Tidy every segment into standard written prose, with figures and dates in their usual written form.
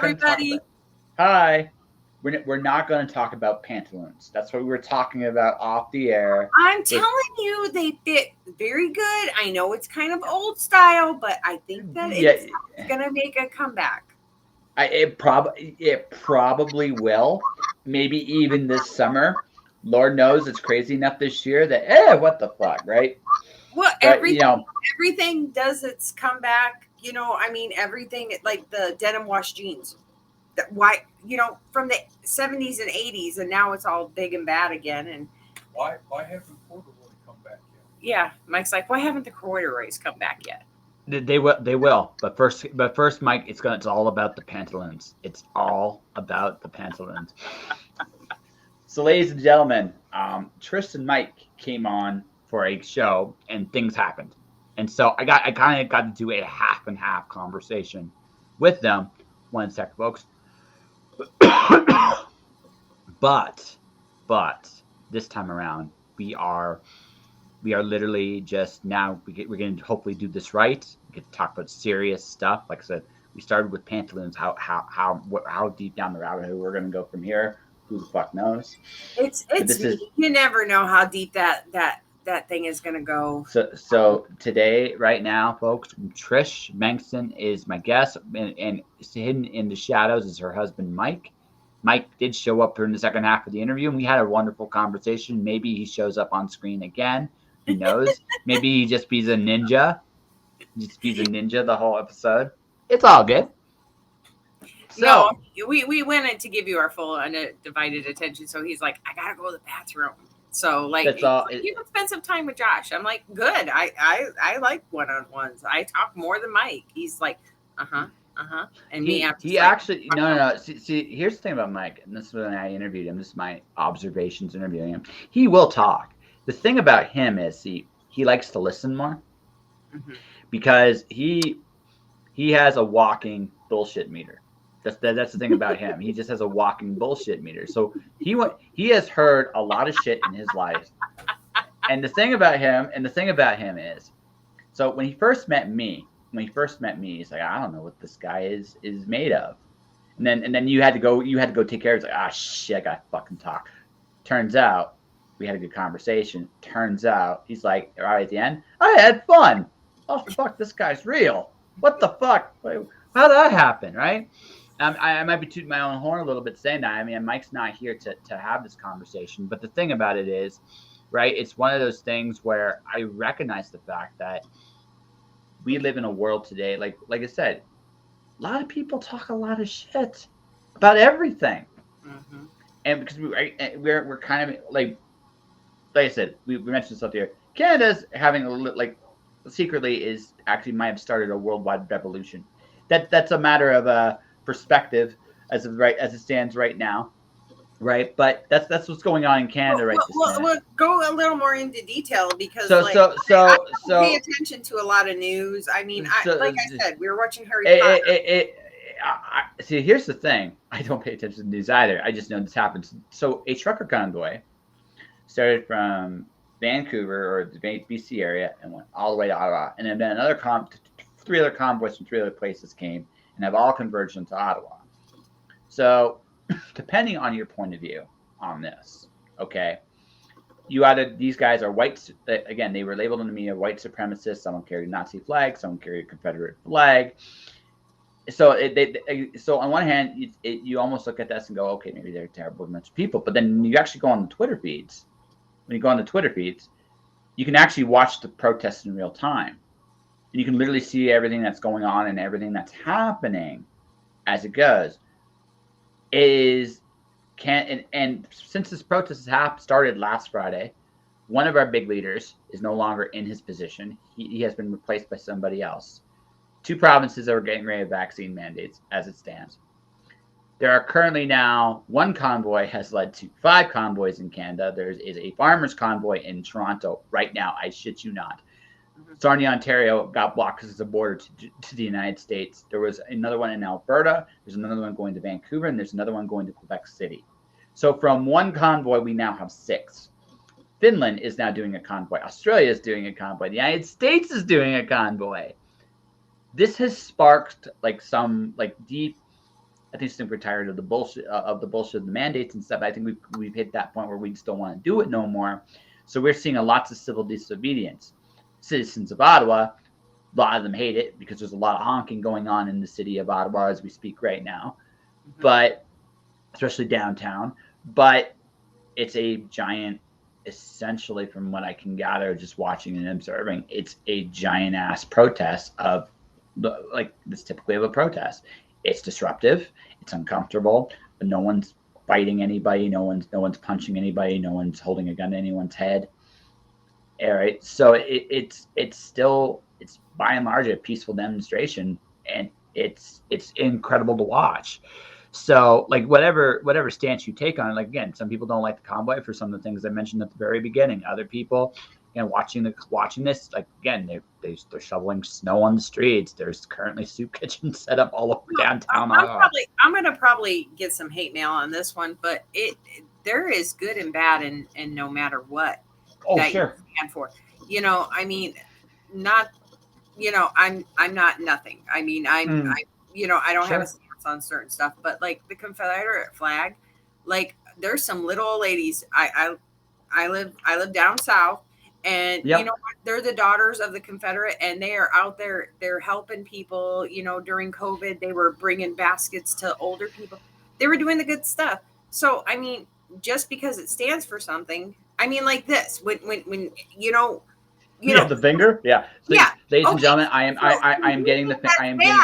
everybody. Hi. We're not going to talk about pantaloons. That's what we were talking about off the air. I'm telling you, they fit very good. I know it's kind of old style, but I think that it's going to make a comeback. It probably will. Maybe even this summer. Lord knows it's crazy enough this year that what the fuck, right? Well, But, everything does its comeback. I mean, everything like the denim wash jeans. Why, from the 70s and 80s, and now it's all big and bad again. And why haven't corduroy come back yet? Yeah, Mike's like, why haven't the corduroys come back yet? They will. But first, Mike, it's all about the pantaloons. It's all about the pantaloons. So, ladies and gentlemen, Trish and Mike came on for a show, and things happened. And so I kind of got to do a half and half conversation with them. One sec, folks. But this time around, we are literally just now. We're going to hopefully do this right. We get to talk about serious stuff. Like I said, we started with pantaloons. How deep down the rabbit hole we're going to go from here? Who the fuck knows? You never know how deep that thing is going to go. So today, right now, folks, Trish Bengtson is my guest, and hidden in the shadows is her husband, Mike. Mike did show up during the second half of the interview, and we had a wonderful conversation. Maybe he shows up on screen again. Who knows? Maybe he just be a ninja. The whole episode. It's all good. So, no, we went in to give you our full undivided attention. So he's like, I gotta go to the bathroom. So you can spend some time with Josh. I'm like, good. I like one-on-ones. I talk more than Mike. He's like, and he actually no. See, here's the thing about Mike, and this is when I interviewed him. This is my observations interviewing him. He will talk. The thing about him is he likes to listen more, because he has a walking bullshit meter. That's the thing about him. He just has a walking bullshit meter. So he has heard a lot of shit in his life. And the thing about him is, so when he first met me, he's like, I don't know what this guy is made of. And then you had to go take care of it. It's like, shit, I gotta fucking talk. Turns out we had a good conversation. Turns out he's like, right at the end, I had fun. Oh fuck, this guy's real. What the fuck? How did that happen, right? I might be tooting my own horn a little bit saying that. I mean, Mike's not here to have this conversation. But the thing about it is, right, it's one of those things where I recognize the fact that we live in a world today, like I said, a lot of people talk a lot of shit about everything. Mm-hmm. And because we're kind of like I said, we mentioned stuff here. Canada's having a little, secretly is actually might have started a worldwide revolution. That's a matter of perspective as it stands right now, right? But that's what's going on in Canada We'll go a little more into detail because I pay attention to a lot of news. I mean, like I said, we were watching Harry Potter. See, here's the thing. I don't pay attention to the news either. I just know this happens. So a trucker convoy started from Vancouver or the BC area and went all the way to Ottawa, and then three other convoys from three other places came and have all converged into Ottawa. So, depending on your point of view on this, okay, these guys are white. Again, they were labeled in the media white supremacists. Someone carried a Nazi flag. Someone carried a Confederate flag. So, so on one hand, you almost look at this and go, okay, maybe they're a terrible bunch of people. But then you actually go on the Twitter feeds. When you go on the Twitter feeds, you can actually watch the protests in real time. And you can literally see everything that's going on and everything that's happening as it goes. And since this protest started last Friday, one of our big leaders is no longer in his position. He has been replaced by somebody else. 2 provinces are getting rid of vaccine mandates as it stands. There are currently now 1 convoy has led to 5 convoys in Canada. There is a farmers convoy in Toronto right now. I shit you not. Sarnia, Ontario got blocked because it's a border to the United States. There was another one in Alberta. There's another one going to Vancouver, and there's another one going to Quebec City. So from 1 convoy, we now have 6. Finland is now doing a convoy. Australia is doing a convoy. The United States is doing a convoy. This has sparked some deep I think we're tired of the bullshit of the mandates and stuff. I think we've hit that point where we just don't want to do it no more. So we're seeing lots of civil disobedience. Citizens of Ottawa, a lot of them hate it because there's a lot of honking going on in the city of Ottawa as we speak right now, but especially downtown. But it's a giant, essentially, from what I can gather, just watching and observing, it's a giant ass protest of like this typically of a protest. It's disruptive, it's uncomfortable, but no one's fighting anybody, no one's punching anybody, no one's holding a gun to anyone's head. All right, so it's still, it's by and large a peaceful demonstration, and it's incredible to watch. So like whatever stance you take on it, like again, some people don't like the convoy for some of the things I mentioned at the very beginning. Other people, watching this, like again, they're shoveling snow on the streets. There's currently soup kitchens set up all over downtown. I'm gonna probably get some hate mail on this one, but there is good and bad, and no matter what. Oh, sure. You stand for, I mean, not, I'm not nothing. I mean, I don't have a stance on certain stuff, but like the Confederate flag, like there's some little old ladies. I live down south, and they're the daughters of the Confederate, and they are out there. They're helping people. During COVID, they were bringing baskets to older people. They were doing the good stuff. So I mean, just because it stands for something, I mean, like this, when the finger, ladies and gentlemen, I am getting the I am getting.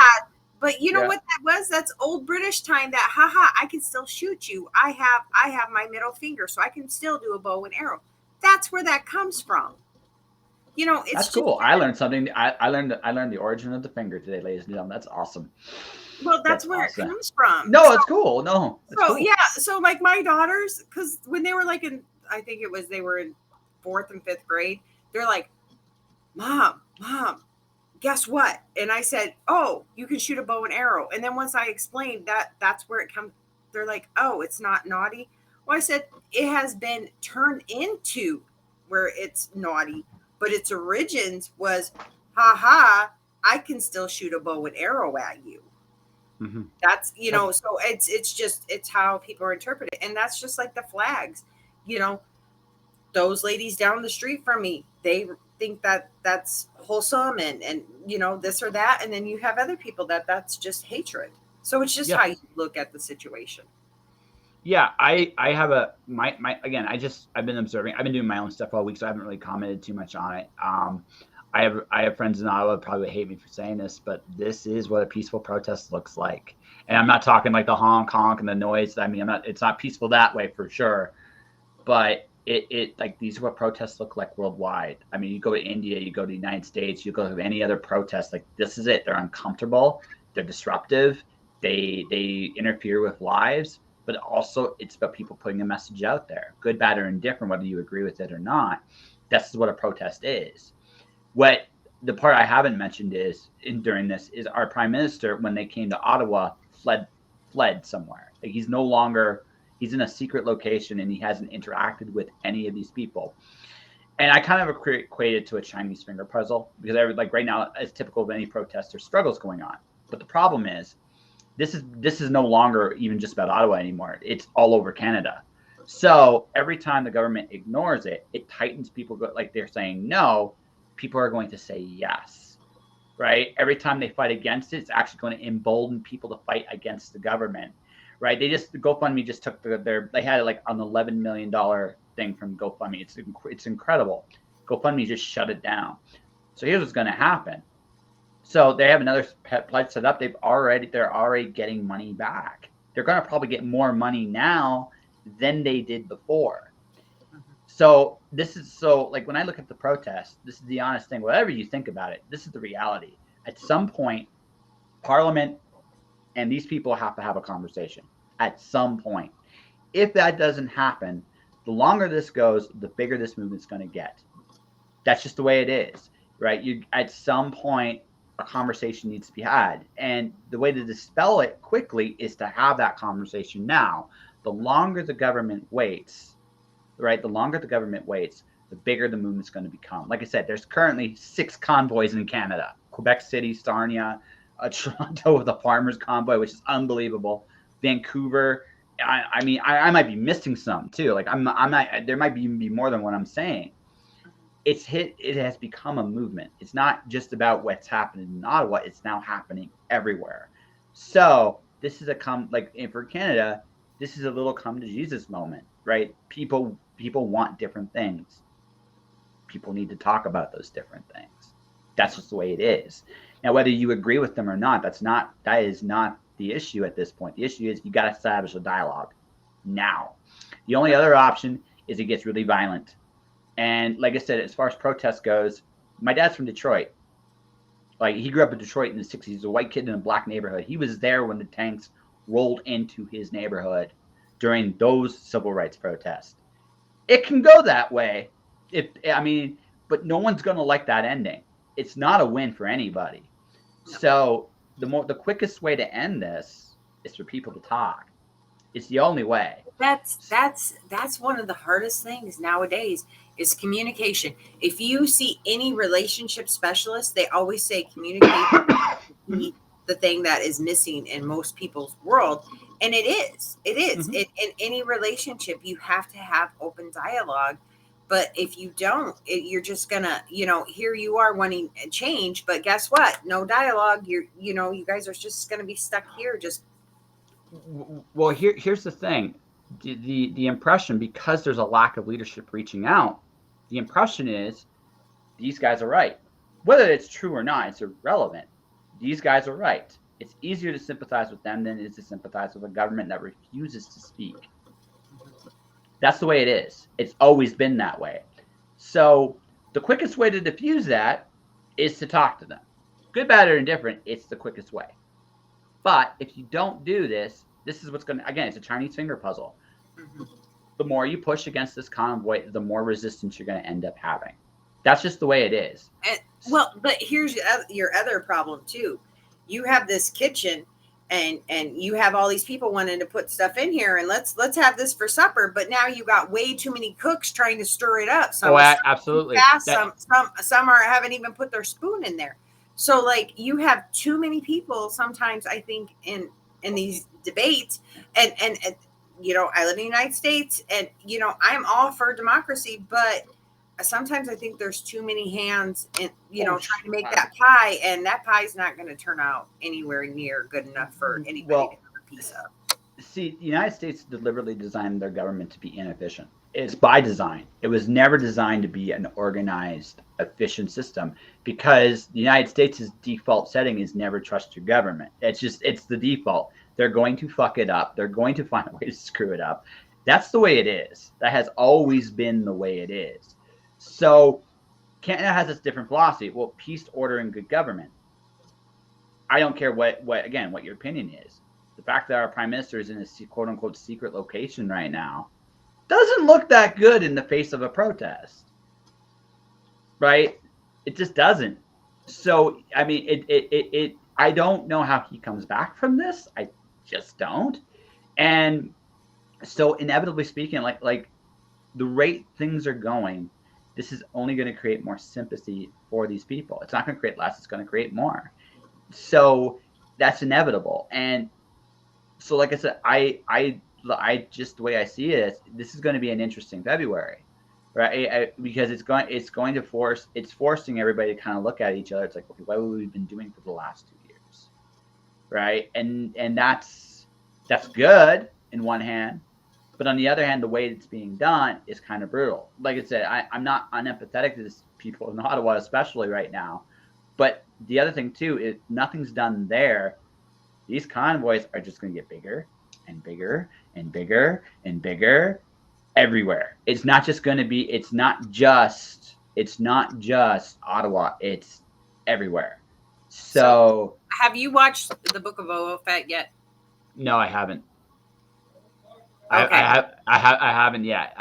But what that was? That's old British time. That I can still shoot you. I have my middle finger, so I can still do a bow and arrow. That's where that comes from. It's that's cool. I learned something. I learned the origin of the finger today, ladies and gentlemen. That's awesome. Well, that's where awesome. It comes from. No, it's cool. No. So cool. So like my daughters, because when they were like they were in 4th and 5th grade, they're like, Mom, guess what? And I said, oh, you can shoot a bow and arrow. And then once I explained that's where it comes, they're like, oh, it's not naughty. Well, I said, it has been turned into where it's naughty, but its origins was, I can still shoot a bow and arrow at you. Mm-hmm. That's, so it's how people interpret it. And that's just like the flags, those ladies down the street from me, they think that's wholesome and this or that. And then you have other people that's just hatred. So it's just how you look at the situation. Yeah. I have I've been observing, I've been doing my own stuff all week, so I haven't really commented too much on it. I have friends in Ottawa probably hate me for saying this, but this is what a peaceful protest looks like. And I'm not talking like the honk and the noise. I mean, it's not peaceful that way for sure, but it like these are what protests look like worldwide. I mean, you go to India, you go to the United States, you go to any other protest, like this is it. They're uncomfortable, they're disruptive, they interfere with lives, but also it's about people putting a message out there, good, bad, or indifferent, whether you agree with it or not. That's what a protest is. What the part I haven't mentioned is during this is our prime minister, when they came to Ottawa, fled somewhere. Like he's in a secret location and he hasn't interacted with any of these people. And I kind of equate it to a Chinese finger puzzle because like right now, as typical of any protest, there's struggles going on. But the problem is this is no longer even just about Ottawa anymore. It's all over Canada. So every time the government ignores it, it tightens people. Like they're saying no, people are going to say yes, right? Every time they fight against it, it's actually going to embolden people to fight against the government, right? GoFundMe just took they had like an $11 million thing from GoFundMe. It's incredible. GoFundMe just shut it down. So here's what's going to happen. So they have another pledge set up. They're already getting money back. They're going to probably get more money now than they did before. So like when I look at the protest, this is the honest thing. Whatever you think about it, this is the reality. At some point, Parliament and these people have to have a conversation. At some point, if that doesn't happen, the longer this goes, the bigger this movement's going to get. That's just the way it is, right? At some point, a conversation needs to be had, and the way to dispel it quickly is to have that conversation now. The longer the government waits, right? The longer the government waits, the bigger the movement's going to become. Like I said, there's currently 6 convoys in Canada: Quebec City, Sarnia, Toronto with a farmers convoy, which is unbelievable. Vancouver. I mean, I might be missing some too. Like I'm not. There might even be more than what I'm saying. It has become a movement. It's not just about what's happening in Ottawa. It's now happening everywhere. So this is for Canada, this is a little come to Jesus moment, right? People want different things. People need to talk about those different things. That's just the way it is. Now, whether you agree with them or not, that is not the issue at this point. The issue is you got to establish a dialogue now. The only other option is it gets really violent. And like I said, as far as protest goes, my dad's from Detroit. Like, he grew up in Detroit in the 60s. He's a white kid in a black neighborhood. He was there when the tanks rolled into his neighborhood during those civil rights protests. It can go that way. But no one's going to like that ending. It's not a win for anybody. So the quickest way to end this is for people to talk. It's the only way. That's one of the hardest things nowadays is communication. If you see any relationship specialist, they always say communication is the thing that is missing in most people's world. And it is. Mm-hmm. In any relationship, you have to have open dialogue. But if you don't, you're just gonna, here you are wanting a change, but guess what? No dialogue. You guys are just gonna be stuck here. Well, here's the thing. The impression, because there's a lack of leadership reaching out, the impression is these guys are right. Whether it's true or not, it's irrelevant. These guys are right. It's easier to sympathize with them than it is to sympathize with a government that refuses to speak. That's the way it is. It's always been that way. So the quickest way to diffuse that is to talk to them. Good, bad, or indifferent, it's the quickest way. But if you don't do this, this is what's going to, again, it's a Chinese finger puzzle. Mm-hmm. The more you push against this convoy, the more resistance you're going to end up having. That's just the way it is. But here's your other problem too. You have this kitchen and you have all these people wanting to put stuff in here and let's have this for supper. But now you got way too many cooks trying to stir it up. Absolutely. Fast, some haven't even put their spoon in there. So like you have too many people sometimes, I think, in these debates and I live in the United States and I'm all for democracy, but sometimes I think there's too many hands in trying to make that pie, and that pie's not going to turn out anywhere near good enough for anybody to have a piece of. See, the United States deliberately designed their government to be inefficient. It's by design. It was never designed to be an organized, efficient system because the United States' default setting is never trust your government. It's the default. They're going to fuck it up. They're going to find a way to screw it up. That's the way it is. That has always been the way it is. So Canada has this different philosophy. Well, peace, order, and good government. I don't care what your opinion is. The fact that our prime minister is in a quote unquote secret location right now doesn't look that good in the face of a protest, right? It just doesn't. So, I mean, I don't know how he comes back from this. I just don't. And so inevitably speaking, like the rate things are going, this is only going to create more sympathy for these people. It's not going to create less. It's going to create more. So that's inevitable. And so, like I said, I just the way I see it is this is going to be an interesting February, right? Because it's going to forcing everybody to kind of look at each other. It's like, okay, what have we been doing for the last 2 years, right? And that's good in one hand. But on the other hand, the way it's being done is kind of brutal. Like I said, I'm not unempathetic to these people in Ottawa, especially right now. But the other thing, too, is nothing's done there. These convoys are just going to get bigger and bigger and bigger and bigger everywhere. It's not just Ottawa. It's everywhere. So have you watched the Book of Boba Fett yet? No, I haven't. Okay. I haven't yet.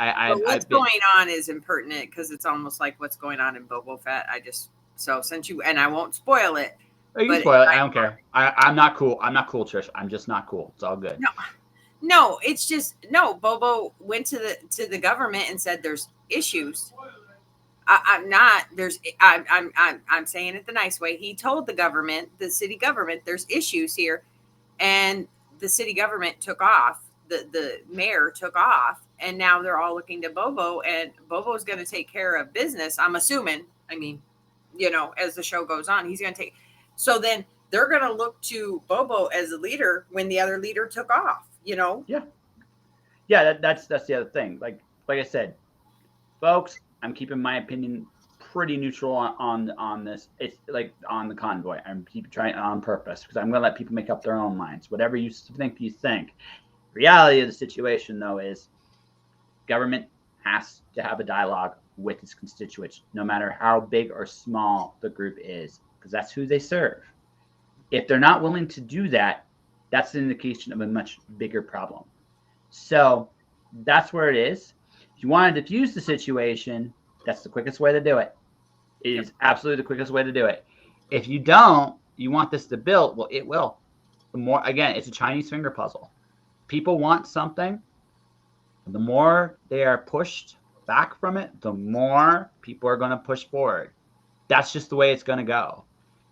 What's going on is impertinent because it's almost like what's going on in Boba Fett. And I won't spoil it. You can spoil it. I don't care. I'm not cool. I'm not cool, Trish. I'm just not cool. It's all good. No, it's just Bobo went to the government and said there's issues. I'm not. I'm saying it the nice way. He told the government, the city government, there's issues here, and the city government took off. The mayor took off, and now they're all looking to Bobo, and Bobo's going to take care of business. I'm assuming. I mean, as the show goes on, he's going to take. So then they're going to look to Bobo as a leader when the other leader took off. Yeah. That's the other thing. Like I said, folks, I'm keeping my opinion pretty neutral on this. It's like on the convoy. I'm keep trying on purpose because I'm going to let people make up their own minds. Whatever you think, you think. Reality of the situation, though, is government has to have a dialogue with its constituents, no matter how big or small the group is, because that's who they serve. If they're not willing to do that, that's an indication of a much bigger problem. So that's where it is. If you want to diffuse the situation, that's the quickest way to do it. It is absolutely the quickest way to do it. If you don't, you want this to build, well, it will. The more, again, it's a Chinese finger puzzle. People want something. The more they are pushed back from it, the more people are going to push forward. That's just the way it's going to go,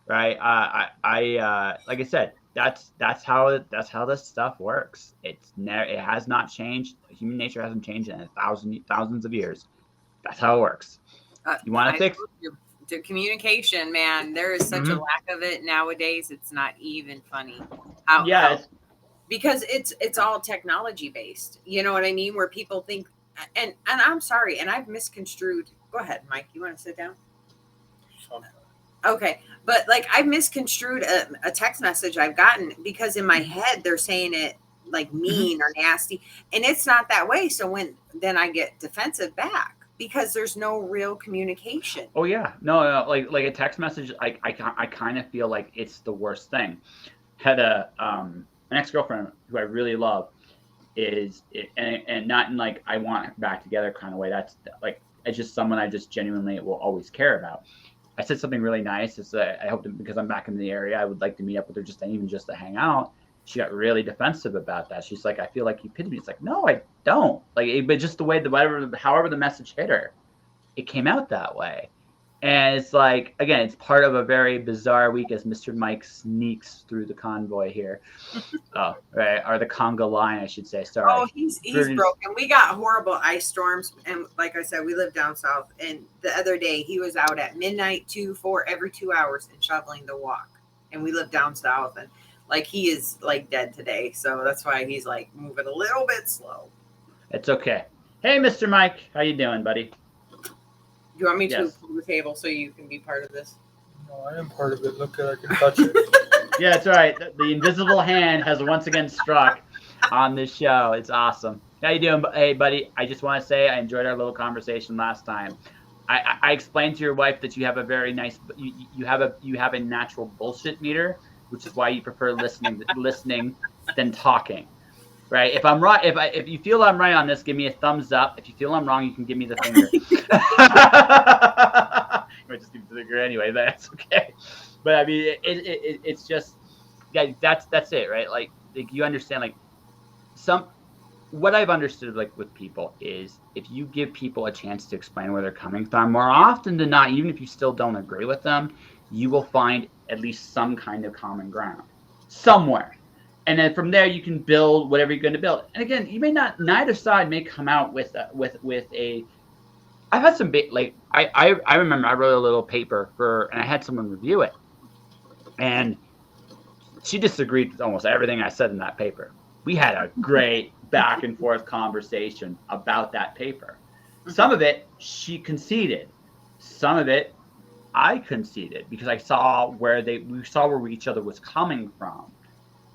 right? I like I said, that's how this stuff works. It has not changed. Human nature hasn't changed in thousands of years. That's how it works. You want to fix the communication, man. There is such a lack of it nowadays. It's not even funny. Because it's all technology based. You know what I mean? Where people think, and I'm sorry, and I've misconstrued. Go ahead, Mike. You want to sit down? Okay. But like I've misconstrued a text message I've gotten because in my head they're saying it like mean or nasty, and it's not that way. So then I get defensive back because there's no real communication. Oh yeah, no, like a text message. I kind of feel like it's the worst thing. Had an ex-girlfriend who I really love and not in like I want her back together kind of way. That's like it's just someone I just genuinely will always care about. I said something really nice. It's I hope because I'm back in the area, I would like to meet up with her just to hang out. She got really defensive about that. She's like, I feel like you pity me. It's like, no, I don't. Like, but just the way however the message hit her, it came out that way. And it's like, again, it's part of a very bizarre week as Mr. Mike sneaks through the convoy here. Right. Or the conga line, I should say. Sorry. Oh, he's broken. We got horrible ice storms. And like I said, we live down south. And the other day, he was out at midnight, 2, 4, every 2 hours and shoveling the walk. And we live down south. And like, he is like dead today. So that's why he's like moving a little bit slow. It's okay. Hey, Mr. Mike. How you doing, buddy? Do you want me to pull the table so you can be part of this? No, I am part of it. Look, I can touch it. Yeah, that's right. The invisible hand has once again struck on this show. It's awesome. How you doing? Hey, buddy, I just want to say I enjoyed our little conversation last time. I explained to your wife that you have a very nice, you have a natural bullshit meter, which is why you prefer listening than talking. Right. If I'm right, if you feel I'm right on this, give me a thumbs up. If you feel I'm wrong, you can give me the finger. You might just give me the finger anyway. That's okay. But I mean, it's just, yeah, that's it, right? Like you understand, like what I've understood, like with people is if you give people a chance to explain where they're coming from, more often than not, even if you still don't agree with them, you will find at least some kind of common ground somewhere. And then from there, you can build whatever you're going to build. And again, you may not. Neither side may come out with a. I've had some big like I remember I wrote a little paper and I had someone review it, and she disagreed with almost everything I said in that paper. We had a great back and forth conversation about that paper. Some of it she conceded, some of it I conceded because I saw where each other was coming from.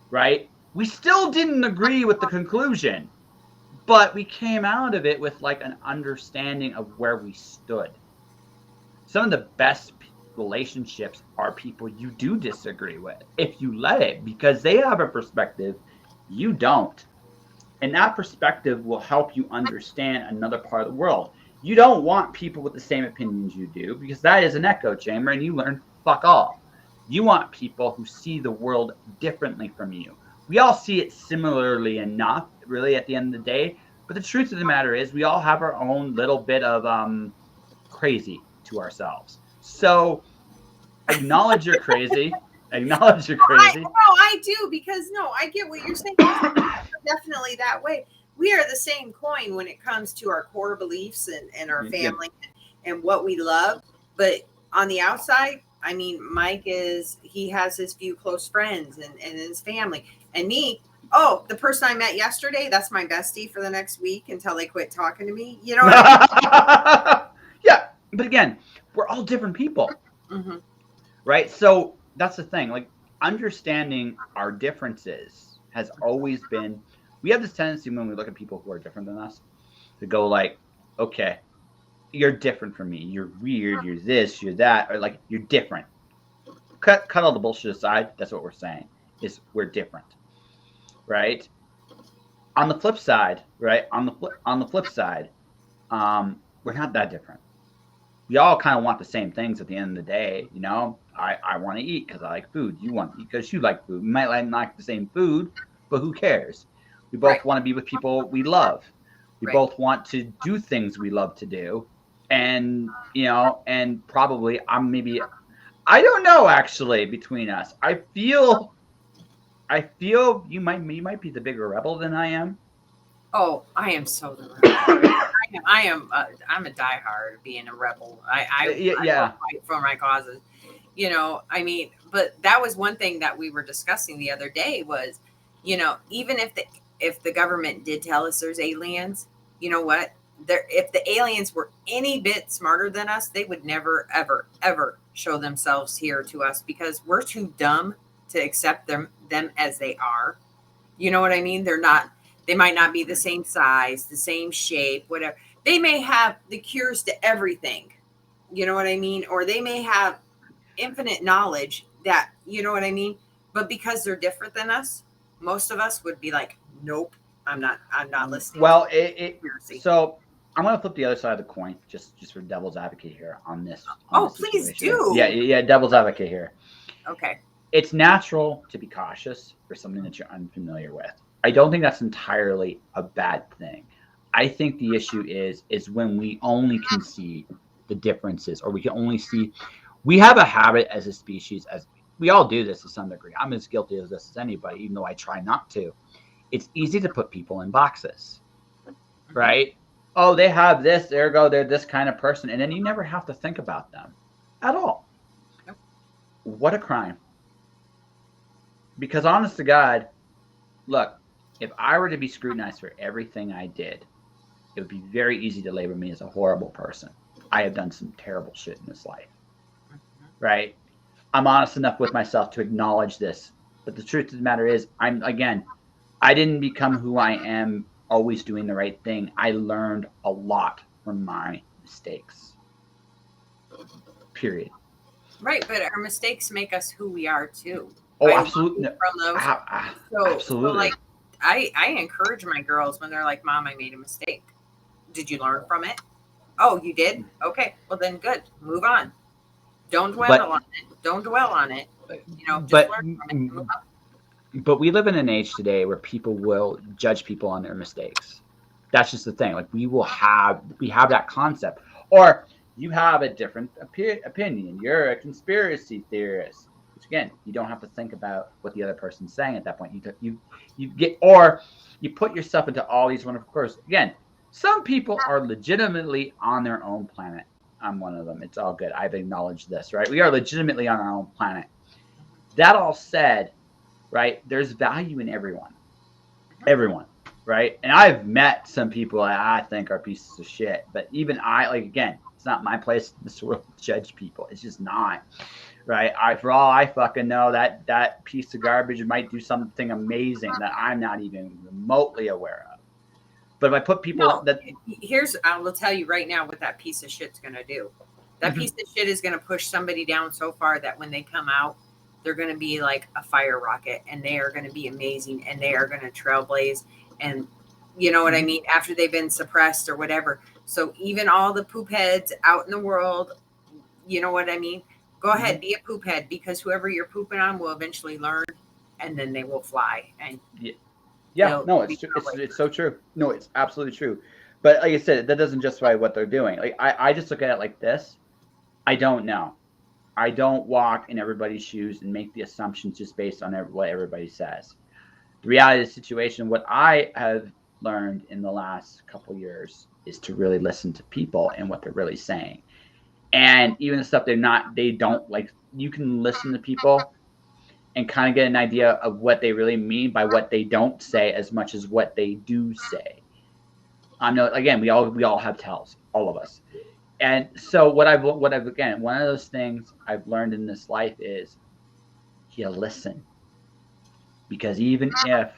Right? We still didn't agree with the conclusion, but we came out of it with like an understanding of where we stood. Some of the best relationships are people you do disagree with, if you let it, because they have a perspective you don't. And that perspective will help you understand another part of the world. You don't want people with the same opinions you do, because that is an echo chamber and you learn fuck all. You want people who see the world differently from you. We all see it similarly enough, really, at the end of the day. But the truth of the matter is we all have our own little bit of crazy to ourselves. So acknowledge you're crazy. Acknowledge you're crazy. I do, because I get what you're saying. Definitely that way. We are the same coin when it comes to our core beliefs and our family and what we love. But on the outside, I mean, Mike he has his few close friends and his family. And me, the person I met yesterday, that's my bestie for the next week until they quit talking to me. You know what I mean? Yeah. But again, we're all different people. Mm-hmm. Right? So that's the thing. Like, understanding our differences has always been, we have this tendency when we look at people who are different than us to go like, okay, you're different from me. You're weird. You're this, you're that, or like, you're different. Cut all the bullshit aside. That's what we're saying, is we're different. Right? On the flip side, right? On the flip side, we're not that different. We all kind of want the same things at the end of the day. You know, I want to eat because I like food. You want to eat because you like food. We might not like the same food, but who cares? We both want to be with people we love. We both want to do things we love to do. And, and probably I don't know, actually, between us. I feel you might be the bigger rebel than I am. Oh, I am so the rebel. I'm a diehard being a rebel. I will fight for my causes. I mean, but that was one thing that we were discussing the other day was, even if the government did tell us there's aliens, you know what? If the aliens were any bit smarter than us, they would never, ever, ever show themselves here to us because we're too dumb to accept them as they are. You know what I mean? They might not be the same size, the same shape, whatever. They may have the cures to everything. You know what I mean? Or they may have infinite knowledge that, you know what I mean? But because they're different than us, most of us would be like, nope, I'm not listening. Well, so I'm going to flip the other side of the coin, just for devil's advocate here on this. Please do. Yeah, devil's advocate here. Okay. It's natural to be cautious for something that you're unfamiliar with. I don't think that's entirely a bad thing. I think the issue is when we only can see the differences, or we can only see. We have a habit as a species, as we all do this to some degree. I'm as guilty of this as anybody, even though I try not to. It's easy to put people in boxes, right? Oh, they have this, ergo they're this kind of person, and then you never have to think about them at all. Yep. What a crime. Because honest to God, look, if I were to be scrutinized for everything I did, it would be very easy to label me as a horrible person. I have done some terrible shit in this life, right? I'm honest enough with myself to acknowledge this. But the truth of the matter is, I didn't become who I am always doing the right thing. I learned a lot from my mistakes. Period. Right, but our mistakes make us who we are too. Oh, absolutely. From those. Absolutely. So like, I encourage my girls when they're like, Mom, I made a mistake. Did you learn from it? Oh, you did? Okay. Well, then good. Move on. Don't dwell on it. Don't dwell on it. Just learn from it and move on. But we live in an age today where people will judge people on their mistakes. That's just the thing. Like we have that concept. Or you have a different opinion. You're a conspiracy theorist. Which again, you don't have to think about what the other person's saying at that point. You put yourself into all these wonderful courses. Again, some people are legitimately on their own planet. I'm one of them. It's all good. I've acknowledged this, right? We are legitimately on our own planet. That all said, right, there's value in everyone, right? And I've met some people that I think are pieces of shit, but even again, it's not my place in this world to judge people. It's just not, right? For all I fucking know, that piece of garbage might do something amazing that I'm not even remotely aware of. But if I put people I will tell you right now what that piece of shit's going to do. That piece of shit is going to push somebody down so far that when they come out, they're going to be like a fire rocket, and they are going to be amazing, and they are going to trailblaze, and you know what I mean, after they've been suppressed or whatever. So even all the poop heads out in the world, you know what I mean? Go ahead, be a poop head, because whoever you're pooping on will eventually learn, and then they will fly. And no, it's true. It's so true. No, it's absolutely true. But like I said, that doesn't justify what they're doing. Like I just look at it like this. I don't know. I don't walk in everybody's shoes and make the assumptions just based on what everybody says. The reality of the situation, what I have learned in the last couple of years, is to really listen to people and what they're really saying. And even the stuff they don't like, you can listen to people and kind of get an idea of what they really mean by what they don't say as much as what they do say. Again, we all have tells, all of us. And so what I've again, one of those things I've learned in this life is you listen. Because even if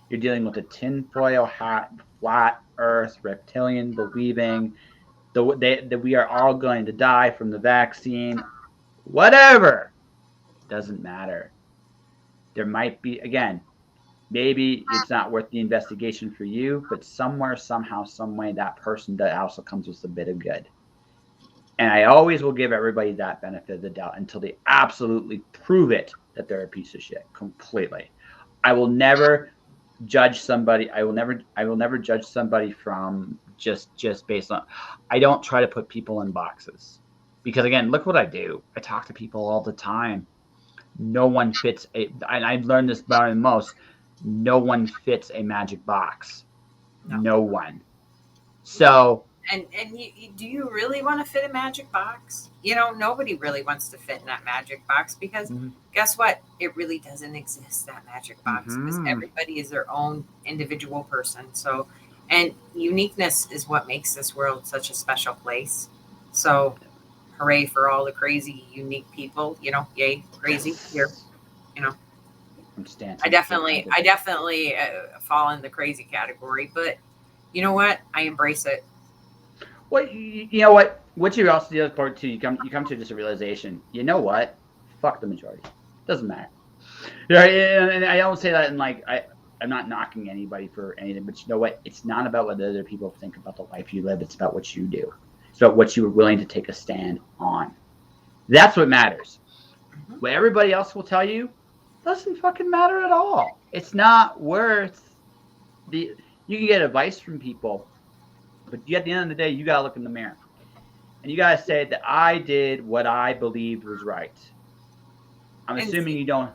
you're dealing with a tinfoil hat, flat earth, reptilian believing that we are all going to die from the vaccine, whatever, doesn't matter. There might be, again, maybe it's not worth the investigation for you, but somewhere, somehow, some way, that person that also comes with a bit of good. And I always will give everybody that benefit of the doubt until they absolutely prove it that they're a piece of shit completely. I will never judge somebody. I will never judge somebody from just based on. I don't try to put people in boxes because, again, look what I do. I talk to people all the time. No one fits and I've learned this better than most. No one fits a magic box. No one. So. And do you really want to fit a magic box? Nobody really wants to fit in that magic box because guess what? It really doesn't exist, that magic box, because everybody is their own individual person. So, and uniqueness is what makes this world such a special place. So, hooray for all the crazy, unique people, yay, crazy here, I definitely fall in the crazy category, but you know what? I embrace it. Well, you know what? What you also the other part too, you come to just a realization. You know what? Fuck the majority. Doesn't matter. And I don't say that in I'm not knocking anybody for anything, but you know what? It's not about what other people think about the life you live. It's about what you do. It's about what you are willing to take a stand on. That's what matters. What everybody else will tell you doesn't fucking matter at all. It's not worth you can get advice from people. But at the end of the day, you got to look in the mirror. And you got to say that I did what I believed was right. I'm assuming you don't.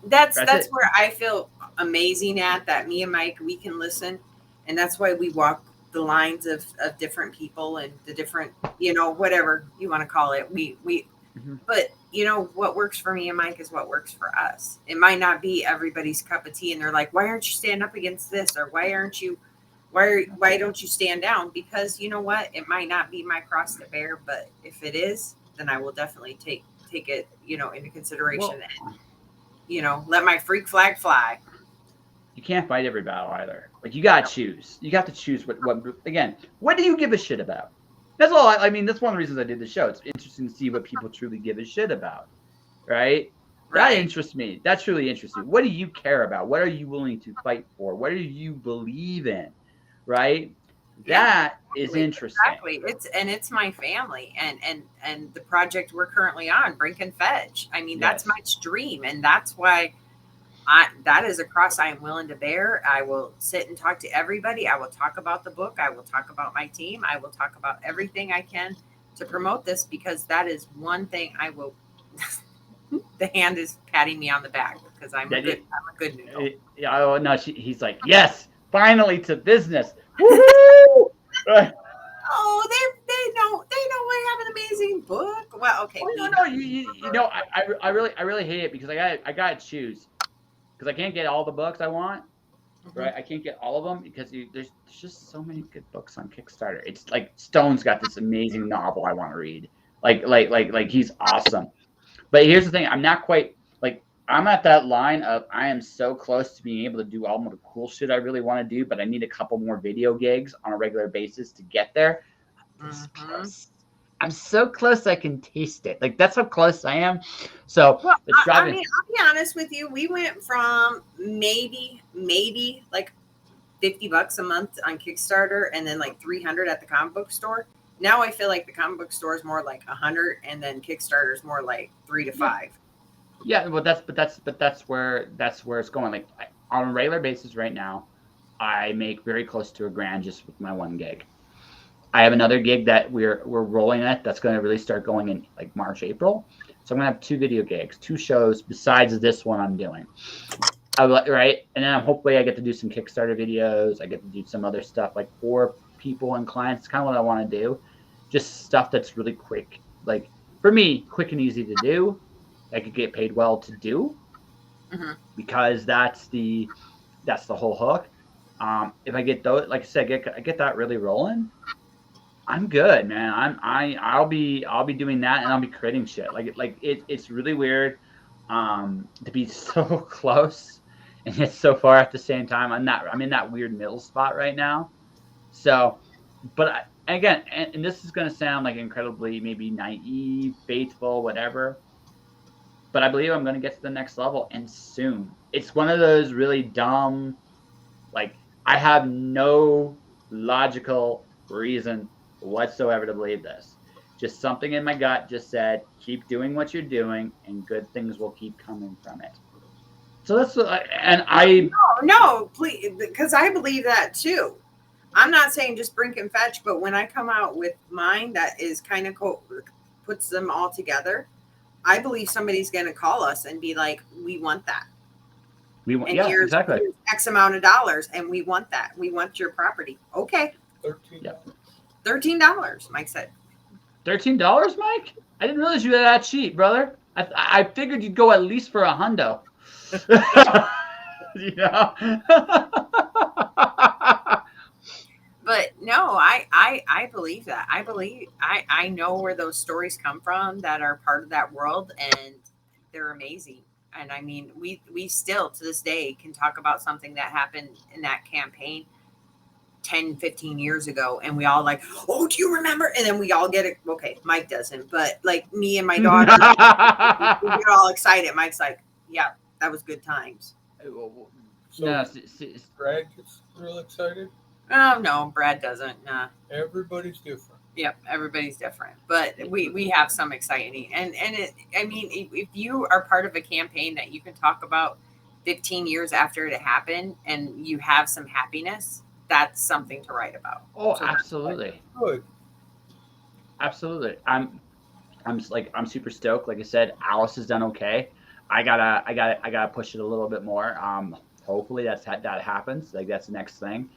That's where I feel amazing at, that me and Mike, we can listen. And that's why we walk the lines of different people and the different, whatever you want to call it. But, what works for me and Mike is what works for us. It might not be everybody's cup of tea. And they're like, why aren't you standing up against this? Or why don't you stand down? Because you know what? It might not be my cross to bear, but if it is, then I will definitely take it, into consideration and, let my freak flag fly. You can't fight every battle either. You got to choose. You got to choose what do you give a shit about? That's all. I mean, that's one of the reasons I did the show. It's interesting to see what people truly give a shit about, right? That interests me. That truly interests me. What do you care about? What are you willing to fight for? What do you believe in? Right? That is interesting. Exactly. It's my family and the project we're currently on, Brink and Fetch. I mean, that's my dream, and that's why that is a cross I am willing to bear. I will sit and talk to everybody. I will talk about the book. I will talk about my team. I will talk about everything I can to promote this, because that is one thing I will. The hand is patting me on the back because I'm a good noodle. Yeah. Oh no, he's like, yes. Finally to business. Woohoo! Oh, they know I have an amazing book. Well, okay. Oh, no, I really hate it because I got to choose, because I can't get all the books I want. Right? I can't get all of them because there's just so many good books on Kickstarter. It's like Stone's got this amazing novel I want to read. Like he's awesome. But here's the thing, I'm not quite I'm at that line of I am so close to being able to do all the cool shit I really want to do, but I need a couple more video gigs on a regular basis to get there. I'm so close I can taste it. That's how close I am. So I'll be honest with you. We went from maybe like $50 a month on Kickstarter and then like $300 at the comic book store. Now I feel like the comic book store is more like $100 and then Kickstarter is more like $3 to $5. Yeah, well, that's where it's going. On a regular basis right now, I make very close to $1,000 just with my one gig. I have another gig that we're rolling at that's going to really start going in like March, April. So I'm going to have 2 video gigs, 2 shows besides this one I'm doing. Right? And then hopefully I get to do some Kickstarter videos. I get to do some other stuff like for people and clients. It's kind of what I want to do. Just stuff that's really quick. Like for me, quick and easy to do. I could get paid well to do because that's the whole hook. If I get those, like I said, I get that really rolling, I'm good, man. I'll be doing that, and I'll be creating shit. It's really weird to be so close and yet so far at the same time. I'm in that weird middle spot right now. So, but again, and this is going to sound like incredibly maybe naive, faithful, whatever. But I believe I'm going to get to the next level, and soon. It's one of those really dumb, like I have no logical reason whatsoever to believe this. Just something in my gut just said, keep doing what you're doing, and good things will keep coming from it. So that's and I no, please, because I believe that too. I'm not saying just bring and fetch, but when I come out with mine, that is kind of puts them all together. I believe somebody's going to call us and be like, "We want that. Here's X amount of dollars, and we want that. We want your property." Okay. $13. Mike said. $13, Mike? I didn't realize you were that cheap, brother. I figured you'd go at least for $100. You know. But no, I believe that. I know where those stories come from that are part of that world, and they're amazing. And I mean, we still to this day can talk about something that happened in that campaign 10, 15 years ago, and we all like, oh, do you remember? And then we all get it. Okay, Mike doesn't, but like me and my daughter, we get all excited. Mike's like, yeah, that was good times. So Brad gets real excited? Oh, no, Brad doesn't. Nah. Everybody's different. Yep, everybody's different, but we have some exciting, and I mean, if you are part of a campaign that you can talk about 15 years after it happened, and you have some happiness, that's something to write about. Oh, so absolutely. Good. Absolutely. I'm super stoked. Like I said, Alice has done okay. I gotta push it a little bit more. Hopefully that happens. Like that's the next thing.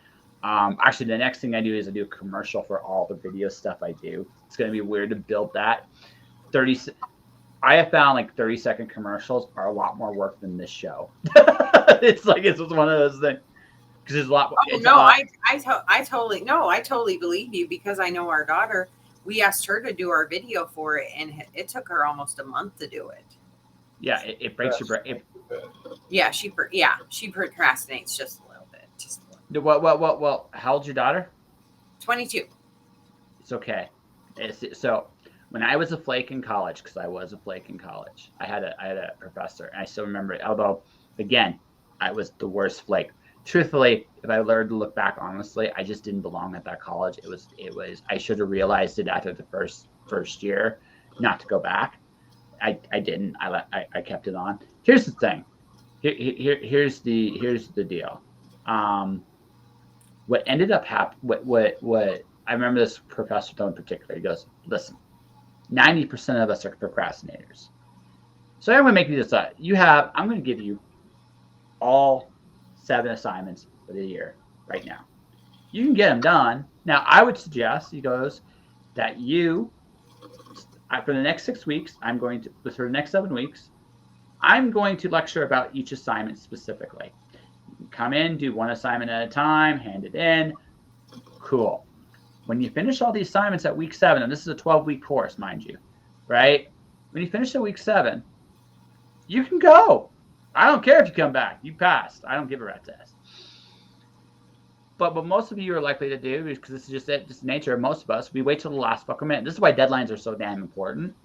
Actually, the next thing I do is I do a commercial for all the video stuff I do. It's going to be weird to build that. I have found like 30-second commercials are a lot more work than this show. It's one of those things because there's a lot. Oh no, I totally believe you because I know our daughter. We asked her to do our video for it, and it took her almost a month to do it. Yeah, it breaks your brain. Yeah, she procrastinates just a little bit. Well, how old's your daughter? 22. It's okay. So when I was a flake in college, because I was a flake in college, I had a professor, and I still remember it. Although, again, I was the worst flake. Truthfully, if I learned to look back honestly, I just didn't belong at that college. It was. I should have realized it after the first year, not to go back. I didn't. I kept it on. Here's the thing. Here's the deal. What ended up happening, what I remember this professor in particular, he goes, listen, 90% of us are procrastinators. So I'm going to make you decide. I'm going to give you all 7 assignments for the year right now. You can get them done. Now, I would suggest, he goes, that for the next 6 weeks, for the next 7 weeks, I'm going to lecture about each assignment specifically. Come in, do one assignment at a time, hand it in. Cool. When you finish all the assignments at week 7, and this is a 12-week course, mind you, right? When you finish at week 7, you can go. I don't care if you come back. You passed. I don't give a rat's ass. But what most of you are likely to do, because this is just the nature of most of us, we wait till the last fucking minute. This is why deadlines are so damn important.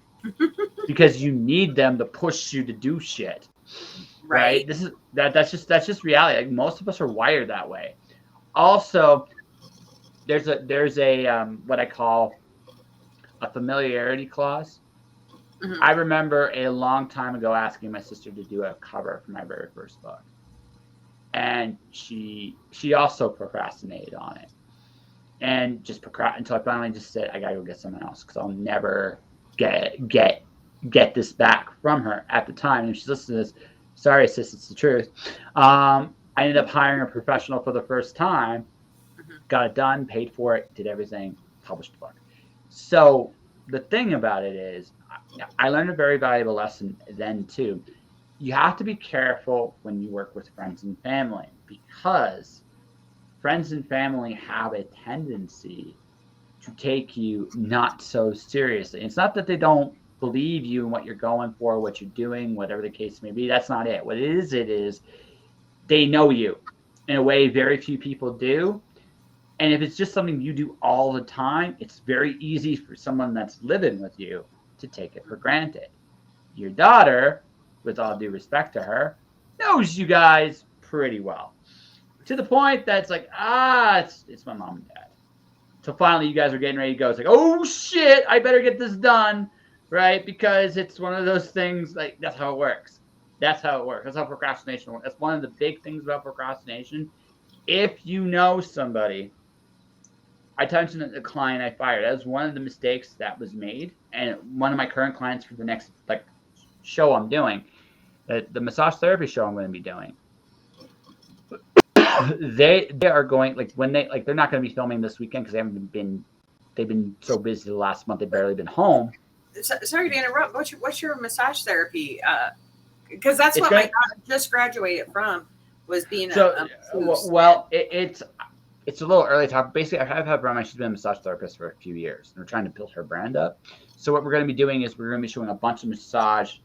Because you need them to push you to do shit. Right? That's just reality. Like most of us are wired that way. Also, there's a what I call a familiarity clause. Mm-hmm. I remember a long time ago asking my sister to do a cover for my very first book. And she also procrastinated on it. and just procrastinate until I finally just said, I gotta go get someone else because I'll never get this back from her at the time. And she's listening to this. Sorry, sis, it's the truth. I ended up hiring a professional for the first time, got it done, paid for it, did everything, published the book. So the thing about it is, I learned a very valuable lesson then too. You have to be careful when you work with friends and family, because friends and family have a tendency to take you not so seriously. It's not that they don't believe you and what you're going for, what you're doing, whatever the case may be. That's not it. What it is they know you in a way very few people do. And if it's just something you do all the time, it's very easy for someone that's living with you to take it for granted. Your daughter, with all due respect to her, knows you guys pretty well. To the point that it's like, it's my mom and dad. So finally you guys are getting ready to go. It's like, oh shit, I better get this done, right? Because it's one of those things, like, that's how it works. That's how procrastination works. That's one of the big things about procrastination. If you know somebody, I mentioned that the client I fired, that was one of the mistakes that was made. And one of my current clients for the next show I'm doing, the massage therapy show I'm going to be doing, they are going, they're not going to be filming this weekend because they've been so busy the last month, they've barely been home. Sorry to interrupt. What's your massage therapy? Because that's what my daughter just graduated from, was being it's a little early to talk. Basically, I've had Brahma. She's been a massage therapist for a few years, and we're trying to build her brand up. So what we're going to be doing is we're going to be showing a bunch of massage,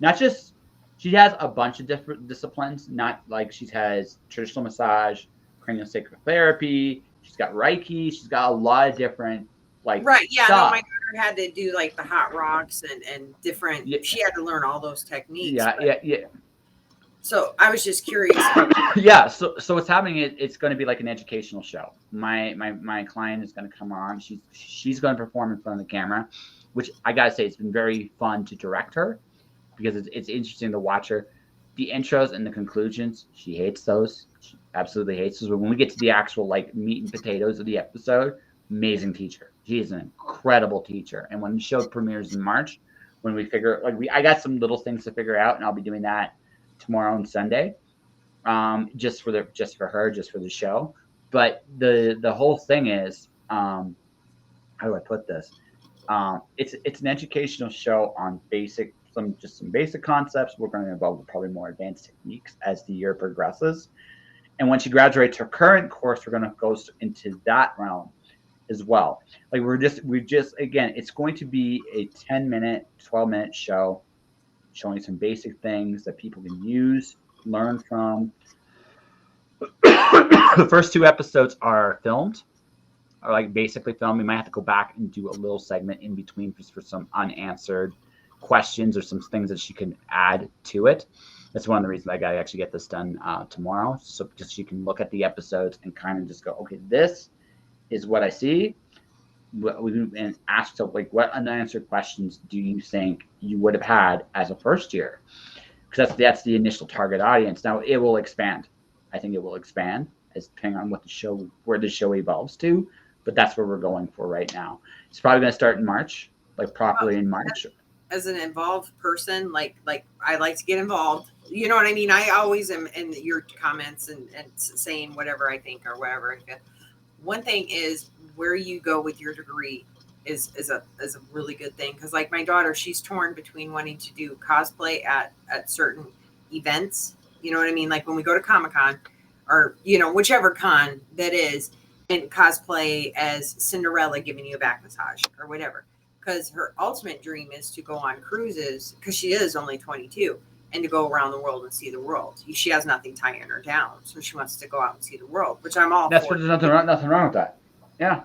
not just. She has a bunch of different disciplines, not like she has traditional massage, craniosacral therapy. She's got Reiki. She's got a lot of different right. Yeah, no, my daughter had to do like the hot rocks and different. Yeah. She had to learn all those techniques. Yeah. So I was just curious. Yeah. So what's happening is it's going to be like an educational show. My client is going to come on. She's going to perform in front of the camera, which I gotta say, it's been very fun to direct her, because it's interesting to watch her. The intros and the conclusions, she hates those. She absolutely hates those. But when we get to the actual meat and potatoes of the episode, amazing teacher. She is an incredible teacher. And when the show premieres in March, when we figure, I got some little things to figure out, and I'll be doing that tomorrow and Sunday, just for the show. But the whole thing is, how do I put this? It's an educational show on some basic concepts. We're going to involve probably more advanced techniques as the year progresses. And when she graduates her current course, we're going to go into that realm as well. Again, it's going to be a 10-minute, 12-minute show showing some basic things that people can use, learn from. The first 2 episodes are filmed. Are basically filmed. We might have to go back and do a little segment in between just for some unanswered questions or some things that she can add to it. That's one of the reasons I got to actually get this done tomorrow, so just she can look at the episodes and kind of just go, okay, this is what I see, and ask her, what unanswered questions do you think you would have had as a first year? Because that's the initial target audience. Now it will expand. I think it will expand as depending on where the show evolves to. But that's where we're going for right now. It's probably going to start in March, properly in March. As an involved person, I like to get involved. You know what I mean? I always am in your comments and saying whatever I think or whatever I feel. One thing is where you go with your degree is a really good thing, because my daughter, she's torn between wanting to do cosplay at certain events. You know what I mean? Like when we go to Comic-Con or whichever con that is, and cosplay as Cinderella giving you a back massage or whatever. Because her ultimate dream is to go on cruises, because she is only 22, and to go around the world and see the world. She has nothing tying her down, so she wants to go out and see the world, which I'm all for. There's nothing wrong with that. Yeah.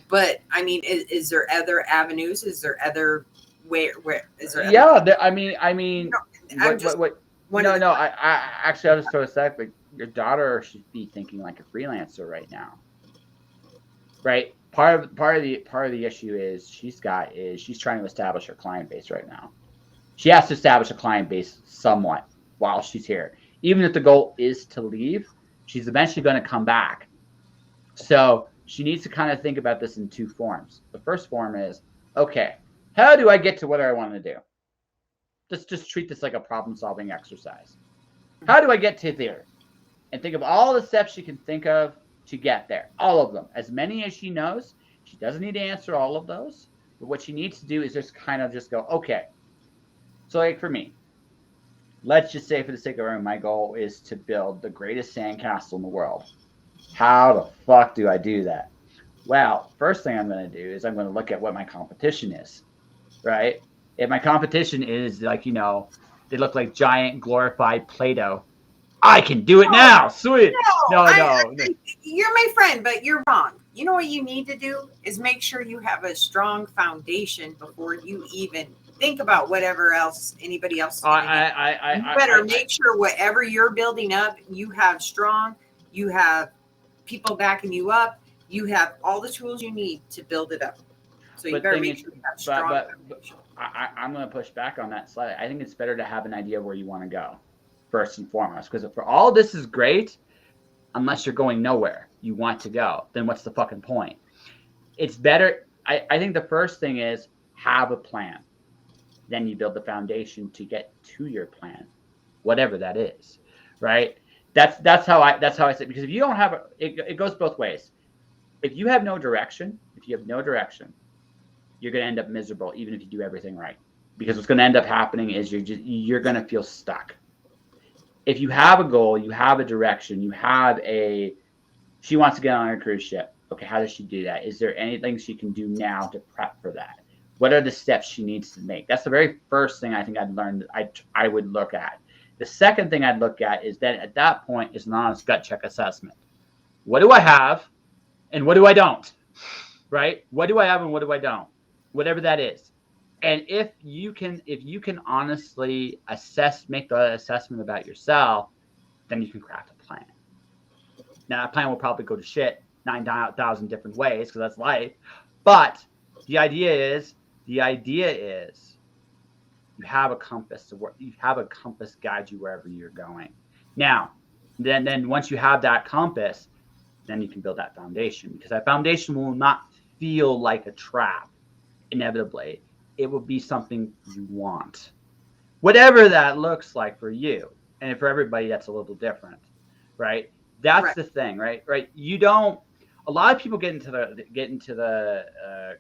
But I mean, is there other avenues? Is there other where is there? Yeah, I mean, I actually, I'll just throw a sec. Your daughter should be thinking like a freelancer right now, right? Part of the issue is she's trying to establish her client base right now. She has to establish a client base somewhat while she's here. Even if the goal is to leave, she's eventually going to come back. So she needs to kind of think about this in two forms. The first form is, okay, how do I get to what I want to do? Just treat this like a problem-solving exercise. How do I get to there? And think of all the steps she can think of to get there. All of them. As many as she knows. She doesn't need to answer all of those. But what she needs to do is just kind of just go, okay. So like for me, let's just say for the sake of argument, my goal is to build the greatest sandcastle in the world. How the fuck do I do that? Well, first thing I'm going to do is I'm going to look at what my competition is, right? If my competition is like, they look like giant glorified Play-Doh, I can do it now. Sweet. No. You're my friend, but you're wrong. You know what you need to do is make sure you have a strong foundation before you even think about whatever else anybody else is going to do. You better make sure whatever you're building up, you have strong, you have people backing you up, you have all the tools you need to build it up. So you better make sure you have strong foundation. I'm going to push back on that slightly. I think it's better to have an idea of where you want to go, first and foremost. Because for all this is great, unless you're going nowhere you want to go, then what's the fucking point? It's better. I think the first thing is have a plan. Then you build the foundation to get to your plan, whatever that is, right? That's how I say it. Because if you don't have it goes both ways. If you have no direction, you're going to end up miserable, even if you do everything right. Because what's going to end up happening is you're going to feel stuck. If you have a goal, you have a direction, she wants to get on a cruise ship. Okay, how does she do that? Is there anything she can do now to prep for that? What are the steps she needs to make? That's the very first thing I think I'd learned I would look at. The second thing I'd look at is that at that point is an honest gut check assessment. What do I have and what do I don't? Right? What do I have and what do I don't? Whatever that is. And if you can honestly make the assessment about yourself, then you can craft a plan. Now, that plan will probably go to shit 9,000 different ways because that's life. But the idea is you have a compass guide you wherever you're going. Now, then once you have that compass, then you can build that foundation, because that foundation will not feel like a trap. Inevitably, it will be something you want, whatever that looks like for you, and for everybody that's a little different, right? That's the thing, right? You don't. A lot of people get into the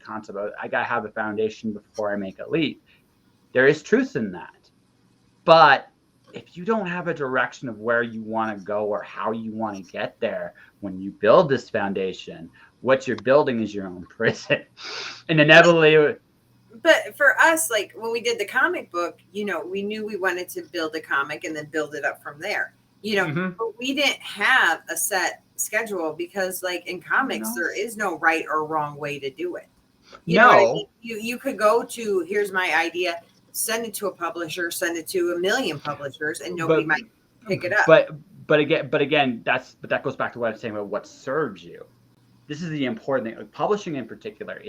concept of, I gotta have a foundation before I make a leap. There is truth in that, but if you don't have a direction of where you want to go or how you want to get there, when you build this foundation, what you're building is your own prison, and inevitably. But for us, like when we did the comic book, we knew we wanted to build a comic and then build it up from there. But we didn't have a set schedule, because like in comics, there is no right or wrong way to do it. You know what I mean? You could go to, here's my idea, send it to a publisher, send it to a million publishers, and nobody might pick it up. But again, that goes back to what I was saying about what serves you. This is the important thing. Like, publishing in particular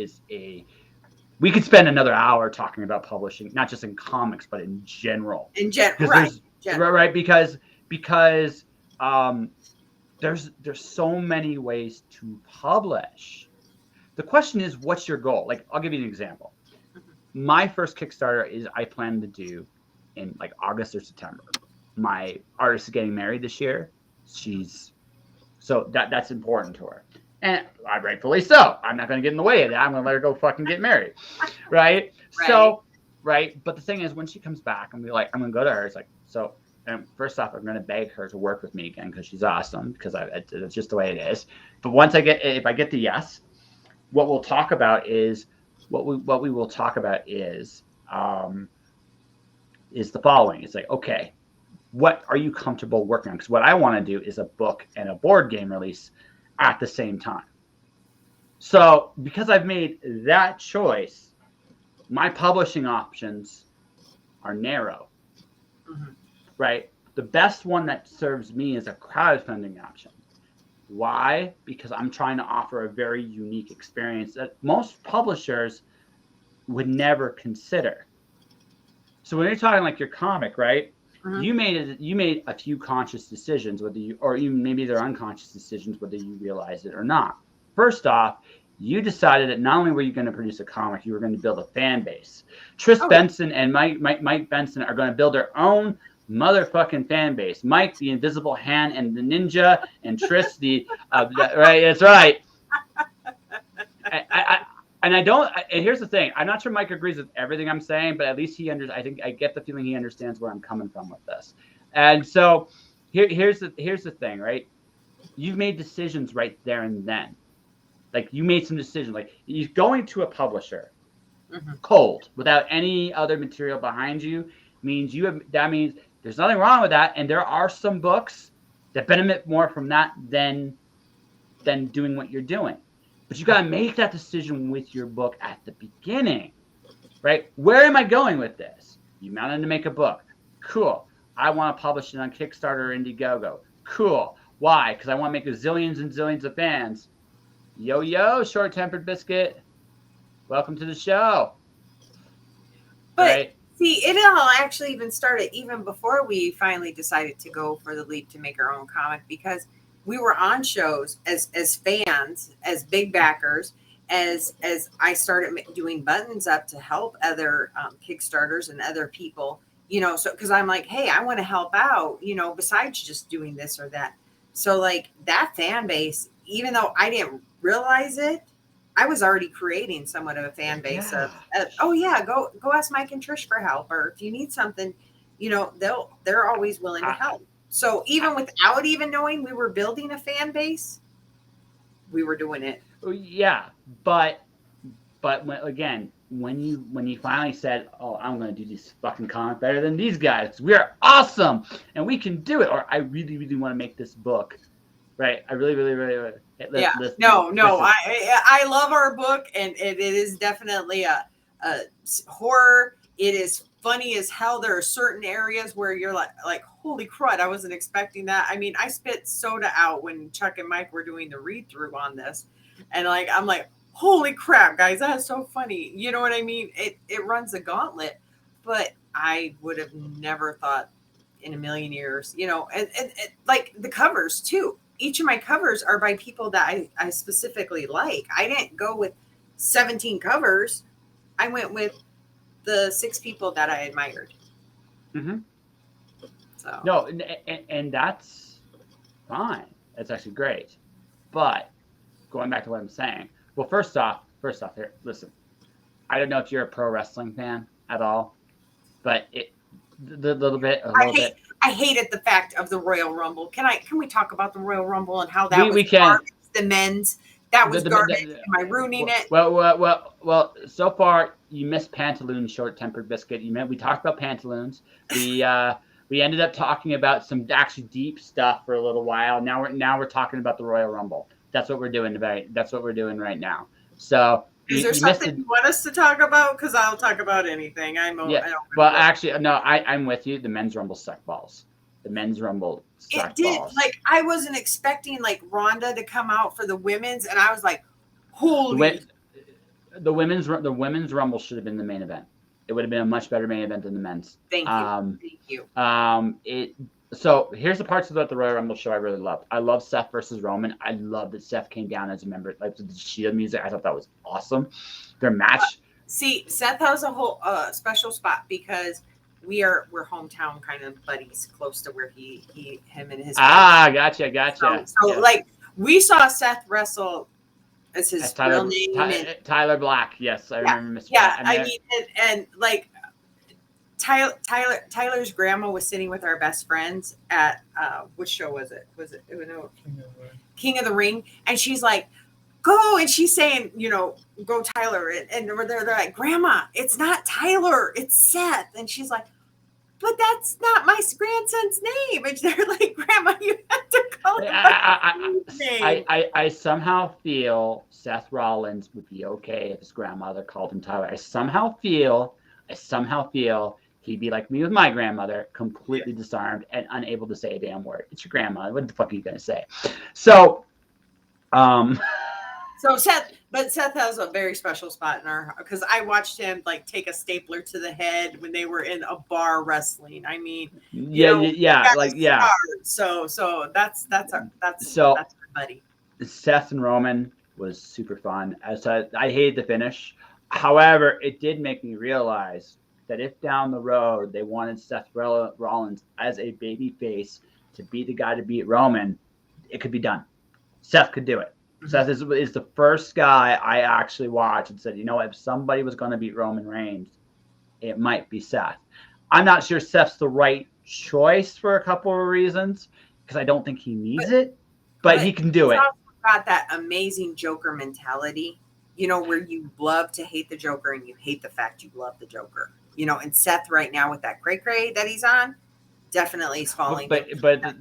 we could spend another hour talking about publishing, not just in comics, but in general. Right? Because there's so many ways to publish. The question is, what's your goal? Like, I'll give you an example. My first Kickstarter is I plan to do in like August or September. My artist is getting married this year. That's important to her. And rightfully so. I'm not going to get in the way of that. I'm going to let her go fucking get married. Right? So, right. But the thing is, when she comes back, I'm going to go to her. It's like, so, and first off, I'm going to beg her to work with me again, because she's awesome, because it's just the way it is. But if I get the yes, what we will talk about is the following. It's like, okay, what are you comfortable working on? Because what I want to do is a book and a board game release at the same time. So because I've made that choice, my publishing options are narrow, right? The best one that serves me is a crowdfunding option. Why? Because I'm trying to offer a very unique experience that most publishers would never consider. So when you're talking like your comic, right? You made a few conscious decisions, maybe they're unconscious decisions, whether you realize it or not. first off, you decided that not only were you going to produce a comic, you were going to build a fan base. Trish Bengtson and Mike Bengtson are going to build their own motherfucking fan base. Mike, the invisible hand and the ninja, and Trish, the right. That's right. And here's the thing. I'm not sure Mike agrees with everything I'm saying, but at least I think I get the feeling he understands where I'm coming from with this. And so here's the thing, right? You've made decisions right there and then. Like you made some decisions. Like you're going to a publisher cold without any other material behind you means that means there's nothing wrong with that. And there are some books that benefit more from that than doing what you're doing. But you got to make that decision with your book at the beginning, right? Where am I going with this? You wanted to make a book. Cool. I want to publish it on Kickstarter or Indiegogo. Cool. Why? Because I want to make a zillions and zillions of fans. Yo, short-tempered biscuit. Welcome to the show. But right? See, it all actually even started even before we finally decided to go for the leap to make our own comic, because we were on shows as fans, as big backers, as I started doing buttons up to help other Kickstarters and other people, so because I'm like, hey, I want to help out, besides just doing this or that. So like that fan base, even though I didn't realize it, I was already creating somewhat of a fan base of go ask Mike and Trish for help, or if you need something, they're always willing to help. So even without even knowing we were building a fan base, we were doing it. Yeah, but when you finally said, "Oh, I'm going to do this fucking comic better than these guys. We are awesome, and we can do it," or "I really, really want to make this book," right? I really, really, really. I love our book, and it is definitely a horror. It is funny as hell. There are certain areas where you're like, holy crud, I wasn't expecting that. I mean, I spit soda out when Chuck and Mike were doing the read through on this, and I'm like, holy crap, guys, that is so funny. You know what I mean? It runs a gauntlet, but I would have never thought in a million years, and like the covers too. Each of my covers are by people that I specifically like. I didn't go with 17 covers. I went with the 6 people that I admired. Mm-hmm. So no, and that's fine. That's actually great. But going back to what I'm saying, well, first off, here, listen. I don't know if you're a pro wrestling fan at all, but a little bit. I hated the fact of the Royal Rumble. Can we talk about the Royal Rumble and how that was we can. Garbage, the men's? That was garbage. Am I ruining it? Well. So far, you missed Pantaloons, short-tempered biscuit. We talked about Pantaloons. We ended up talking about some actually deep stuff for a little while. Now we're talking about the Royal Rumble. That's what we're doing today. That's what we're doing right now. So. Is there something you want us to talk about? Because I'll talk about anything. Actually, no. I'm with you. The men's Rumble sucked balls. The men's Rumble sucked balls. Like I wasn't expecting like Ronda to come out for the women's, and I was like, holy. The women's Rumble should have been the main event. It would have been a much better main event than the men's. Thank you. So here's the parts about the Royal Rumble show I really loved. I love Seth versus Roman. I love that Seth came down as a member, like the Shield music. I thought that was awesome. Their match. See, Seth has a whole special spot because we're hometown kind of buddies, close to where him and his. Gotcha. So like we saw Seth wrestle as his real name. Tyler Black. Yes, I remember. And like. Tyler's grandma was sitting with our best friends at which show was it? Was it King of the Ring? And she's like, "Go!" And she's saying, "Go, Tyler!" And they're like, "Grandma, it's not Tyler, it's Seth." And she's like, "But that's not my grandson's name." And they're like, "Grandma, you have to call him his name." I somehow feel Seth Rollins would be okay if his grandmother called him Tyler. I somehow feel he'd be like me with my grandmother, completely disarmed and unable to say a damn word. It's your grandma. What the fuck are you gonna say? So, Seth has a very special spot in our, because I watched him like take a stapler to the head when they were in a bar wrestling. I mean, So that's our buddy. Seth and Roman was super fun. As I hated the finish. However, it did make me realize that if down the road they wanted Seth Rollins as a baby face to be the guy to beat Roman, it could be done. Seth could do it. Seth is the first guy I actually watched and said, you know, if somebody was going to beat Roman Reigns, it might be Seth. I'm not sure Seth's the right choice for a couple of reasons because I don't think he needs it, but he can do it. He's also got that amazing Joker mentality, you know, where you love to hate the Joker and you hate the fact you love the Joker. You know, and Seth right now with that cray that he's on, definitely is falling. But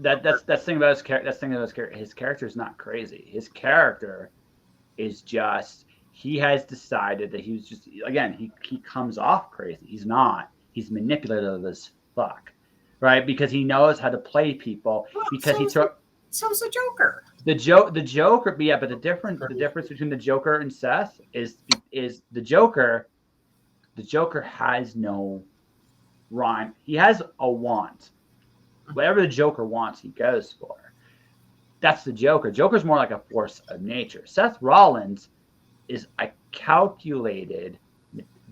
that's the thing about his character. That's the thing about his character is not crazy. His character is just he has decided that he's just again he comes off crazy. He's not. He's manipulative as fuck, right? Because he knows how to play people. Well, because so's the Joker. The Joker, yeah. But the difference between the Joker and Seth is the Joker. The Joker has no rhyme. He has a want. Whatever the Joker wants, he goes for. That's the Joker. Joker's more like a force of nature. Seth Rollins is a calculated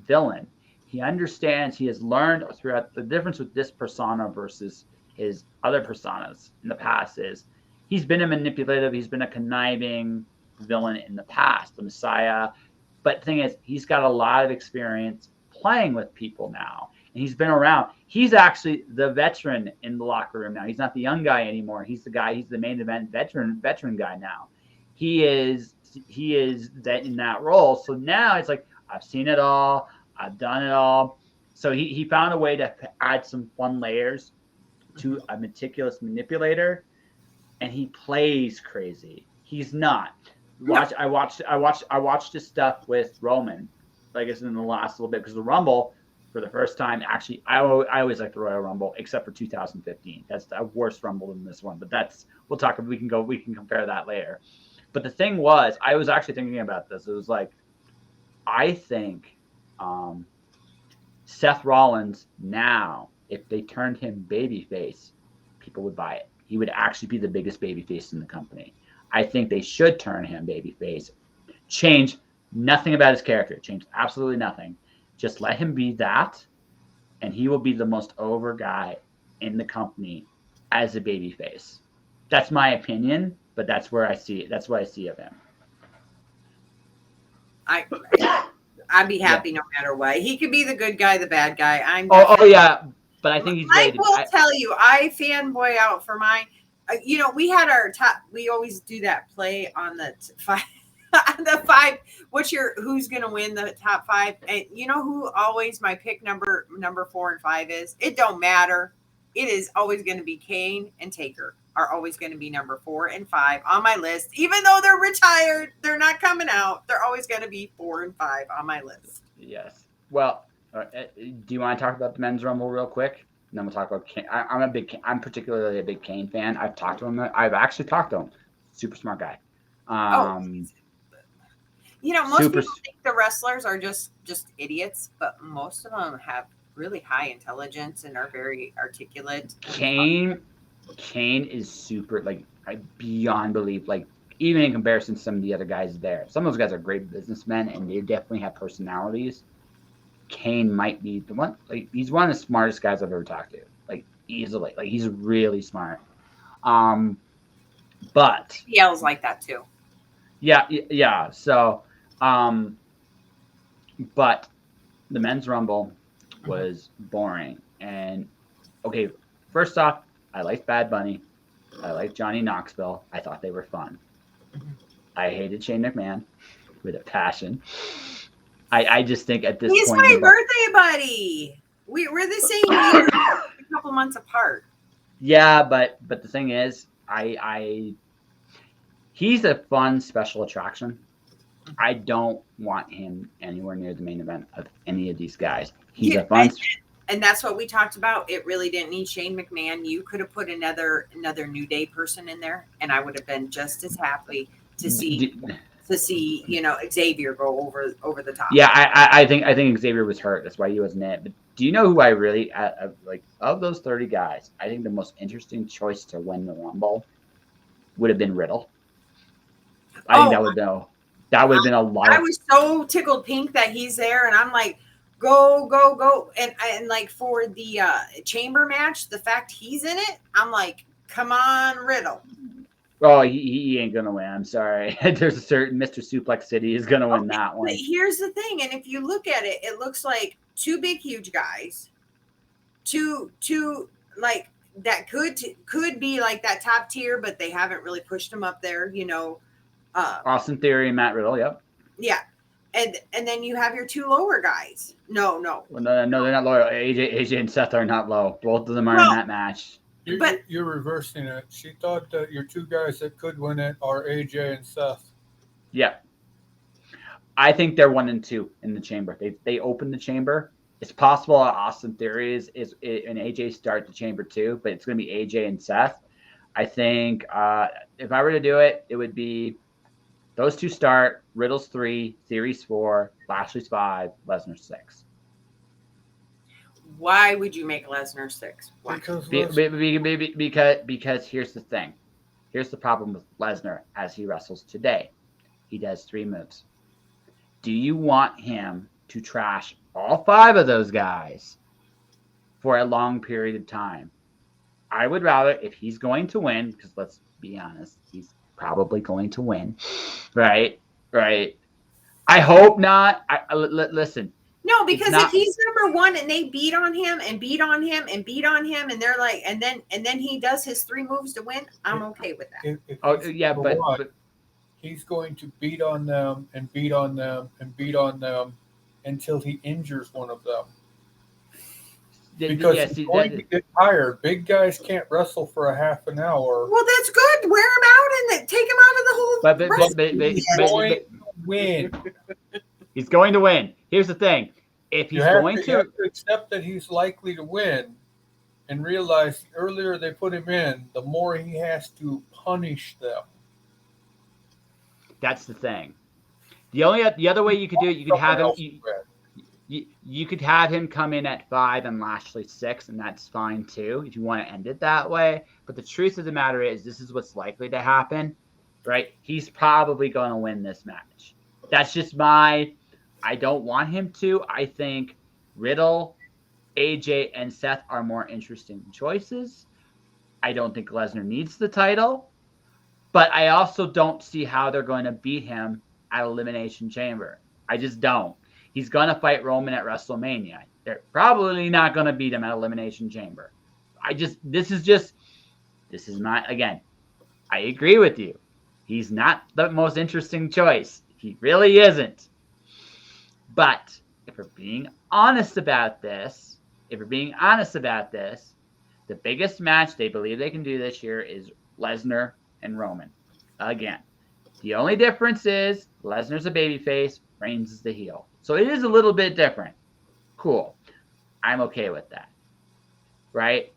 villain. He understands, he has learned throughout the difference with this persona versus his other personas in the past is he's been a manipulative, he's been a conniving villain in the past, the Messiah. But the thing is, he's got a lot of experience playing with people now. And he's been around. He's actually the veteran in the locker room now. He's not the young guy anymore. He's the guy. He's the main event veteran guy now. He is that in that role. So now it's like I've seen it all. I've done it all. So he found a way to add some fun layers to a meticulous manipulator, and he plays crazy. He's not. I watched his stuff with Roman, like it's in the last little bit because the Rumble. For the first time, actually, I always like the Royal Rumble, except for 2015. That's the worst Rumble than this one. But we'll talk. We can compare that later. But the thing was, I was actually thinking about this. It was like, I think Seth Rollins now, if they turned him babyface, people would buy it. He would actually be the biggest babyface in the company. I think they should turn him babyface. Change nothing about his character. Change absolutely nothing. Just let him be that, and he will be the most over guy in the company as a babyface. That's my opinion, but that's where I see it. That's what I see of him. I'd be happy no matter what. He could be the good guy, the bad guy. Oh yeah, but I think he's ready. I will tell you, I fanboy out for mine. You know, we had our top. We always do that play on the five. The five. Who's gonna win the top five? And you know who always my pick number 4 and 5 is? It don't matter. It is always going to be Kane and Taker are always going to be number 4 and 5 on my list. Even though they're retired, they're not coming out. They're always going to be 4 and 5 on my list. Yes. Well, do you want to talk about the men's rumble real quick? And then we'll talk about Kane. I'm particularly a big Kane fan. I've talked to him. I've actually talked to him. Super smart guy. You know, most people think the wrestlers are just idiots, but most of them have really high intelligence and are very articulate. Kane is super, like, beyond belief. Like, even in comparison to some of the other guys there. Some of those guys are great businessmen, and they definitely have personalities. Kane might be the one. Like, he's one of the smartest guys I've ever talked to. Like, easily. Like, he's really smart. But he yells like that, too. Yeah. So, but the men's rumble was boring. And okay, first off, I liked Bad Bunny. I liked Johnny Knoxville. I thought they were fun. I hated Shane McMahon with a passion. I just think at this point, he's my birthday buddy. We're the same year, a couple months apart. Yeah, but the thing is, he's a fun special attraction. I don't want him anywhere near the main event of any of these guys. He's a fun. And that's what we talked about. It really didn't need Shane McMahon. You could have put another New Day person in there, and I would have been just as happy to see you know, Xavier go over the top. Yeah, I think Xavier was hurt. That's why he wasn't in it. But do you know who I really like of those 30 guys? I think the most interesting choice to win the Rumble would have been Riddle. I think that would know. That would have been a lot. I was so tickled pink that he's there, and I'm like, go, go, go. And like for the chamber match, the fact he's in it, I'm like, come on, Riddle. Oh, he ain't gonna win. I'm sorry. There's a certain Mr. Suplex City is gonna win that one. But here's the thing, and if you look at it, it looks like two big, huge guys, two like that could be like that top tier, but they haven't really pushed them up there, you know. Austin Theory and Matt Riddle, yep. Yeah, and then you have your two lower guys. No. Well, no, they're not low. AJ and Seth are not low. Both of them are in that match. You're reversing it. She thought that your two guys that could win it are AJ and Seth. Yeah. I think they're 1 and 2 in the chamber. They open the chamber. It's possible Austin Theory is and AJ start the chamber too, but it's going to be AJ and Seth. I think if I were to do it, it would be those two start. Riddle's 3, Theory's 4, Lashley's 5, Lesnar 6. Why would you make Lesnar 6? Why? Because here's the thing. Here's the problem with Lesnar as he wrestles today. He does 3 moves. Do you want him to trash all 5 of those guys for a long period of time? I would rather, if he's going to win, because let's be honest, he's probably going to win, right? I hope not. Listen. No, because if he's number 1 and they beat on him and beat on him and beat on him, and they're like, and then he does his 3 moves to win, I'm okay with that. But he's going to beat on them and beat on them and beat on them until he injures one of them. Because he's going to get tired. Big guys can't wrestle for a half an hour. Well, that's good. Wear him out and take him out of the whole. He's going to win. He's going to win. Here's the thing. If he's going to, you have to accept that he's likely to win and realize the earlier they put him in, the more he has to punish them. That's the thing. The other way you could do it, you could have him. You could have him come in at 5 and Lashley 6, and that's fine too if you want to end it that way. But the truth of the matter is, this is what's likely to happen, right? He's probably going to win this match. That's just I don't want him to. I think Riddle, AJ, and Seth are more interesting choices. I don't think Lesnar needs the title, but I also don't see how they're going to beat him at Elimination Chamber. I just don't. He's going to fight Roman at WrestleMania. They're probably not going to beat him at Elimination Chamber. This is my, again, I agree with you. He's not the most interesting choice. He really isn't. But if we're being honest about this, the biggest match they believe they can do this year is Lesnar and Roman. Again, the only difference is Lesnar's a babyface, Reigns is the heel. So it is a little bit different. Cool. I'm okay with that. Right?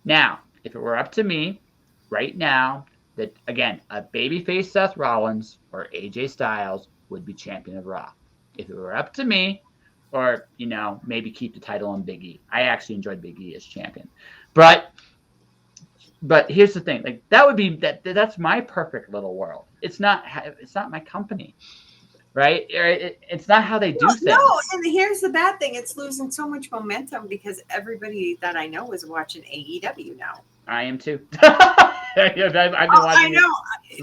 Now, if it were up to me, right now, that again, a babyface Seth Rollins or AJ Styles would be champion of Raw. If it were up to me, or maybe keep the title on Big E. I actually enjoyed Big E as champion. But here's the thing, like that would be that's my perfect little world. It's not my company. Right? It's not how they do things. No, and here's the bad thing. It's losing so much momentum because everybody that I know is watching AEW now. I am too. I've been watching I know.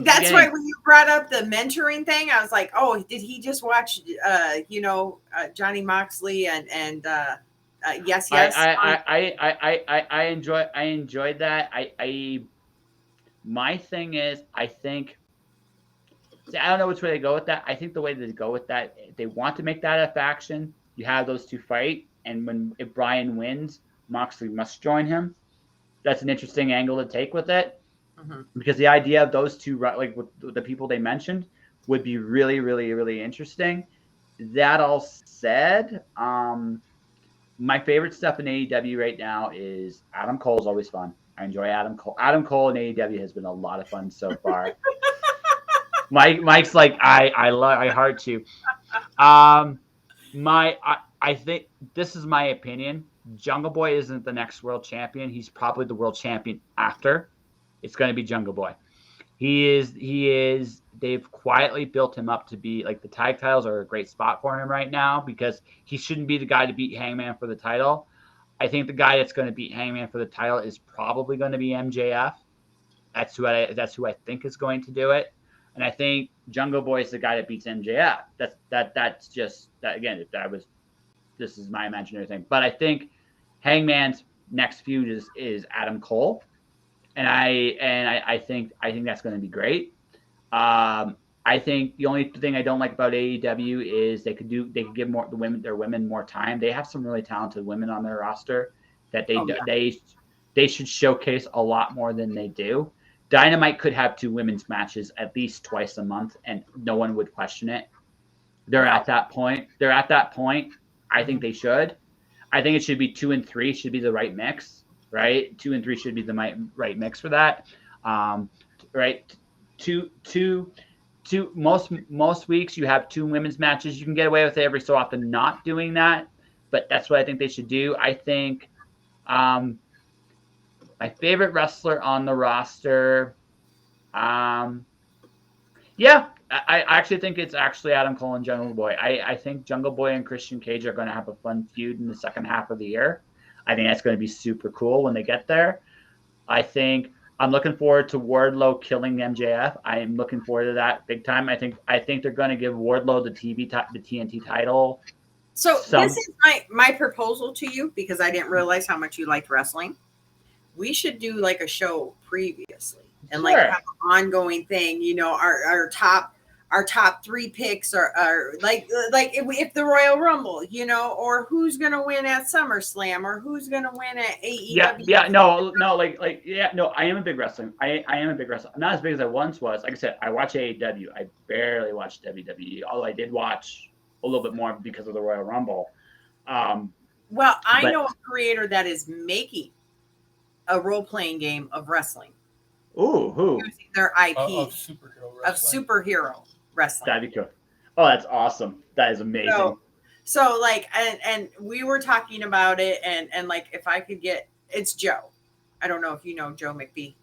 That's why when you brought up the mentoring thing, I was like, oh, did he just watch, Johnny Moxley and Yes. I enjoyed that. My thing is, I think, I don't know which way they go with that. I think the way they go with that, if they want to make that a faction, you have those two fight, and if Bryan wins, Moxley must join him. That's an interesting angle to take with it, because the idea of those two, like with the people they mentioned, would be really, really, really interesting. That all said, my favorite stuff in AEW right now is Adam Cole is always fun. I enjoy Adam Cole. Adam Cole in AEW has been a lot of fun so far. Mike's like, I heart you. I think this is my opinion. Jungle Boy isn't the next world champion. He's probably the world champion after. It's going to be Jungle Boy. He is. They've quietly built him up to be like the tag titles are a great spot for him right now because he shouldn't be the guy to beat Hangman for the title. I think the guy that's going to beat Hangman for the title is probably going to be MJF. That's who I think is going to do it. And I think Jungle Boy is the guy that beats MJF. That's just that again. This is my imaginary thing, but I think Hangman's next feud is Adam Cole, and I think that's going to be great. I think the only thing I don't like about AEW is they could give their women more time. They have some really talented women on their roster that they should showcase a lot more than they do. Dynamite could have 2 women's matches at least twice a month, and no one would question it. They're at that point. I think they should. I think it should be 2 and 3 should be the right mix, right? 2 and 3 should be the right mix for that, right? Two. Most weeks you have 2 women's matches. You can get away with it every so often not doing that, but that's what I think they should do. I think my favorite wrestler on the roster, I actually think it's actually Adam Cole and Jungle Boy. I think Jungle Boy and Christian Cage are going to have a fun feud in the second half of the year. I think that's going to be super cool when they get there. I think I'm looking forward to Wardlow killing MJF. I am looking forward to that big time. I think they're going to give Wardlow the TNT title. So this is my proposal to you because I didn't realize how much you liked wrestling. We should do like a show previously and like have an ongoing thing. You know, our top 3 picks are like if the Royal Rumble, you know, or who's gonna win at SummerSlam or who's gonna win at AEW. I am a big wrestling. I am a big wrestler. I'm not as big as I once was. Like I said, I watch AEW. I barely watch WWE, although I did watch a little bit more because of the Royal Rumble. Well, I know a creator that is making a role-playing game of wrestling. Ooh, who? Using their IP of superhero wrestling. That'd be cool. Oh, that's awesome. That is amazing. So like, and we were talking about it, and like, if I could get, it's Joe. I don't know if you know Joe McBee.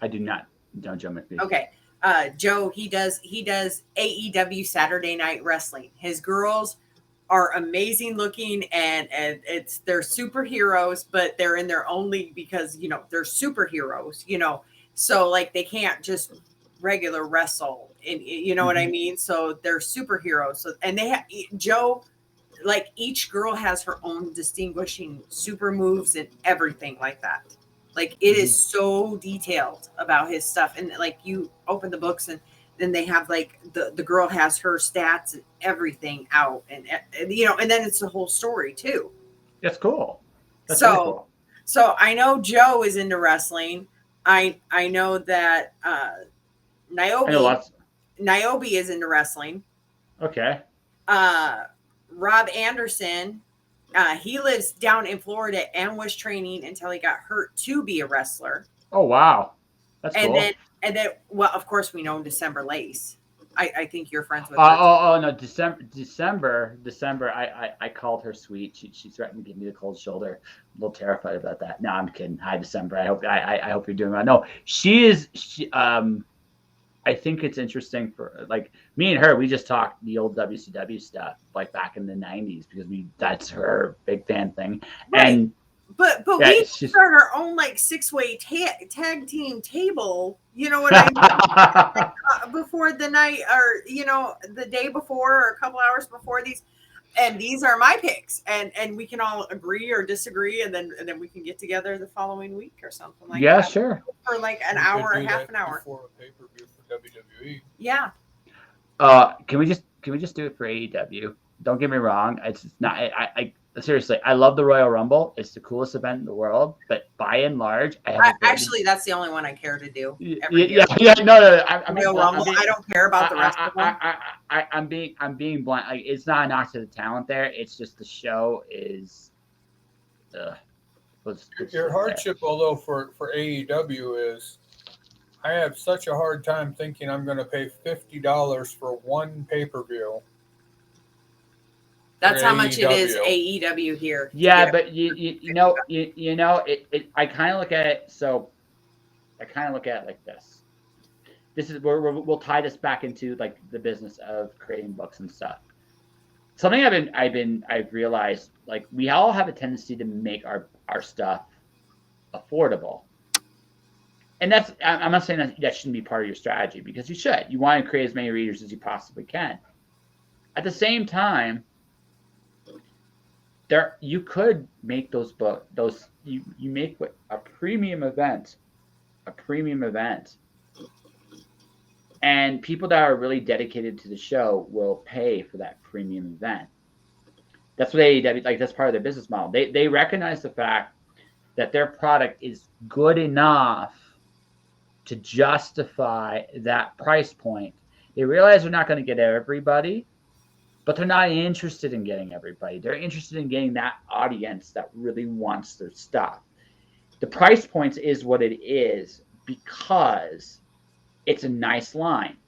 I do not know Joe McBee. Okay. Joe, he does AEW Saturday Night Wrestling. His girls are amazing looking, and they're superheroes, but they're in their own league because, you know, they're superheroes, you know, so like they can't just regular wrestle, and you know what I mean? So they're superheroes. So, and they have Joe, like each girl has her own distinguishing super moves and everything like that. Like it is so detailed about his stuff, and like you open the books and then they have like the girl has her stats and everything out, and you know, and then it's the whole story too. That's cool. That's so really cool. So I know Joe is into wrestling. I know that Niobe is into wrestling. Okay. Rob Anderson, he lives down in Florida and was training until he got hurt to be a wrestler. Oh wow, that's cool. And then, well, of course, we know December Lace. I think you're friends with her. Oh no, December. I called her sweet. She threatened to give me the cold shoulder. I'm a little terrified about that. No, I'm kidding. Hi, December. I hope you're doing well. No, she is. I think it's interesting for like me and her. We just talked the old WCW stuff like back in the '90s because that's her big fan thing. Right. And but we started our own like 6-way tag team table. You know what I mean? Before the night, or you know, the day before, or a couple hours before these. And these are my picks, and we can all agree or disagree, and then we can get together the following week or something like that. Yeah, sure. For like an hour or half an hour. Before a pay-per-view for WWE. Yeah. Can we just do it for AEW? Don't get me wrong. It's not. I seriously, I love the Royal Rumble. It's the coolest event in the world. But by and large, actually that's the only one I care to do. Yeah. No. Royal Rumble. I don't care about the rest of them. I'm being blunt. Like, it's not a knock to the talent there. It's just the show is. Your hardship, although for AEW, is I have such a hard time thinking I'm going to pay $50 for one pay-per-view. That's how much it is AEW here. Yeah, but you know, I kind of look at it. So I kind of look at it like this. this is where we'll tie this back into like the business of creating books and stuff. Something I've realized, like, we all have a tendency to make our stuff affordable. And I'm not saying that shouldn't be part of your strategy, because you should. You want to create as many readers as you possibly can. At the same time, you could make you make a premium event, and people that are really dedicated to the show will pay for that premium event. That's what AEW, like, that's part of their business model. They recognize the fact that their product is good enough to justify that price point. They realize they're not going to get everybody, but they're not interested in getting everybody. They're interested in getting that audience that really wants their stuff. The price points is what it is because it's a nice line.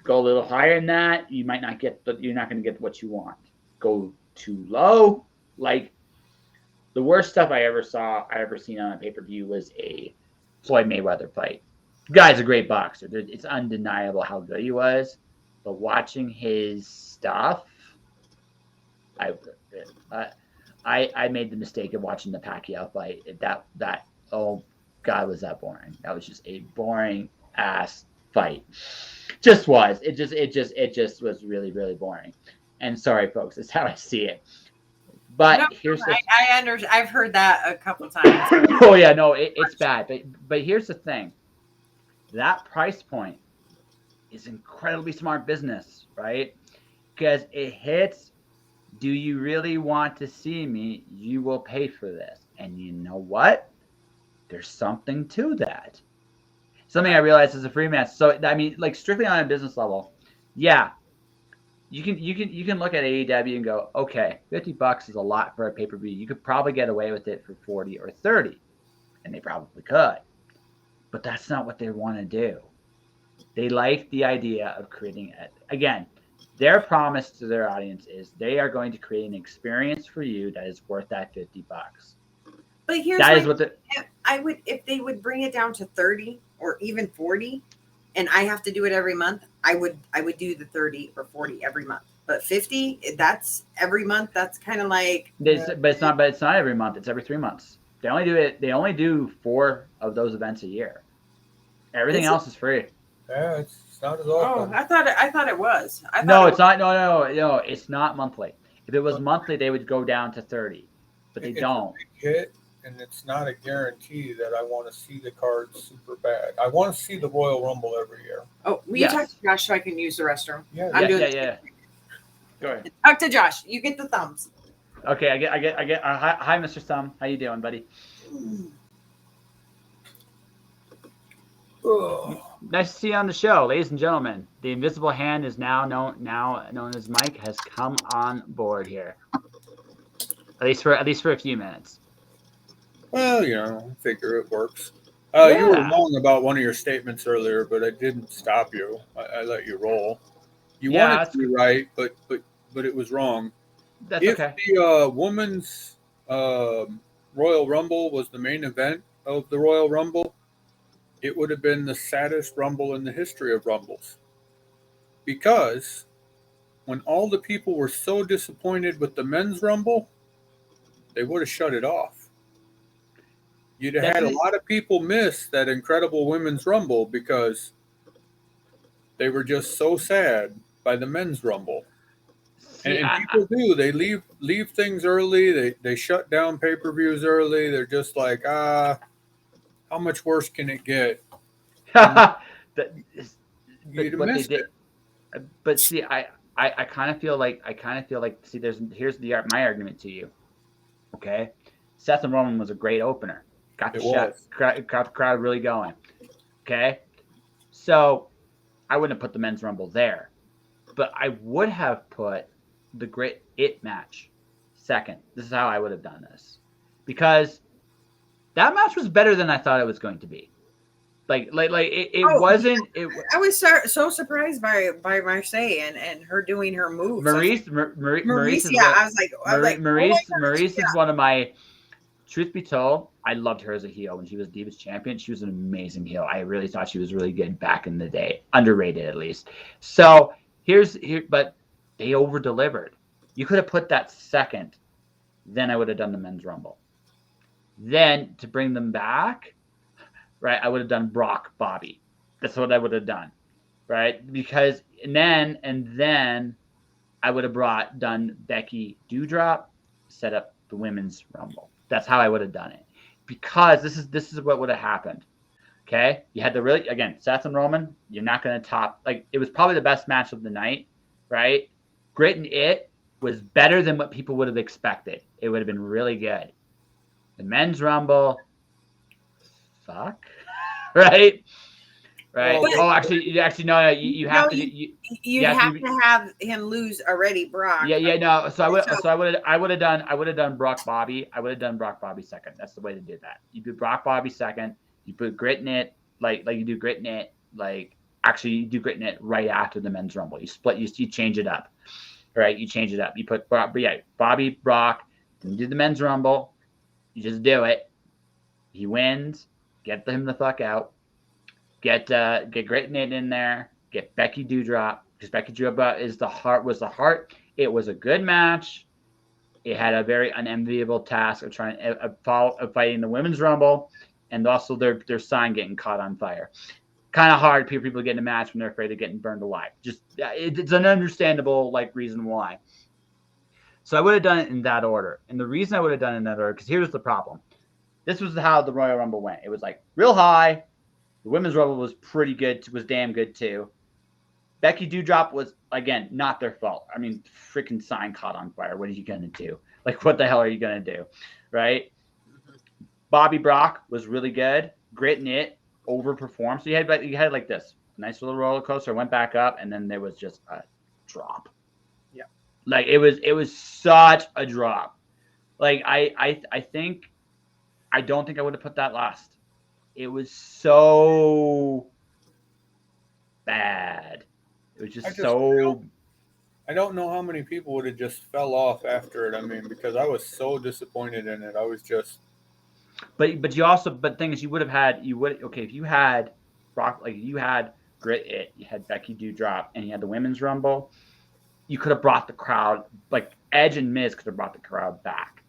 Go a little higher than that, you're not going to get what you want. Go too low, like the worst stuff I ever seen on a pay-per-view was a Floyd Mayweather fight. The guy's a great boxer. It's undeniable how good he was, but watching his stuff, I made the mistake of watching the Pacquiao fight. That oh God, was that boring? That was just a boring ass fight. It just was really, really boring. And sorry, folks, that's how I see it. But I understand. I've heard that a couple times. Oh yeah, no, it's bad. But here's the thing. That price point is incredibly smart business, right? Because it hits, do you really want to see me? You will pay for this. And you know what? There's something to that. Something I realized as a freelancer. So I mean, like, strictly on a business level, yeah. You can look at AEW and go, okay, $50 is a lot for a pay-per-view. You could probably get away with it for 40 or 30, and they probably could. But that's not what they want to do. They like the idea of creating it. Again, their promise to their audience is they are going to create an experience for you that is worth that $50. But here's if they would bring it down to 30 or even 40, and I have to do it every month, I would do the 30 or 40 every month. But 50, that's every month. That's kind of like. But it's not every month. It's every 3 months. They only do 4 of those events a year. Everything else is free. Yeah, it's not as often. Oh, I thought it was. No, it's not. No, it's not monthly. If it was monthly, they would go down to 30, but they don't. It's a big hit, and it's not a guarantee that I want to see the cards super bad. I want to see the Royal Rumble every year. Oh, will you talk to Josh so I can use the restroom? Yeah. Go ahead. Talk to Josh. You get the thumbs. Okay, I get. Hi, Mr. Thumb. How you doing, buddy? Nice to see you on the show, ladies and gentlemen. The invisible hand is now known as Mike has come on board here. At least for a few minutes. Well, I figure it works. You were wrong about one of your statements earlier, but I didn't stop you. I let you roll. You wanted to be right, but it was wrong. That's if okay. The women's Royal Rumble was the main event of the Royal Rumble, it would have been the saddest Rumble in the history of Rumbles. Because when all the people were so disappointed with the men's Rumble, they would have shut it off. You'd have had a lot of people miss that incredible women's Rumble because they were just so sad by the men's Rumble. And people do. They leave things early. They shut down pay-per-views early. They're just like, how much worse can it get? But see, I kind of feel like see, here's my argument to you. Okay, Seth and Roman was a great opener. Got the crowd really going. Okay, so I wouldn't have put the men's Rumble there, but I would have put the Great It match second. This is how I would have done this, because that match was better than I thought it was going to be. It wasn't. I was so surprised by Marseille and her doing her moves. Maurice, I was like, Maurice is one of my. Truth be told, I loved her as a heel when she was Divas champion. She was an amazing heel. I really thought she was really good back in the day, underrated at least. So but they over delivered. You could have put that second, then I would have done the men's rumble. Then to bring them back, right? I would have done Brock Bobby. That's what I would have done, right? Because and then I would have done Becky Doudrop, set up the women's rumble. That's how I would have done it. Because this is what would have happened. Okay, you had Seth and Roman. You're not going to top. Like, it was probably the best match of the night, right? Great and It was better than what people would have expected. It would have been really good. The men's rumble, fuck, right? Right. But, actually, no. You have to. You have to have him lose already, Brock. Yeah. No. So I would have done Brock Bobby. I would have done Brock Bobby second. That's the way to do that. You do Brock Bobby second. You put Grit and It like you do Grit and It. Like, actually, you do Grit and It right after the men's rumble. You split. You change it up. Right. You change it up. You put Bobby, Brock. Then you do the men's rumble. You just do it. He wins. Get him the fuck out. Get Great Nate in there. Get Becky Doudrop, because Becky Doudrop was the heart. It was a good match. It had a very unenviable task of fighting the women's rumble, and also their sign getting caught on fire. Kind of hard. People get in a match when they're afraid of getting burned alive. Just it's an understandable reason why. So I would have done it in that order, and the reason I would have done it in that order, because here's the problem. This was how the Royal Rumble went. It was real high. The women's rumble was pretty good, was damn good too. Becky Doudrop was, again, not their fault. I mean, freaking sign caught on fire. What are you going to do? What the hell are you going to do? Right? Bobby Brock was really good. Grit and It overperformed. So you had this nice little roller coaster, went back up, and then there was just a drop. Yeah. It was such a drop. I don't think I would have put that last. It was so bad. It was just so. I don't know how many people would have just fell off after it. I mean, because I was so disappointed in it. I was just. But you also, thing is, if you had Brock, you had Grit It, you had Becky Doudrop, and you had the women's rumble, you could have brought the crowd, Edge and Miz could have brought the crowd back.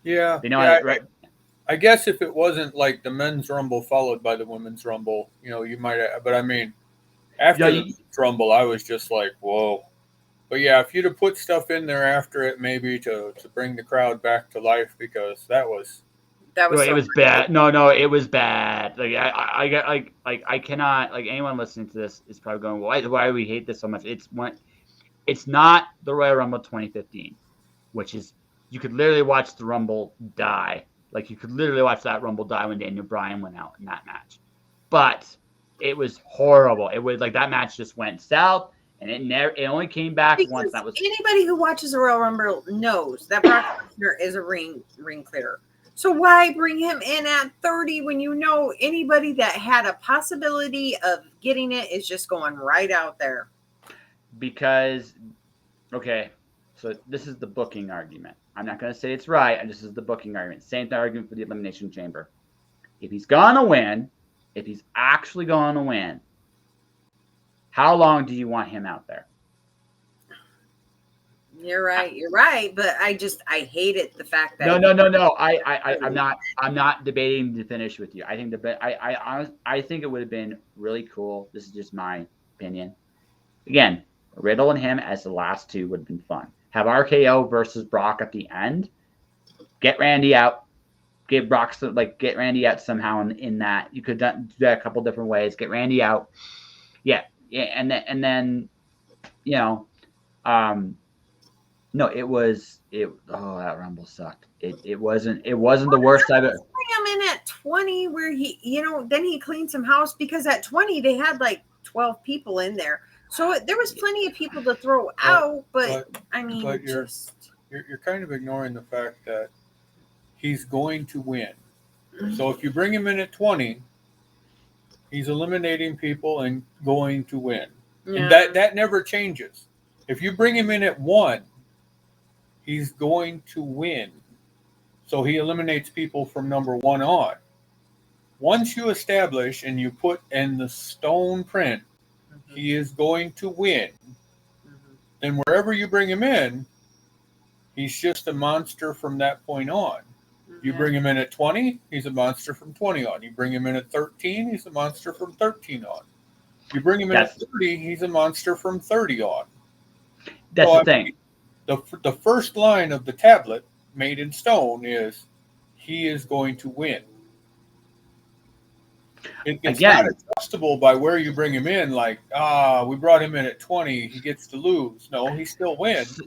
Yeah. Right? I guess if it wasn't the men's rumble followed by the women's rumble, you might have, but I mean, after the men's rumble, I was just whoa. But yeah, if you'd have put stuff in there after it, maybe to bring the crowd back to life, because that was it was bad. No, it was bad. I cannot, anyone listening to this is probably going, why do we hate this so much? It's not the Royal Rumble 2015, which is, you could literally watch the Rumble die. You could literally watch that Rumble die when Daniel Bryan went out in that match. But it was horrible. It was that match just went south, and it only came back once. That was anybody who watches the Royal Rumble knows that Brock Lesnar is a ring clearer. So why bring him in at 30 when you know anybody that had a possibility of getting it is just going right out there? Because, okay, so this is the booking argument. I'm not going to say it's right. This is the booking argument. Same argument for the Elimination Chamber. If he's going to win, if he's actually going to win, how long do you want him out there? You're right. But I hated the fact that No. I'm not debating the finish with you. I think I think it would have been really cool. This is just my opinion. Again, Riddle and him as the last two would have been fun. Have RKO versus Brock at the end. Get Randy out. Give Brock get Randy out somehow in that. You could do that a couple different ways. Get Randy out. Yeah, and then no, that Rumble sucked. It wasn't the worst I've ever. Bring him in at 20 where he then he cleaned some house, because at 20 they had 12 people in there. So there was plenty of people to throw out, but I mean, you're kind of ignoring the fact that he's going to win. So if you bring him in at 20, he's eliminating people and going to win. Yeah. And that never changes. If you bring him in at 1, he's going to win. So he eliminates people from number 1 on. Once you establish and you put in the stone print, he is going to win. Then wherever you bring him in, he's just a monster from that point on. You bring him in at 20, he's a monster from 20 on. You bring him in at 13, he's a monster from 13 on. You bring him in at 30, he's a monster from 30 on. That's the thing. The first line of the tablet made in stone is, he is going to win. It's not adjustable by where you bring him in, like, we brought him in at 20, he gets to lose. No, he still wins.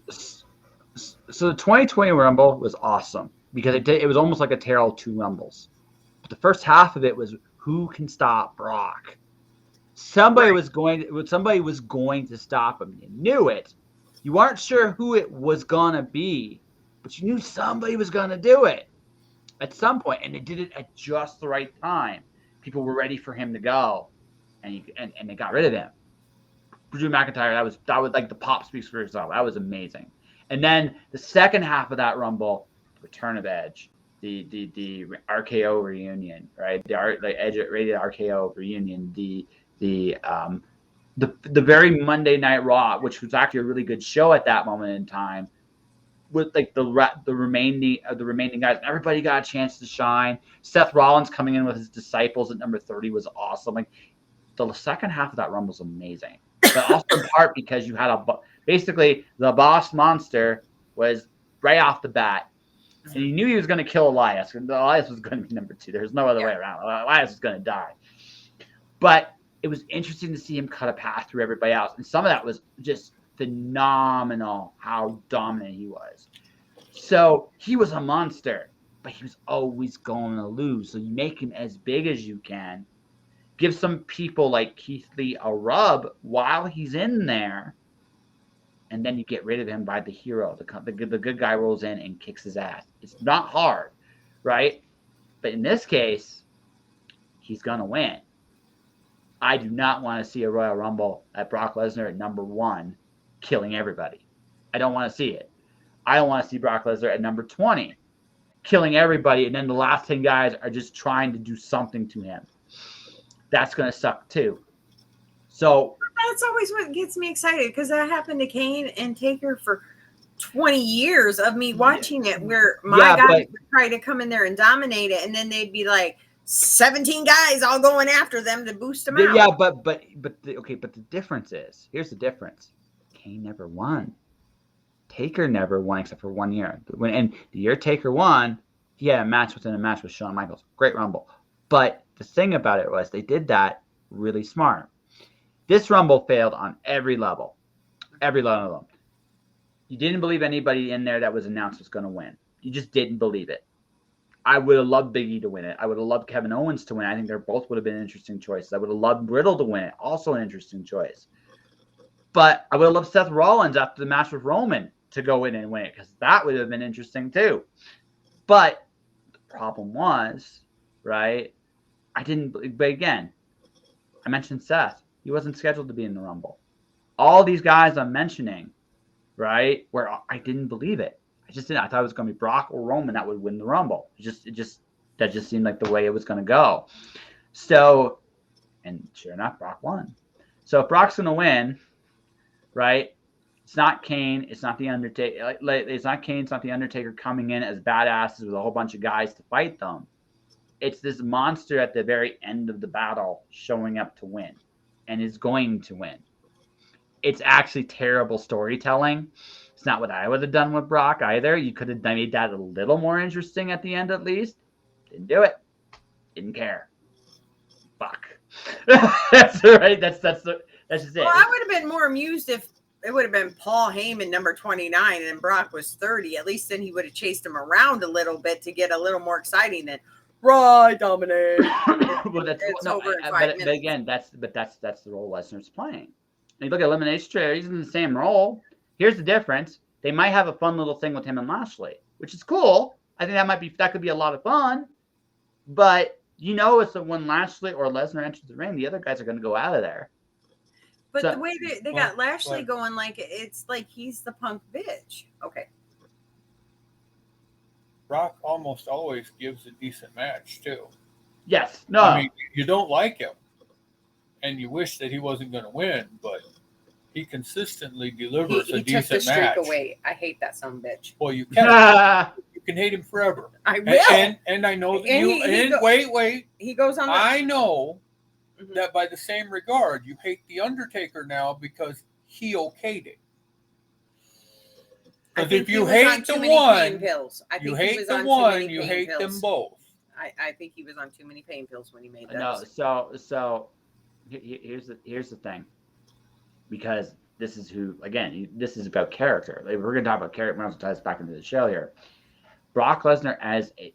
So the 2020 Rumble was awesome because it was almost like a tale of two Rumbles. But the first half of it was who can stop Brock. Somebody was going to stop him. You knew it. You weren't sure who it was gonna be, but you knew somebody was gonna do it at some point, and they did it at just the right time. People were ready for him to go, and they got rid of him. Drew McIntyre, that was like the pop speaks for itself. That was amazing. And then the second half of that Rumble, return of Edge, the RKO reunion, right? The Edge rated RKO reunion, the very Monday Night Raw, which was actually a really good show at that moment in time, with like the remaining guys. Everybody got a chance to shine. Seth Rollins coming in with his disciples at number 30 was awesome. Like the second half of that Rumble was amazing, but also in part because you had basically the boss monster was right off the bat, and you knew he was going to kill Elias. Elias was going to be number 2. There's no other way around. Elias was going to die, but it was interesting to see him cut a path through everybody else. And some of that was just phenomenal how dominant he was. So he was a monster, but he was always going to lose. So you make him as big as you can. Give some people like Keith Lee a rub while he's in there. And then you get rid of him by the hero. The good guy rolls in and kicks his ass. It's not hard, right? But in this case, he's going to win. I do not want to see a Royal Rumble at Brock Lesnar at number 1 killing everybody. I don't want to see it. I don't want to see Brock Lesnar at number 20 killing everybody, and then the last 10 guys are just trying to do something to him. That's going to suck too. So that's always what gets me excited, because that happened to Kane and Taker for 20 years of me watching it, where my guys would try to come in there and dominate it, and then they'd be like 17 guys all going after them to boost them out. Yeah, but the difference is, here's the difference. Kane never won. Taker never won except for 1 year. And the year Taker won, he had a match within a match with Shawn Michaels. Great Rumble. But the thing about it was they did that really smart. This Rumble failed on every level. Every level of them. You didn't believe anybody in there that was announced was going to win. You just didn't believe it. I would have loved Big E to win it. I would have loved Kevin Owens to win. I think they both would have been interesting choices. I would have loved Riddle to win it. Also an interesting choice. But I would have loved Seth Rollins after the match with Roman to go in and win it, because that would have been interesting too. But the problem was, right, but again, I mentioned Seth. He wasn't scheduled to be in the Rumble. All these guys I'm mentioning, right, where I didn't believe it. I just didn't. I thought it was going to be Brock or Roman that would win the Rumble. That just seemed like the way it was going to go. So, and sure enough, Brock won. So if Brock's going to win, right, it's not Kane. It's not the Undertaker. It's not Kane. It's not the Undertaker coming in as badasses with a whole bunch of guys to fight them. It's this monster at the very end of the battle showing up to win, and is going to win. It's actually terrible storytelling. It's not what I would have done with Brock either. You could have made that a little more interesting at the end, at least. Didn't do it. Didn't care. Fuck. That's right. That's just it. Well, I would have been more amused if it would have been Paul Heyman, number 29, and Brock was 30. At least then he would have chased him around a little bit to get a little more exciting than Raw dominate. Well, but again, that's the role Lesnar's playing. And you look at Elimination Chamber, he's in the same role. Here's the difference. They might have a fun little thing with him and Lashley, which is cool. I think that could be a lot of fun. But it's when Lashley or Lesnar enters the ring, the other guys are going to go out of there. But the way they got Lashley going, like, it's like he's the punk bitch. Okay. Brock almost always gives a decent match too. Yes. No. I mean, you don't like him, and you wish that he wasn't going to win, but he consistently delivers a decent match. He took the streak away. I hate that son of a bitch. Well, you can. You can hate him forever. I will. And I know that wait. He goes on. I know that by the same regard, you hate the Undertaker now because he okayed it. Because if you hate the one, you hate the one, you hate them both. I think he was on too many pain pills when he made those. No, so here's the thing, because this is this is about character. Like, we're gonna talk about character. We're gonna tie this back into the show here. Brock Lesnar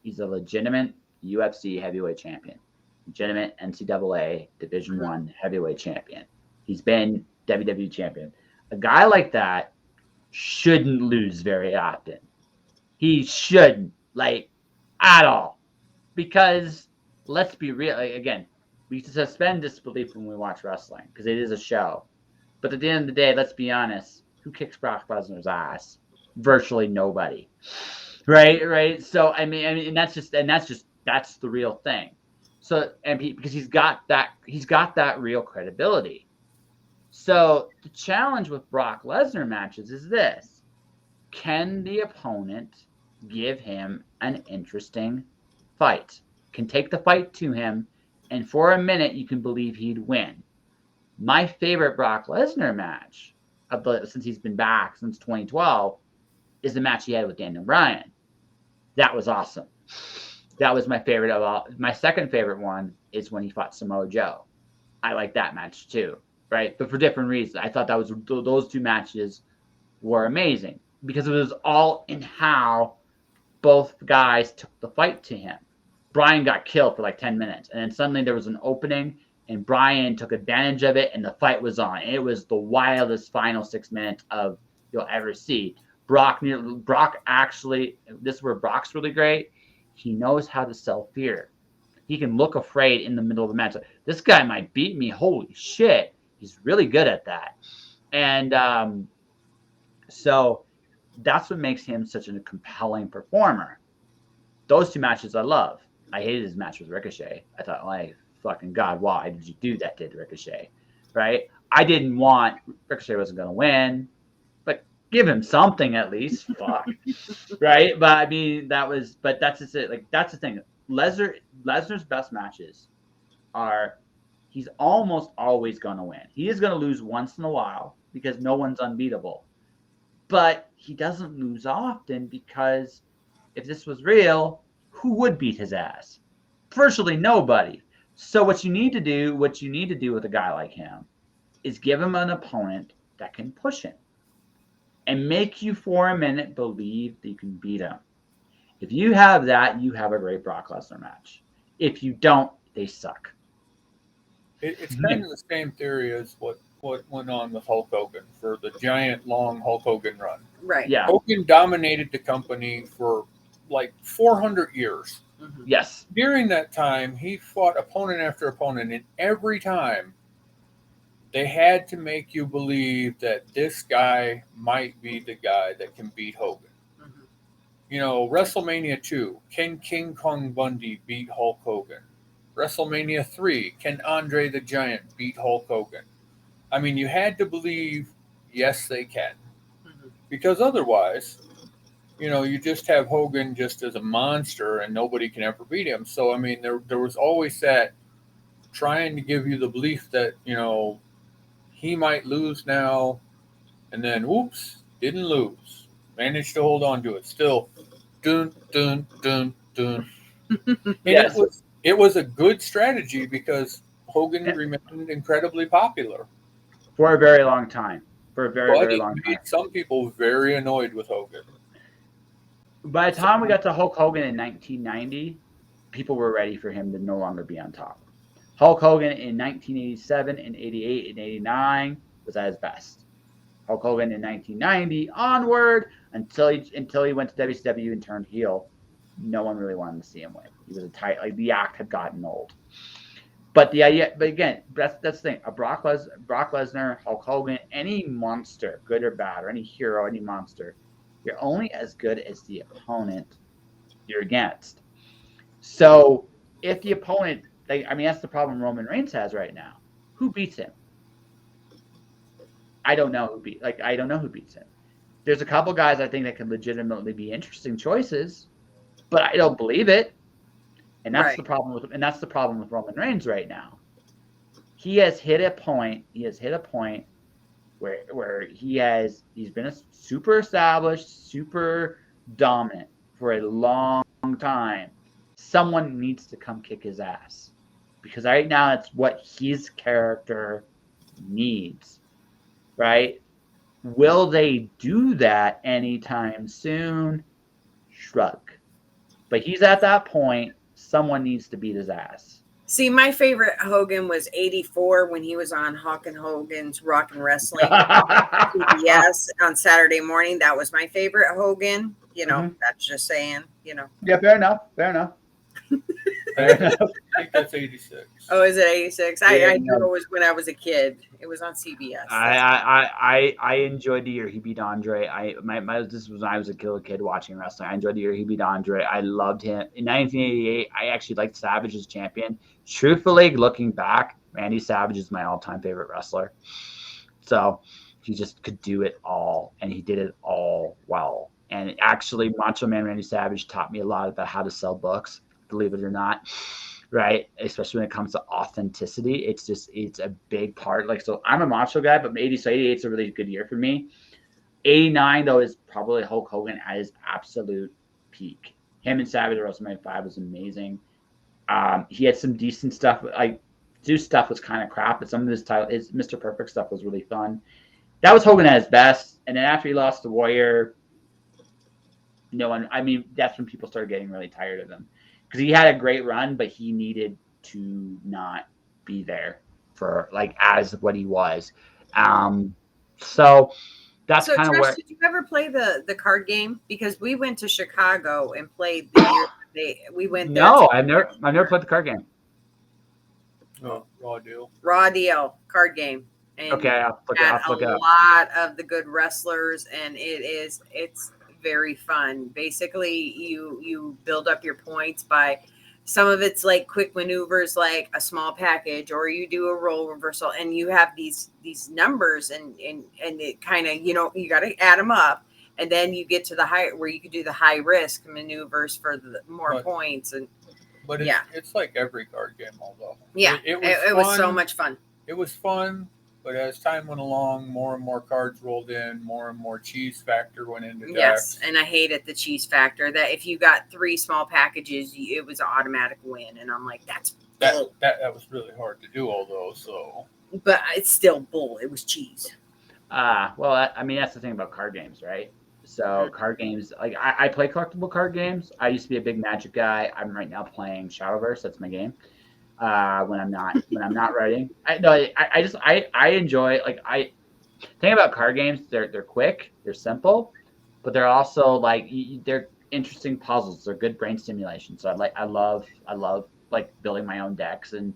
he's a legitimate UFC heavyweight champion, legitimate NCAA Division I heavyweight champion. He's been WWE champion. A guy like that shouldn't lose very often. He shouldn't, at all. Because let's be real, again, we suspend disbelief when we watch wrestling because it is a show. But at the end of the day, let's be honest, who kicks Brock Lesnar's ass? Virtually nobody. Right. So I mean, that's the real thing. So because he's got that real credibility. So the challenge with Brock Lesnar matches is this: can the opponent give him an interesting fight? Can take the fight to him, and for a minute you can believe he'd win. My favorite Brock Lesnar match since he's been back since 2012 is the match he had with Daniel Bryan. That was awesome. That was my favorite of all. My second favorite one is when he fought Samoa Joe. I like that match too, right? But for different reasons. I thought those two matches were amazing because it was all in how both guys took the fight to him. Bryan got killed for 10 minutes, and then suddenly there was an opening, and Bryan took advantage of it, and the fight was on. It was the wildest final 6 minutes you'll ever see. Brock actually, this is where Brock's really great. He knows how to sell fear. He can look afraid in the middle of the match. This guy might beat me. Holy shit. He's really good at that. And so that's what makes him such a compelling performer. Those two matches I love. I hated his match with Ricochet. I thought, fucking God, why did you do that to Ricochet? Right? I didn't want Ricochet wasn't going to win, but give him something at least. Fuck. Right? But I mean, that's just it. That's the thing. Lesnar's best matches are he's almost always going to win. He is going to lose once in a while because no one's unbeatable. But he doesn't lose often because if this was real, who would beat his ass? Virtually nobody. So what you need to do with a guy like him is give him an opponent that can push him and make you for a minute believe that you can beat him. If you have that, you have a great Brock Lesnar match. If you don't, they suck. It's kind of the same theory as what went on with Hulk Hogan for the giant long Hulk Hogan run. Right. Yeah. Hogan dominated the company for 400 years. Mm-hmm. Yes. During that time, he fought opponent after opponent, and every time they had to make you believe that this guy might be the guy that can beat Hogan. Mm-hmm. WrestleMania 2, can King Kong Bundy beat Hulk Hogan? WrestleMania 3, can Andre the Giant beat Hulk Hogan? I mean, you had to believe, yes, they can. Mm-hmm. Because otherwise, you just have Hogan just as a monster and nobody can ever beat him. So, I mean, there was always that trying to give you the belief that, he might lose now and then, whoops, didn't lose. Managed to hold on to it. Still, dun, dun, dun, dun. And yes. It was a good strategy because Hogan remained incredibly popular. For a very long time. Very long time. Made some people very annoyed with Hogan. By the time we got to Hulk Hogan in 1990, people were ready for him to no longer be on top. Hulk Hogan in 1987 and 88 and 89 was at his best. Hulk Hogan in 1990 onward until he went to WCW and turned heel, no one really wanted to see him win. He was the act had gotten old. But again, that's the thing. A Brock Lesnar, Hulk Hogan, any monster, good or bad, or any hero, any monster, you're only as good as the opponent you're against. So if the opponent, that's the problem Roman Reigns has right now. Who beats him? I don't know who beats him. There's a couple guys I think that could legitimately be interesting choices, but I don't believe it. And that's the problem with Roman Reigns right now. He has hit a point where he's been a super established, super dominant for a long time. Someone needs to come kick his ass, because right now it's what his character needs, right? Will they do that anytime soon? Shrug. But he's at that point. Someone needs to beat his ass. See, my favorite Hogan was 84 when he was on Hawk and Hogan's Rock and Wrestling CBS on Saturday morning. That was my favorite Hogan. That's just saying, Yeah, fair enough. I think that's 86. Oh, is it 86? I knew it was when I was a kid. It was on CBS. I enjoyed the year he beat Andre. This was when I was a kid watching wrestling. I enjoyed the year he beat Andre. I loved him. In 1988, I actually liked Savage as champion. Truthfully, looking back, Randy Savage is my all-time favorite wrestler. So he just could do it all, and he did it all well. And actually, Macho Man Randy Savage taught me a lot about how to sell books, believe it or not, right? Especially when it comes to authenticity. It's a big part. So I'm a Macho guy, but 88 is a really good year for me. 89, though, is probably Hulk Hogan at his absolute peak. Him and Savage at WrestleMania 5 was amazing. He had some decent stuff. Zeus stuff was kind of crap, but some of his Mr. Perfect stuff was really fun. That was Hogan at his best. And then after he lost to Warrior, that's when people started getting really tired of him. Because he had a great run, but he needed to not be there for as what he was. So that's kind of where. Did you ever play the card game? Because we went to Chicago and played the year we went there. No, I've never played the card game. Oh, Raw Deal. Raw Deal card game. And okay, I'll look it up. A lot of the good wrestlers, and it's very fun. Basically, you build up your points by some of it's like quick maneuvers, like a small package, or you do a role reversal, and you have these numbers, and it kind of you got to add them up, and then you get to the high where you can do the high risk maneuvers for the more points. But it's like every card game, although it was so much fun. It was fun. But as time went along, more and more cards rolled in, more and more cheese factor went into decks. Yes, and I hated the cheese factor. That if you got 3 small packages, it was an automatic win. And I'm like, that's bull. That was really hard to do, although. So, but it's still bull. It was cheese. Well, that's the thing about card games, right? So card games, I play collectible card games. I used to be a big Magic guy. I'm right now playing Shadowverse. That's my game. When I'm not writing, I enjoy thing about card games. They're quick, they're simple, but they're also they're interesting puzzles. They're good brain stimulation. So I love building my own decks and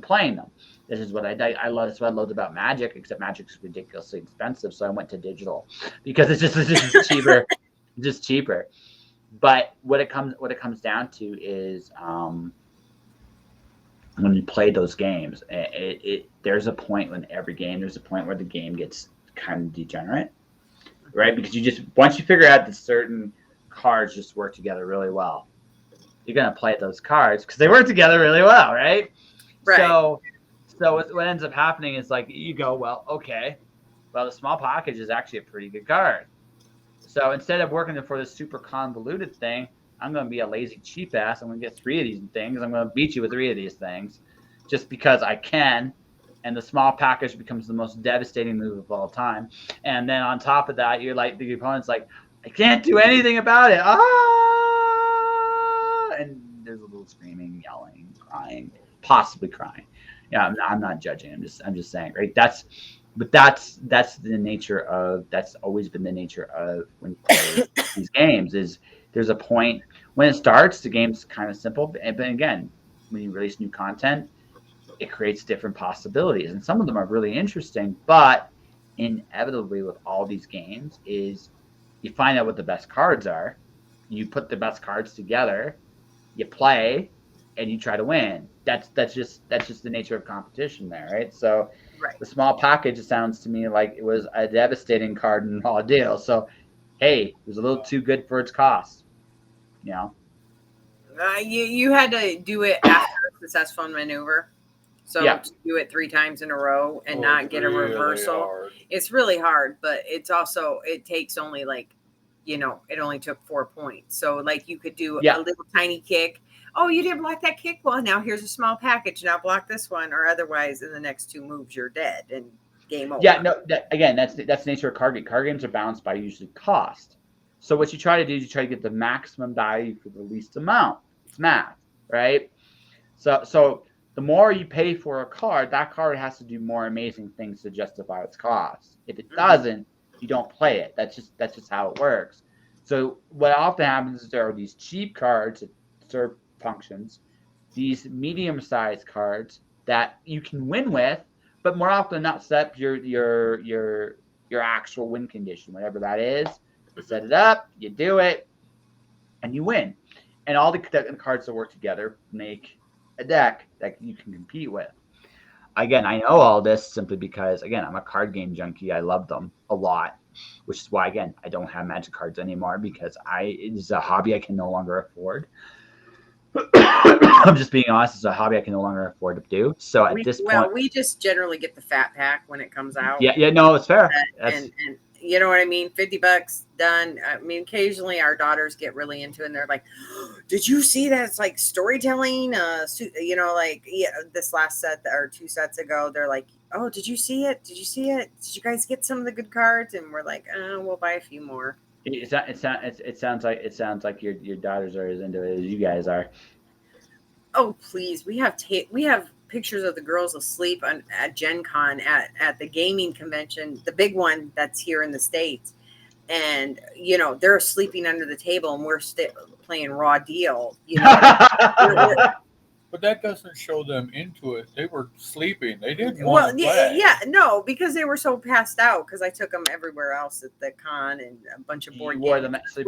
playing them. This is what I love. That's what I loved about Magic, except Magic's ridiculously expensive. So I went to digital because it's just cheaper, just cheaper. But what it comes down to is when you play those games, there's a point when there's a point where the game gets kind of degenerate, right? Because once you figure out that certain cards just work together really well, you're going to play those cards because they work together really well, right? Right. So what ends up happening is you go, well, okay, well, the small package is actually a pretty good card. So instead of working for this super convoluted thing, I'm going to be a lazy cheap ass. I'm going to get 3 of these things. I'm going to beat you with 3 of these things just because I can. And the small package becomes the most devastating move of all time. And then on top of that, you're the opponent's I can't do anything about it. And there's a little screaming, yelling, crying, possibly crying. Yeah, I'm not judging. I'm just saying, right? That's the nature of, that's always been the nature of when you play these games is there's a point when it starts, the game's kind of simple. But again, when you release new content, it creates different possibilities. And some of them are really interesting, but inevitably with all these games is you find out what the best cards are You put the best cards together, you play, and you try to win. That's just the nature of competition there, right? So the small package, it sounds to me like it was a devastating card and raw deal. So hey, it was a little too good for its cost, you know. You had to do it after a successful maneuver. So to do it 3 times in a row and not get a reversal, hard. It's really hard. But it's also, it takes only like, it only took 4 points. So like you could do a little tiny kick. Oh, you didn't block that kick? Well, now here's a small package. Now block this one, or otherwise in the next 2 moves you're dead and game over. Yeah, no. That's the nature of card games. Card games are balanced by usually cost. So what you try to do is you try to get the maximum value for the least amount. It's math, right? So the more you pay for a card, that card has to do more amazing things to justify its cost. If it doesn't, you don't play it. That's just how it works. So what often happens is there are these cheap cards that serve functions, these medium-sized cards that you can win with, but more often than not set up your actual win condition, whatever that is. You set it up, you do it, and you win. And all the cards that work together make a deck that you can compete with. Again, I know all this simply because, again, I'm a card game junkie. I love them a lot, which is why, again, I don't have Magic cards anymore because it is a hobby I can no longer afford. I'm just being honest. It's a hobby I can no longer afford to do. So at this point, we just generally get the fat pack when it comes out. Yeah, no, it's fair. And you know what I mean? $50 done. I mean, occasionally our daughters get really into it and they're like, oh, did you see that? It's like storytelling. This last set or 2 sets ago, they're like, oh, did you see it? Did you see it? Did you guys get some of the good cards? And we're like, we'll buy a few more. It sounds like your daughters are as into it as you guys are. Oh, please. We have pictures of the girls asleep at Gen Con at the gaming convention, the big one that's here in the States. And, they're sleeping under the table and we're playing raw deal. But that doesn't show them into it. They were sleeping. They didn't want to play. No, because they were so passed out because I took them everywhere else at the con and a bunch of board games. So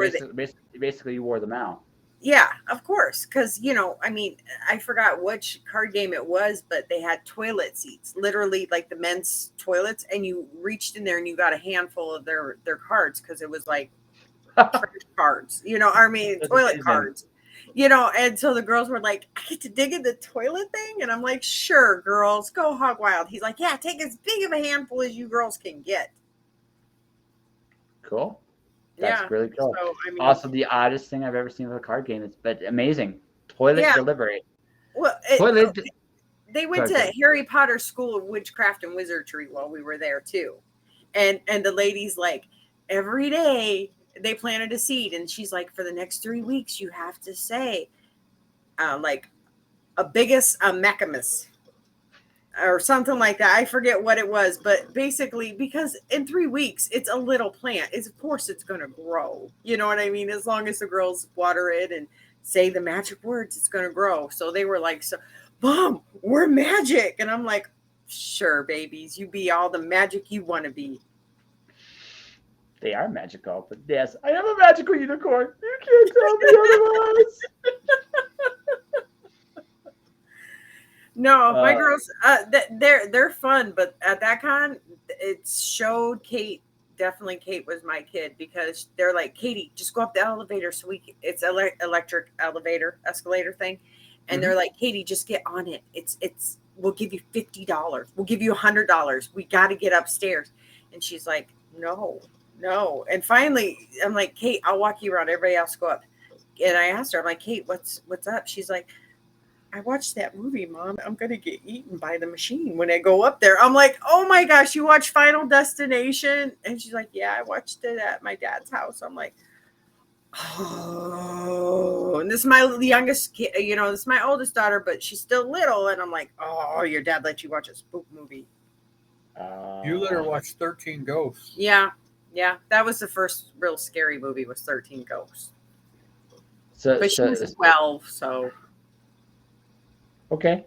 basically you wore them out. Yeah, of course. Because, I forgot which card game it was, but they had toilet seats, literally like the men's toilets. And you reached in there and you got a handful of their cards because it was like cards, toilet cards, And so the girls were like, I get to dig in the toilet thing. And I'm like, sure, girls, go hog wild. He's like, yeah, take as big of a handful as you girls can get. Cool. That's really cool. So, also, the oddest thing I've ever seen with a card game but amazing. Toilet delivery. Well, they went to Harry Potter School of Witchcraft and Wizardry while we were there too, and the lady's like, every day they planted a seed, and she's like, for the next 3 weeks you have to say, like, a mechamus. Or something like that. I forget what it was, but basically, because in 3 weeks, it's a little plant. Of course, it's going to grow. You know what I mean? As long as the girls water it and say the magic words, it's going to grow. So they were like, so, Mom, we're magic. And I'm like, sure, babies, you be all the magic you want to be. They are magical, but yes, I am a magical unicorn. You can't tell me otherwise. No, my girls, they're fun, but at that con, it showed Kate. Definitely, Kate was my kid because they're like, Katie, just go up the elevator. So it's electric escalator thing, and they're like, Katie, just get on it. We'll give you $50. We'll give you $100. We got to get upstairs, and she's like, no. And finally, I'm like, Kate, I'll walk you around. Everybody else go up. And I asked her, I'm like, Kate, what's up? She's like, I watched that movie, Mom. I'm going to get eaten by the machine when I go up there. I'm like, oh my gosh, you watched Final Destination? And she's like, yeah, I watched it at my dad's house. I'm like, oh, and this is my youngest kid, this is my oldest daughter, but she's still little. And I'm like, oh, your dad let you watch a spook movie. You let her watch 13 Ghosts. Yeah. That was the first real scary movie was 13 Ghosts. But she was 12, so. Okay,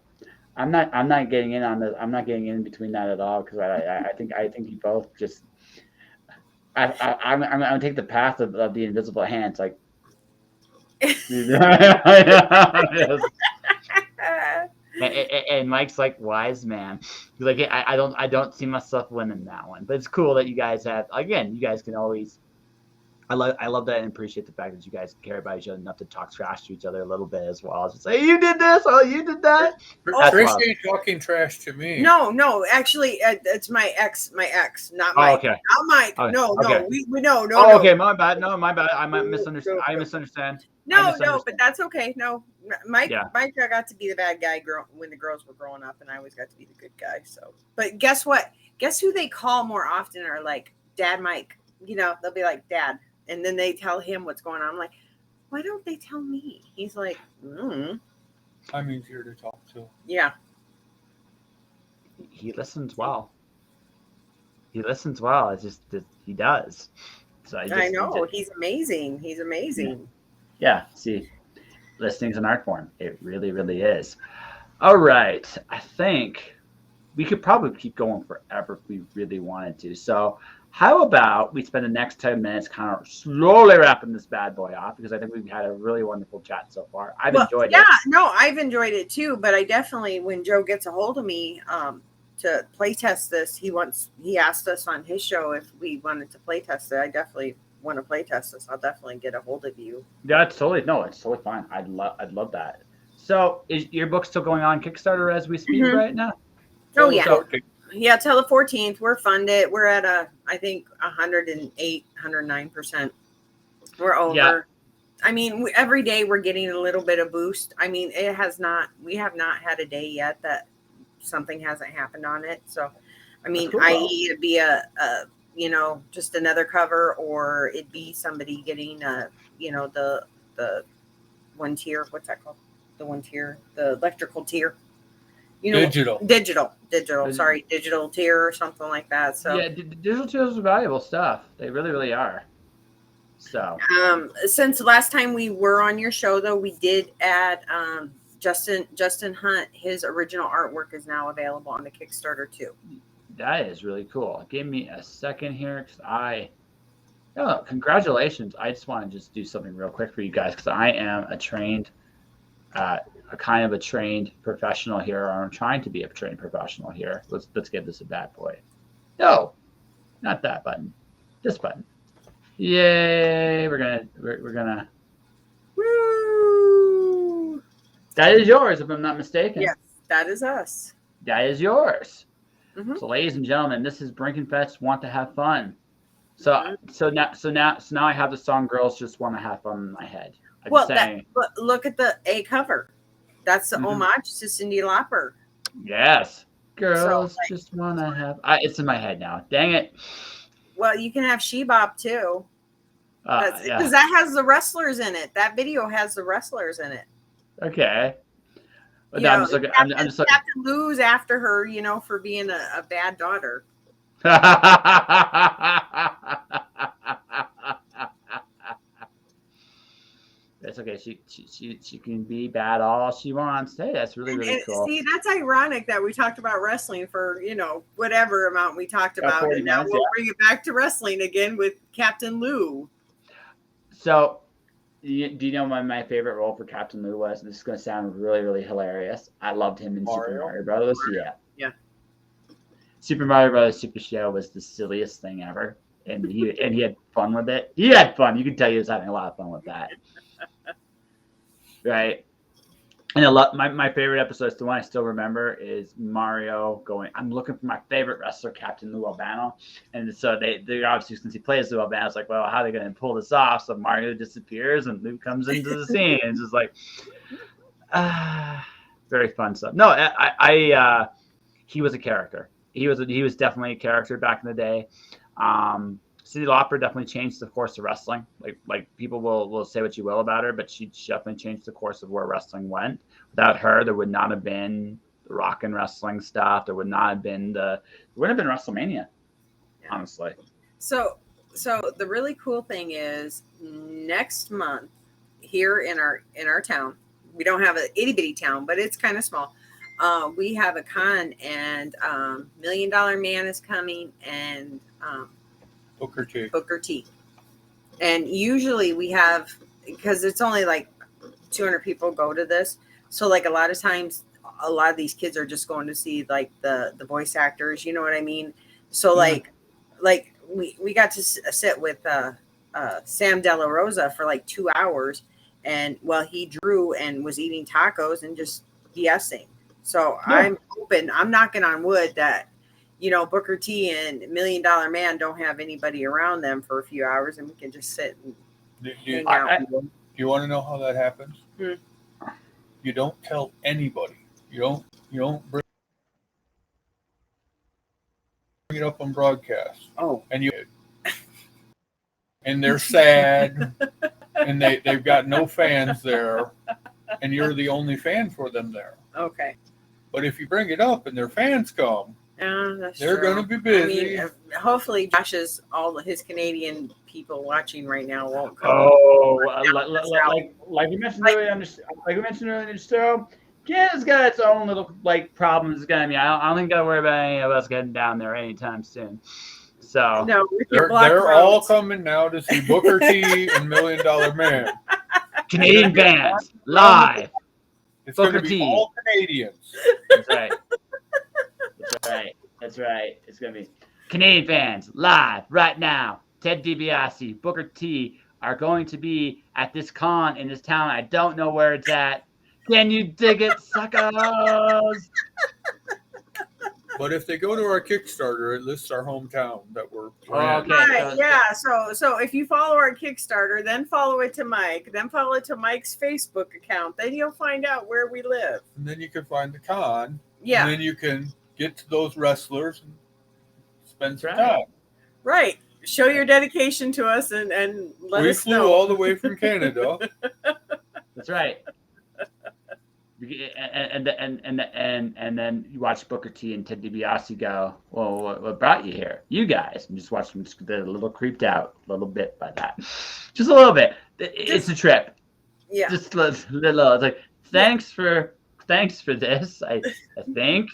I'm not getting in on this. I'm not getting in between that at all because I think you both just. I'm gonna take the path of the invisible hands. Like, Yes. And Mike's like wise man. He's like, I don't see myself winning that one, but it's cool that you guys have. Again, you guys can always. I love that and appreciate the fact that you guys care about each other enough to talk trash to each other a little bit as well. Just say, you did this, oh, you did that. Trish ain't talking trash to me. No, actually, it's my ex, not Mike. Okay. Not Mike. Okay. No, okay. we no. Oh, okay, my bad. No, my bad. I might misunderstand. I misunderstand. No, but that's okay. No, Mike got to be the bad guy when the girls were growing up, and I always got to be the good guy. So, but guess what? Guess who they call more often are like Dad Mike. You know, they'll be like Dad, and then they tell him what's going on. I'm like, why don't they tell me? He's like, I'm easier to talk to. Yeah. He listens well. It's just that he does. So I know he's amazing. Yeah. See, listening's an art form. It really, really is. All right. I think we could probably keep going forever if we really wanted to. So how about we spend the next 10 minutes kind of slowly wrapping this bad boy off, because I think we've had a really wonderful chat so far. I've enjoyed it. Yeah, no, I've enjoyed it too. But I definitely, when Joe gets a hold of me to play test this, he asked us on his show if we wanted to play test it. I definitely want to play test this. I'll definitely get a hold of you. Yeah, it's totally fine. I'd love that. So is your book still going on Kickstarter as we speak right now? Oh yeah. Yeah, till the 14th. We're funded. We're at I think 108, 109%. We're over. Yeah. I mean, every day we're getting a little bit of boost. I mean, we have not had a day yet that something hasn't happened on it. So, I mean, cool. i.e. it'd be a just another cover, or it'd be somebody getting the one tier. What's that called? The one tier, the electrical tier. Digital. Sorry, digital tier or something like that. So yeah, digital tiers are valuable stuff. They really, really are. So since the last time we were on your show, though, we did add Justin Hunt. His original artwork is now available on the Kickstarter too. That is really cool. Give me a second here, because congratulations. I just want to do something real quick for you guys, because I am a trained. A kind of a trained professional here, or I'm trying to be a trained professional here. Let's give this a bad boy. No, not that button. This button. Yay! We're gonna. Woo! That is yours, if I'm not mistaken. Yes, that is us. That is yours. Mm-hmm. So, ladies and gentlemen, this is Brinkenfest Want to Have Fun. So now I have the song "Girls Just Want to Have Fun" in my head. Look at the A cover. That's the homage to Cyndi Lauper. Yes. Girls just want to have... it's in my head now. Dang it. Well, you can have She-Bop too. Because that has the wrestlers in it. That video has the wrestlers in it. Okay. But I'm just looking... Captain Lou's after her, for being a bad daughter. That's okay. She can be bad all she wants. Hey, that's really cool. See, that's ironic that we talked about wrestling for whatever amount we talked about, and now we'll bring it back to wrestling again with Captain Lou. So, do you know what my favorite role for Captain Lou was? This is going to sound really, really hilarious. I loved him in Super Mario Brothers. Yeah. Super Mario Brothers Super Show was the silliest thing ever, and he had fun with it. He had fun. You could tell he was having a lot of fun with that. Right. And my favorite episode, the one I still remember, is Mario going, I'm looking for my favorite wrestler, Captain Lou Albano. And so they obviously, since he plays Lou Albano, it's like, well, how are they going to pull this off? So Mario disappears and Lou comes into the scene. And it's just like, very fun stuff. No, he was a character. He was definitely a character back in the day. Cyndi Lauper definitely changed the course of wrestling. Like people will say what you will about her, but she definitely changed the course of where wrestling went. Without her, there would not have been the rock and wrestling stuff. There would not have been WrestleMania, honestly. So the really cool thing is next month here in our town, we don't have an itty bitty town, but it's kind of small. We have a con, and $1 Million Man is coming, and Booker T. And usually we have, because it's only like 200 people go to this. So like a lot of times, a lot of these kids are just going to see like the voice actors. You know what I mean? So like we got to sit with Sam De La Rosa for like 2 hours, and he drew and was eating tacos and just BSing. So I'm hoping, I'm knocking on wood that, Booker T and $1 Million Man don't have anybody around them for a few hours, and we can just sit and hang out. Do you want to know how that happens? You don't tell anybody. You don't bring it up on broadcast. And they're sad, and they've got no fans there, and you're the only fan for them there. Okay. But if you bring it up and their fans come, they're going to be busy. I mean, hopefully all his Canadian people watching right now won't come. Like we mentioned earlier in the show, Canada's got its own little problems. I don't think got to worry about any of us getting down there anytime soon. So no, they're all coming now to see Booker T and $1 Million Man. Canadian bands live. It's going to be all Canadians. That's right. That's right. It's going to be Canadian fans live right now. Ted DiBiase, Booker T are going to be at this con in this town. I don't know where it's at. Can you dig it, suckers? But if they go to our Kickstarter, it lists our hometown that we're planning. Right, yeah. So if you follow our Kickstarter, then follow it to Mike, then follow it to Mike's Facebook account, then you'll find out where we live. And then you can find the con. Yeah. And then you can get to those wrestlers and spend some time. Right. Show your dedication to us and let us know. We flew all the way from Canada. That's right. And then you watch Booker T and Ted DiBiase go, well, what brought you here? You guys. And just watch them just get a little creeped out a little bit by that. Just a little bit. It's a trip. Yeah. Just a little. It's like, thanks for this, I think.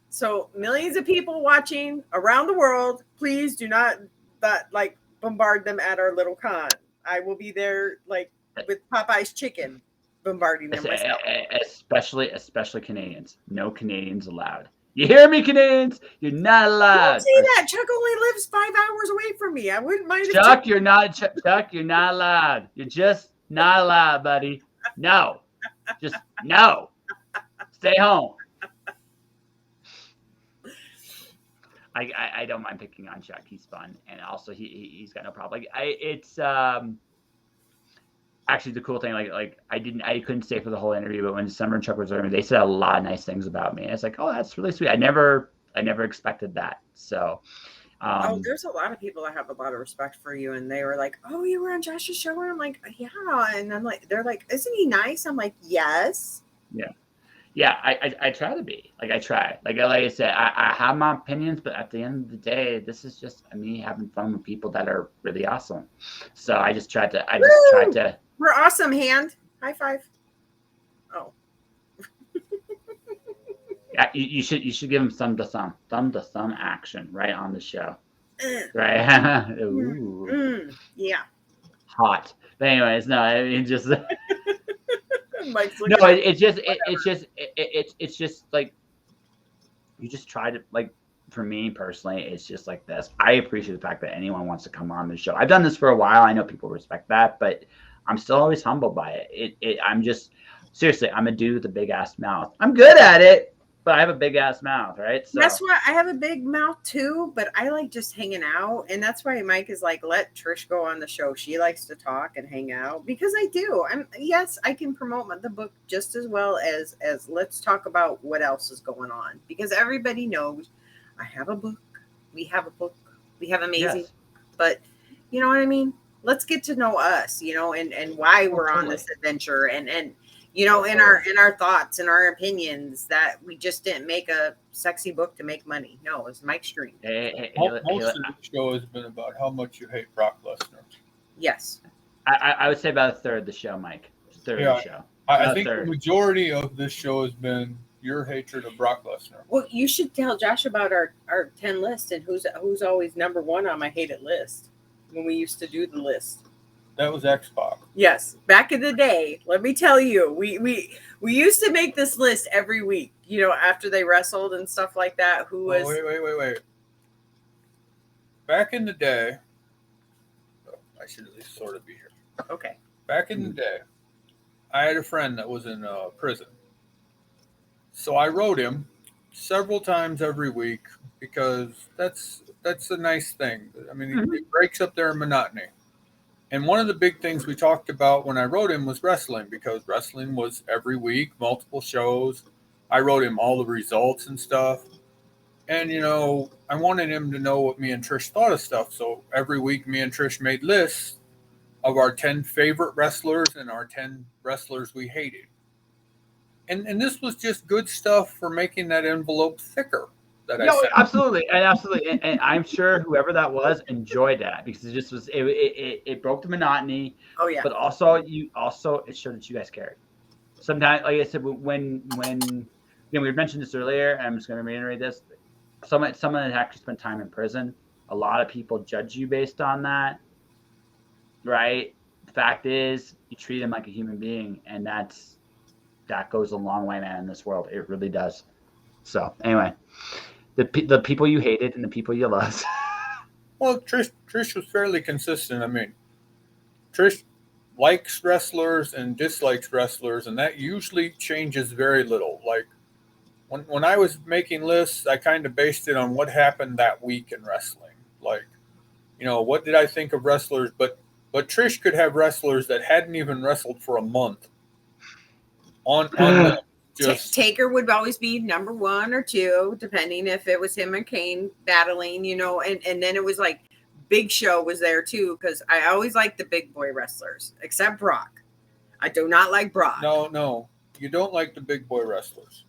So millions of people watching around the world, please do not bombard them at our little con. I will be there with Popeye's chicken, bombarding them myself. Especially Canadians. No Canadians allowed. You hear me, Canadians? You're not allowed. Don't say that. Chuck only lives 5 hours away from me. I wouldn't mind. Chuck, you're not allowed. You're just not allowed, buddy. No. Just no. Stay home. I don't mind picking on Chuck. He's fun, and also he's got no problem. It's actually the cool thing. I couldn't stay for the whole interview, but when Summer and Chuck was there, they said a lot of nice things about me. And it's like, oh, that's really sweet. I never expected that. So. There's a lot of people that have a lot of respect for you, and they were like, "Oh, you were on Josh's show," and I'm like, "Yeah," and I'm like, "They're like, isn't he nice?" I'm like, "Yes." Yeah. I try to be. I try. Like I said, I have my opinions, but at the end of the day, this is just me having fun with people that are really awesome. So I just tried to. We're awesome. Hand high five. Oh. Yeah, you should give him thumb to thumb action right on the show, right? Ooh. Yeah. Hot. But anyways, no, I mean just. No, it's just like you just try to for me personally, it's just like this. I appreciate the fact that anyone wants to come on the show. I've done this for a while. I know people respect that, but I'm still always humbled by it. I'm just seriously, I'm a dude with a big ass mouth. I'm good at it, but I have a big ass mouth, right? So that's why I have a big mouth too, but I like just hanging out. And that's why Mike is like, let Trish go on the show. She likes to talk and hang out because I do. Yes, I can promote the book just as well as let's talk about what else is going on, because everybody knows I have a book. We have a book. We have amazing, yes. But you know what I mean? Let's get to know us, and why we're on this adventure and in our thoughts and our opinions, that we just didn't make a sexy book to make money. No, it was Mike's dream. Most of the show has been about how much you hate Brock Lesnar. Yes. I would say about a third of the show, Mike. A third of the show. I think the majority of this show has been your hatred of Brock Lesnar. Well, you should tell Josh about our 10 list and who's always number one on my hated list when we used to do the list. That was X-Pac. Yes, back in the day, let me tell you, we used to make this list every week. You know, after they wrestled and stuff like that. Who was? Wait. Back in the day, I should at least sort of be here. Okay. Back in the day, I had a friend that was in prison. So I wrote him several times every week because that's a nice thing. I mean, it breaks up their monotony. And one of the big things we talked about when I wrote him was wrestling, because wrestling was every week, multiple shows. I wrote him all the results and stuff. And, you know, I wanted him to know what me and Trish thought of stuff. So every week, me and Trish made lists of our 10 favorite wrestlers and our 10 wrestlers we hated. And this was just good stuff for making that envelope thicker. Absolutely. And I'm sure whoever that was enjoyed that, because it just was, it broke the monotony. Oh, yeah. But also it showed that you guys cared. Sometimes, like I said, when you know, we mentioned this earlier, and I'm just going to reiterate this. Someone that actually spent time in prison, a lot of people judge you based on that, right? The fact is, you treat them like a human being, and that goes a long way, man, in this world. It really does. So, anyway, the people you hated and the people you loved. Well, Trish was fairly consistent. I mean, Trish likes wrestlers and dislikes wrestlers, and that usually changes very little. Like, when I was making lists, I kind of based it on what happened that week in wrestling. Like, you know, what did I think of wrestlers? But Trish could have wrestlers that hadn't even wrestled for a month on them. Taker would always be number 1 or 2, depending if it was him and Kane battling, you know, and then it was like Big Show was there too, because I always liked the big boy wrestlers, except Brock. I do not like Brock. No, you don't like the big boy wrestlers.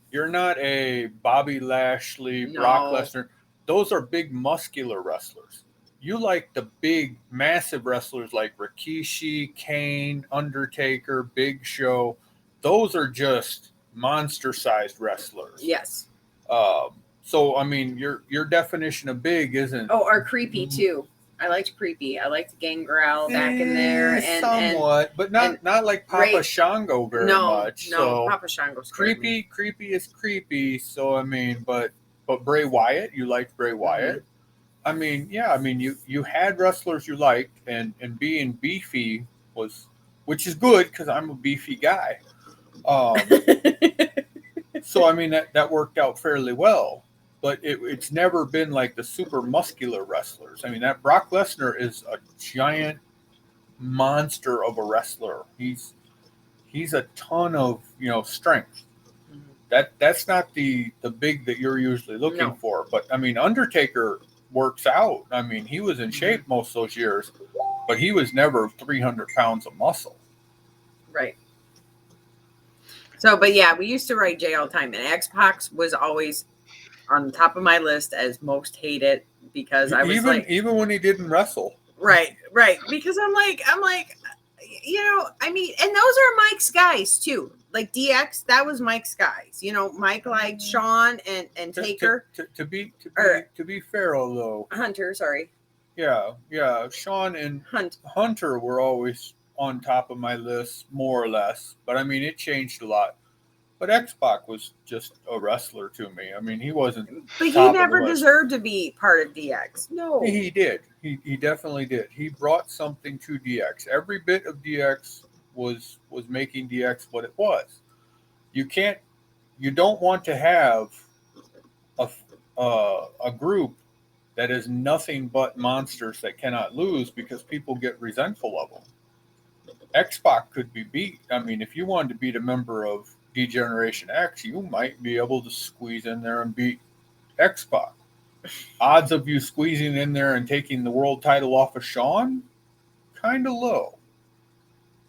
You're not a Bobby Lashley, Brock Lesnar. Those are big muscular wrestlers. You like the big, massive wrestlers like Rikishi, Kane, Undertaker, Big Show. Those are just monster-sized wrestlers. Yes. So, I mean, your definition of big isn't... Oh, or creepy, too. I liked creepy. I liked Gangrel back in there. Somewhat, but not like Papa Shango very much. No, so Papa Shango's creepy. Creepy is creepy. So, I mean, but Bray Wyatt, you liked Bray Wyatt. I mean, yeah, I mean, you had wrestlers you liked, and being beefy was, which is good because I'm a beefy guy. So, I mean, that worked out fairly well. But it's never been like the super muscular wrestlers. I mean, that Brock Lesnar is a giant monster of a wrestler. He's a ton of, you know, strength. That's not the big that you're usually looking for. But I mean, Undertaker works out. I mean, he was in shape most of those years, but he was never 300 pounds of muscle. Right. So, but yeah, we used to write Jay all the time, and X-Pac was always on the top of my list as most hated, because I was even when he didn't wrestle. Right. Because I'm like, you know, I mean, and those are Mike's guys too. Like DX, that was Mike's guys. You know, Mike liked Shawn and Taker. To be fair, although Hunter, sorry. Yeah, Shawn and Hunter were always on top of my list, more or less. But I mean, it changed a lot. But X-Pac was just a wrestler to me. I mean, he wasn't. But he never deserved to be part of DX. No. He did. He definitely did. He brought something to DX. Every bit of DX was making DX what it was. You don't want to have a group that is nothing but monsters that cannot lose, because people get resentful of them. X-Pac could be beat. I mean, if you wanted to beat a member of D-Generation X, you might be able to squeeze in there and beat X-Pac. Odds of you squeezing in there and taking the world title off of Shawn, kind of low.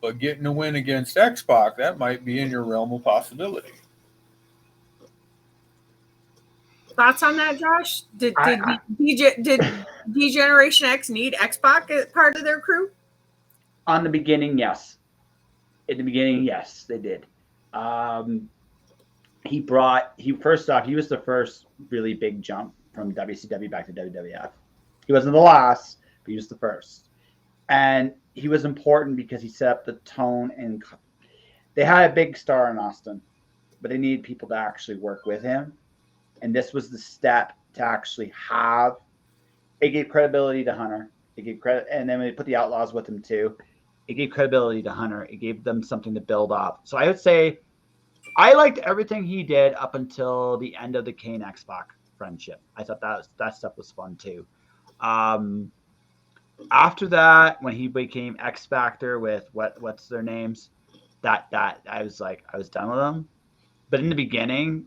But getting a win against X-Pac, that might be in your realm of possibility. Thoughts on that, Josh? Did D-Generation X need X-Pac as part of their crew? On the beginning, yes. In the beginning, yes, they did. He was the first really big jump from WCW back to WWF. He wasn't the last, but he was the first. And he was important because he set up the tone, and they had a big star in Austin, but they needed people to actually work with him. And this was the step to actually have. It gave credibility to Hunter. It gave credit, and then we put the Outlaws with him too. It gave credibility to Hunter. It gave them something to build up. So I would say I liked everything he did up until the end of the Kane X-Pac friendship. I thought that stuff was fun too. After that, when he became X Factor with what's their names, that I was done with him. But in the beginning,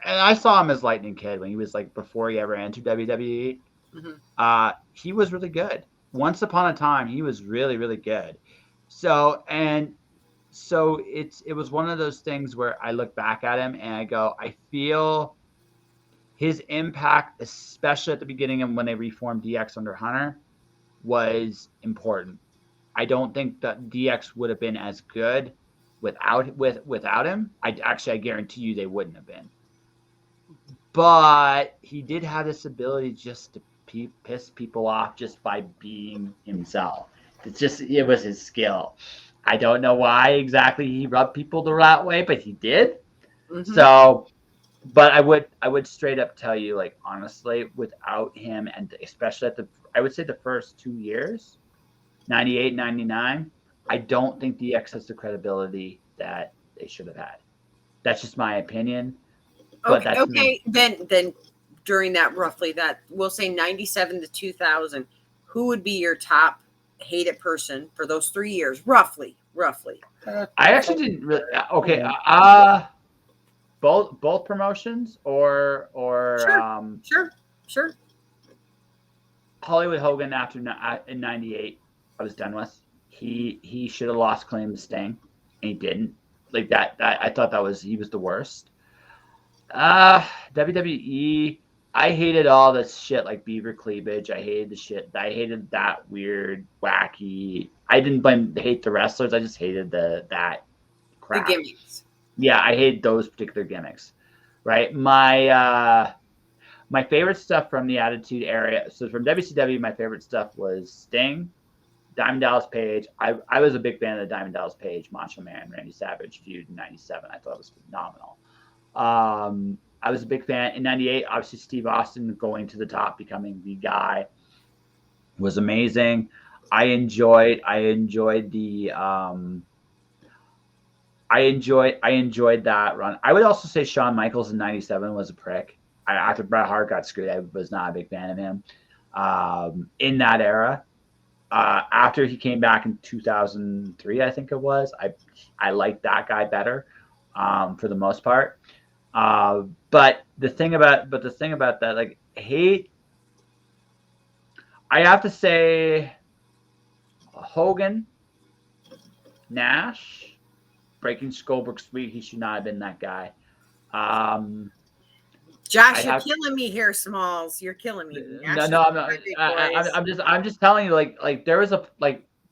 and I saw him as Lightning Kid when he was like before he ever entered WWE. Mm-hmm. He was really good. Once upon a time, he was really, really good. So it was one of those things where I look back at him and I go, I feel his impact, especially at the beginning of when they reformed DX under Hunter, was important. I don't think that DX would have been as good without him. I guarantee you they wouldn't have been. But he did have this ability just to piss people off just by being himself. It was his skill. I don't know why exactly he rubbed people the right way, but he did. Mm-hmm. So, but I would straight up tell you, like, honestly, without him, and especially I would say the first 2 years, 98, 99, I don't think DX has the credibility that they should have had. That's just my opinion. But then during that we'll say 97 to 2000, who would be your top hated person for those 3 years, roughly? I actually didn't really. Okay, both promotions or sure. Hollywood Hogan in 98, I was done with. He should have lost claim to Sting, and he didn't. Like that I thought he was the worst. WWE, I hated all this shit like beaver cleavage. I hated the shit. I hated that weird, wacky. I didn't hate the wrestlers. I just hated that crap. The gimmicks. Yeah, I hated those particular gimmicks. Right. My favorite stuff from the Attitude Era. So from WCW, my favorite stuff was Sting, Diamond Dallas Page. I was a big fan of the Diamond Dallas Page, Macho Man, Randy Savage feud in 97. I thought it was phenomenal. I was a big fan in 98. Obviously, Steve Austin going to the top, becoming the guy, was amazing. I enjoyed that run. I would also say Shawn Michaels in 97 was a prick. After Bret Hart got screwed, I was not a big fan of him in that era. After he came back in 2003, I think it was, I liked that guy better for the most part. But the thing about that, like, hate, I have to say Hogan, Nash, breaking Goldberg's sweet. He should not have been that guy. Josh, you're killing me here, Smalls. You're killing me. No, I'm not. I'm just telling you, like there was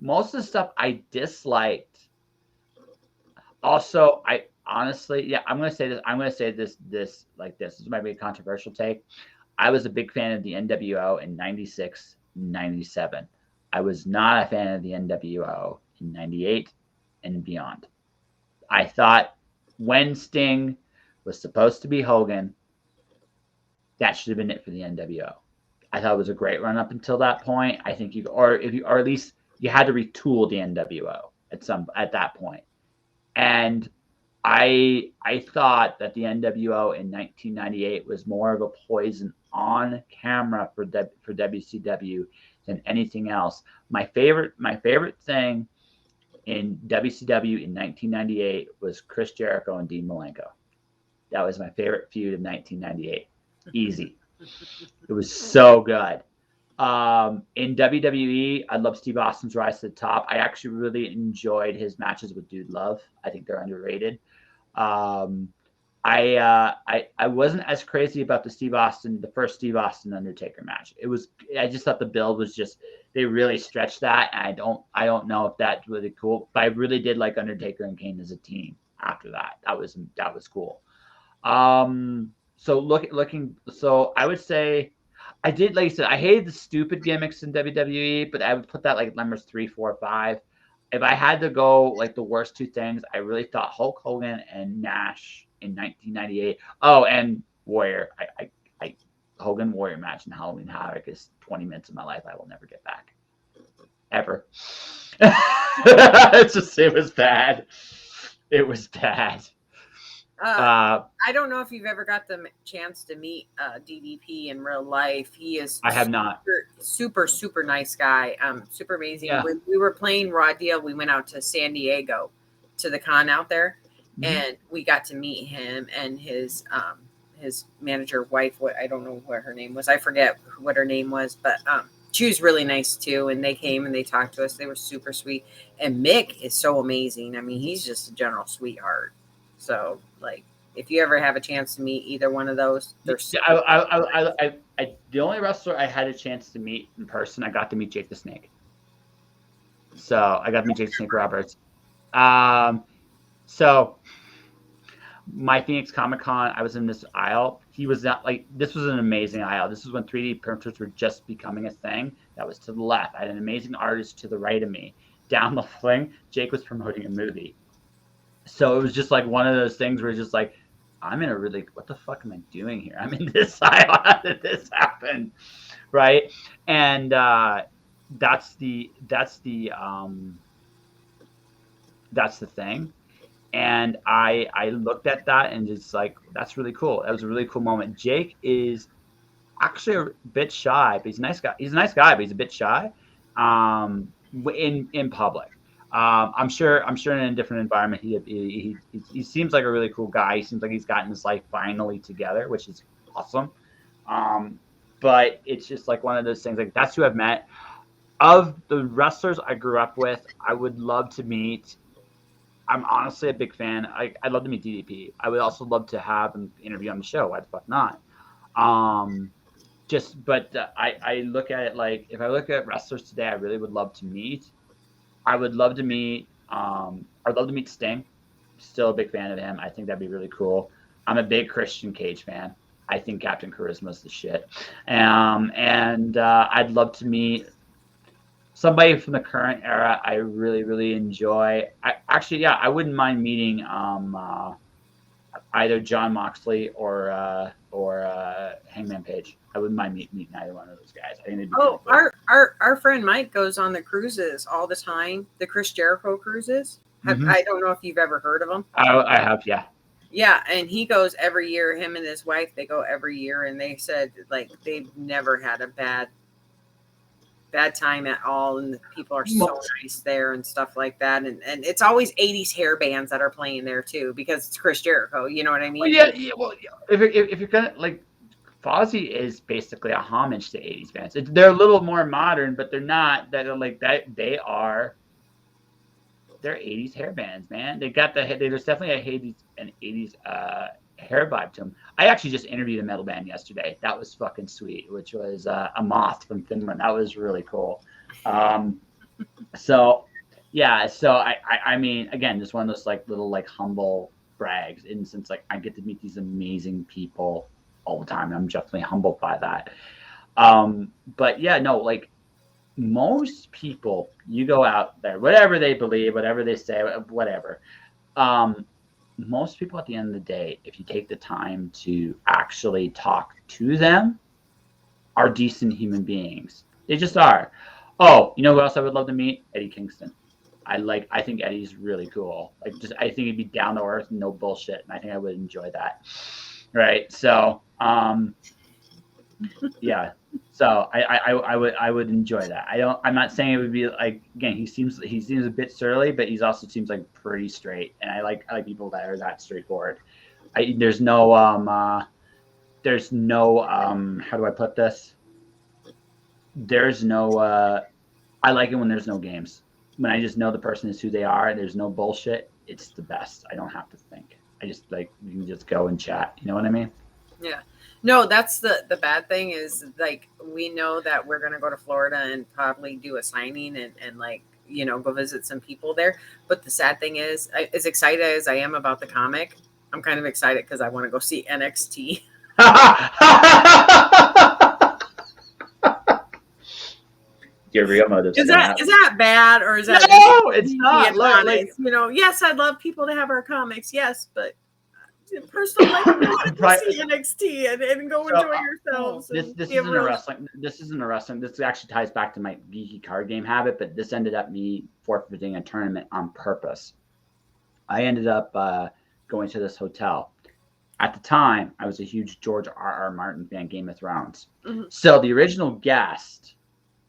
most of the stuff I disliked. Also, I honestly, yeah, I'm gonna say this. This might be a controversial take. I was a big fan of the NWO in 96, 97. I was not a fan of the NWO in 98 and beyond. I thought when Sting was supposed to be Hogan, that should have been it for the NWO. I thought it was a great run up until that point. I think or at least you had to retool the NWO at that point. And I thought that the NWO in 1998 was more of a poison on camera for WCW than anything else. My favorite thing in WCW in 1998 was Chris Jericho and Dean Malenko. That was my favorite feud of 1998. Easy. It was so good. In WWE, I love Steve Austin's rise to the top. I actually really enjoyed his matches with Dude Love. I think they're underrated. I wasn't as crazy about the first Steve Austin Undertaker match. I just thought the build was they really stretched that, and I don't know if that's really cool. But I really did like Undertaker and Kane as a team after that. That was cool. So I would say I did, like I said, I hated the stupid gimmicks in WWE, but I would put that like numbers 3, 4, 5. If I had to go like the worst two things, I really thought Hulk Hogan and Nash in 1998. Oh, and Warrior. I Hogan Warrior match in Halloween Havoc is 20 minutes of my life I will never get back. Ever. It was bad. It was bad. I don't know if you've ever got the chance to meet DDP in real life. He is I have not. Super, super nice guy. Super amazing. Yeah. When we were playing Raw Deal, we went out to San Diego to the con out there, and we got to meet him and his manager wife. What I don't know what her name was. I forget what her name was, but she was really nice too. And they came and they talked to us. They were super sweet. And Mick is so amazing. I mean, he's just a general sweetheart. So, like, if you ever have a chance to meet either one of those, they're the only wrestler I had a chance to meet in person, I got to meet Jake the Snake. So I got to meet Jake the Snake Roberts. So my Phoenix Comic Con, I was in this aisle. He was not like, this was an amazing aisle. This is when 3D printers were just becoming a thing. That was to the left. I had an amazing artist to the right of me. Down the thing, Jake was promoting a movie. So it was just like one of those things where it's just like, I'm in a really, what the fuck am I doing here? I'm in this aisle. How did this happen? Right. And that's the thing. And I looked at that and just like, that's really cool. That was a really cool moment. Jake is actually a bit shy, but he's a nice guy. He's a nice guy, but he's a bit shy in public. I'm sure in a different environment, he seems like a really cool guy. He seems like he's gotten his life finally together, which is awesome. But it's just like one of those things, like that's who I've met. Of the wrestlers I grew up with, I would love to meet. I'm honestly a big fan. I'd love to meet DDP. I would also love to have an interview on the show. Why the fuck not? I look at it like, if I look at wrestlers today, I really would love to meet. I would love to meet. I'd love to meet Sting. Still a big fan of him. I think that'd be really cool. I'm a big Christian Cage fan. I think Captain Charisma's the shit. And I'd love to meet somebody from the current era. I really, really enjoy. I wouldn't mind meeting either John Moxley or Hangman Page. I wouldn't mind meeting either one of those guys. I think they'd be cool. Our friend Mike goes on the cruises all the time. The Chris Jericho cruises. I don't know if you've ever heard of them. I have, yeah. Yeah, and he goes every year. Him and his wife, they go every year, and they said like they've never had a bad time at all, and the people are so nice there and stuff like that. And it's always 80s hair bands that are playing there too, because it's Chris Jericho. You know what I mean? Well, if you're gonna like, Fozzy is basically a homage to 80s bands. They're a little more modern, but they're not. They're like that. They're 80s hair bands, man. They got there's definitely an 80s hair vibe to them. I actually just interviewed a metal band yesterday. That was fucking sweet, which was a Moth from Finland. That was really cool. I mean, again, just one of those like little like humble brags, in the sense like I get to meet these amazing people all the time, and I'm definitely humbled by that. But yeah, no, like most people, you go out there, whatever they believe, whatever they say, whatever. Most people at the end of the day, if you take the time to actually talk to them, are decent human beings. They just are. Oh, you know who else I would love to meet? Eddie Kingston. I think Eddie's really cool. I think he'd be down to earth, no bullshit, and I think I would enjoy that. Right. So, yeah. So I would enjoy that. I'm not saying it would be like, again, he seems a bit surly, but he also seems like pretty straight, and I like people that are that straightforward. There's no how do I put this? There's no I like it when there's no games. When I just know the person is who they are, there's no bullshit. It's the best. I don't have to think. I just like, we can just go and chat. You know what I mean? Yeah. No, that's the bad thing is like, we know that we're going to go to Florida and probably do a signing and like, you know, go visit some people there. But the sad thing is, as excited as I am about the comic, I'm kind of excited because I want to go see NXT. Your real motive is that bad, or is that no? It's not. Like, yes, I'd love people to have our comics. Yes, but personal life, you want to see NXT and go enjoy yourselves. This isn't a wrestling. This isn't a wrestling. This actually ties back to my geeky card game habit, but this ended up me forfeiting a tournament on purpose. I ended up going to this hotel. At the time, I was a huge George R.R. Martin fan, Game of Thrones. Mm-hmm. So the original guest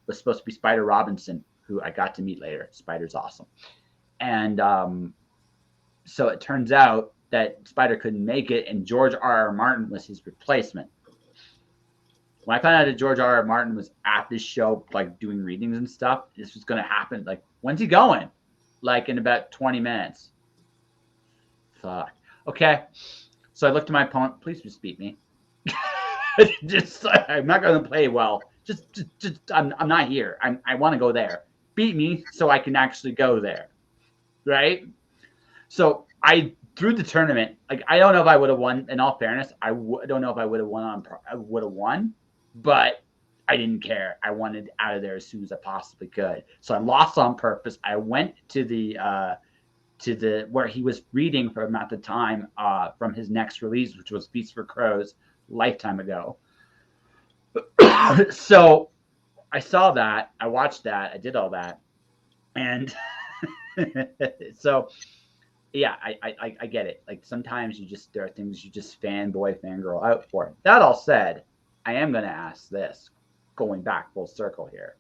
was supposed to be Spider Robinson, who I got to meet later. Spider's awesome. And so it turns out that Spider couldn't make it, and George R.R. Martin was his replacement. When I found out that George R.R. Martin was at this show, like doing readings and stuff, this was going to happen. Like, when's he going? Like in about 20 minutes. Fuck. Okay. So I looked at my opponent. Please just beat me. I'm not going to play well. I'm not here. I want to go there. Beat me so I can actually go there. Right? So I through the tournament, like I don't know if I would have won. In all fairness, I don't know if I would have won. I would have won, but I didn't care. I wanted out of there as soon as I possibly could. So I lost on purpose. I went to the where he was reading from at the time from his next release, which was Feast for Crows, lifetime ago. So I saw that. I watched that. I did all that, and so. Yeah, I get it. Like sometimes there are things you just fangirl out for. That all said, I am going to ask this, going back full circle here,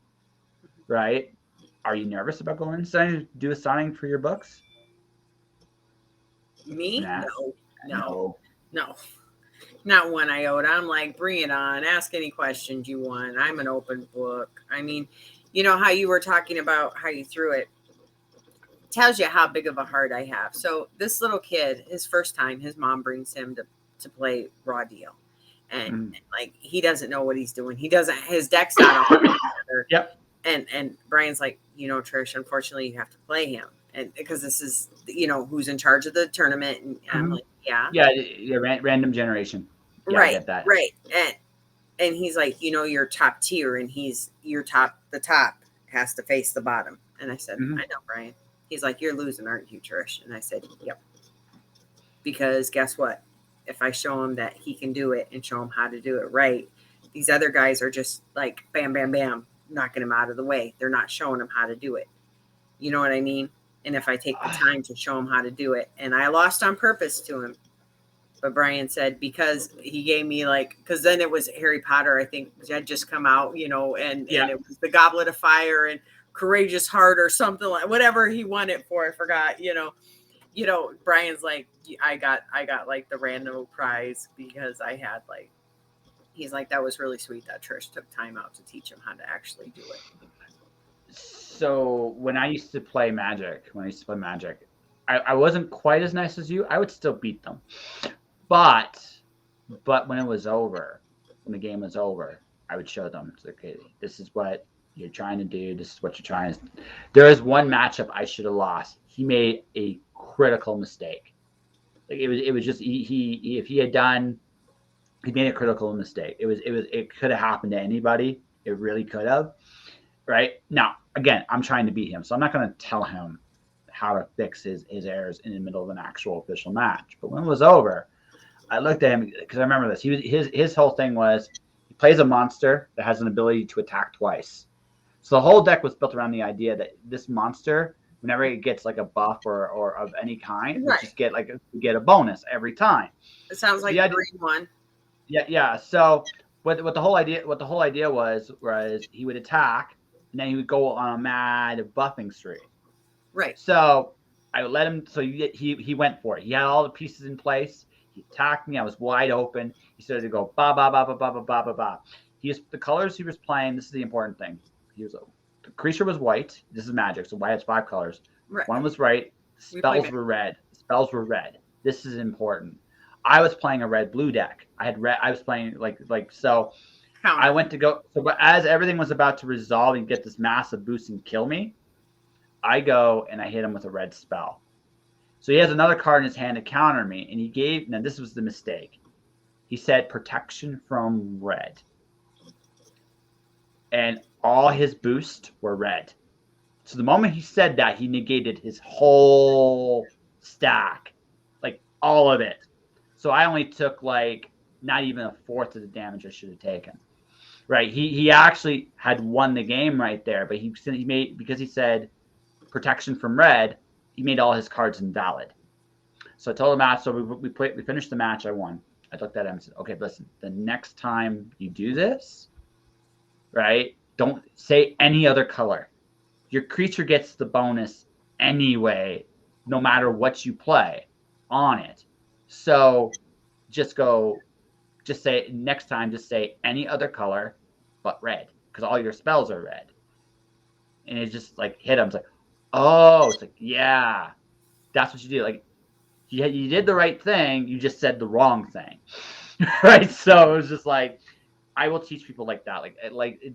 right? Are you nervous about going inside to do a signing for your books? Me? No. Not one iota. I'm like, bring it on. Ask any questions you want. I'm an open book. I mean, you know how you were talking about how you threw it. Tells you how big of a heart I have. So this little kid, his first time, his mom brings him to play Raw Deal. And like, he doesn't know what he's doing. His deck's not on together. Yep. And Brian's like, Trish, unfortunately you have to play him. And because this is, who's in charge of the tournament. And I'm like, yeah. Yeah. Random generation. Yeah, right. I get that. Right. And he's like, you're top tier, and the top has to face the bottom. And I said, I know, Brian. He's like, you're losing, aren't you, Trish? And I said, yep. Because guess what? If I show him that he can do it and show him how to do it right, these other guys are just like, bam, bam, bam, knocking him out of the way. They're not showing him how to do it. You know what I mean? And if I take the time to show him how to do it, and I lost on purpose to him. But Brian said, because he gave me because then it was Harry Potter, I think, had just come out, and it was the Goblet of Fire and Courageous Heart or something, like whatever he won it for. I forgot, Brian's like, I got like the random prize because I had he's like, that was really sweet that Trish took time out to teach him how to actually do it. So when I used to play Magic, I wasn't quite as nice as you. I would still beat them. But when it was over, when the game was over, I would show them, okay, this is what you're trying to do. This is what you're trying to. There is one matchup I should have lost. He made a critical mistake. Like it was just if he had done, he made a critical mistake. It could have happened to anybody. It really could have. Right now, again, I'm trying to beat him, so I'm not going to tell him how to fix his errors in the middle of an actual official match. But when it was over, I looked at him because I remember this. His whole thing was he plays a monster that has an ability to attack twice. So the whole deck was built around the idea that this monster, whenever it gets like a buff or of any kind, right, just get a bonus every time. It sounds like the green one. Yeah. So what the whole idea was he would attack and then he would go on a mad buffing streak. Right. So I would let him. So he went for it. He had all the pieces in place. He attacked me. I was wide open. He started to go ba ba ba ba ba ba ba ba ba. The colors he was playing. This is the important thing. The creature was white. This is Magic, so white has 5 colors. Right. One was right. Spells were red. This is important. I was playing a red-blue deck. I was playing so. I went to go. So, but as everything was about to resolve and get this massive boost and kill me, I go and I hit him with a red spell. So he has another card in his hand to counter me, and he gave. Now this was the mistake. He said protection from red. and all his boosts were red. So the moment he said that, he negated his whole stack, like all of it. So I only took like not even a fourth of the damage I should have taken. Right? He actually had won the game right there, but he made, because he said protection from red, he made all his cards invalid. So I told him, so we finished the match. I won. I looked at him and said, okay, listen, the next time you do this, right, don't say any other color. Your creature gets the bonus anyway, no matter what you play on it. So just say next time, just say any other color but red, because all your spells are red. And it just like hit him. It's like, oh, it's like, yeah, that's what you do. Like, you did the right thing. You just said the wrong thing. Right. So it was just like, I will teach people like that.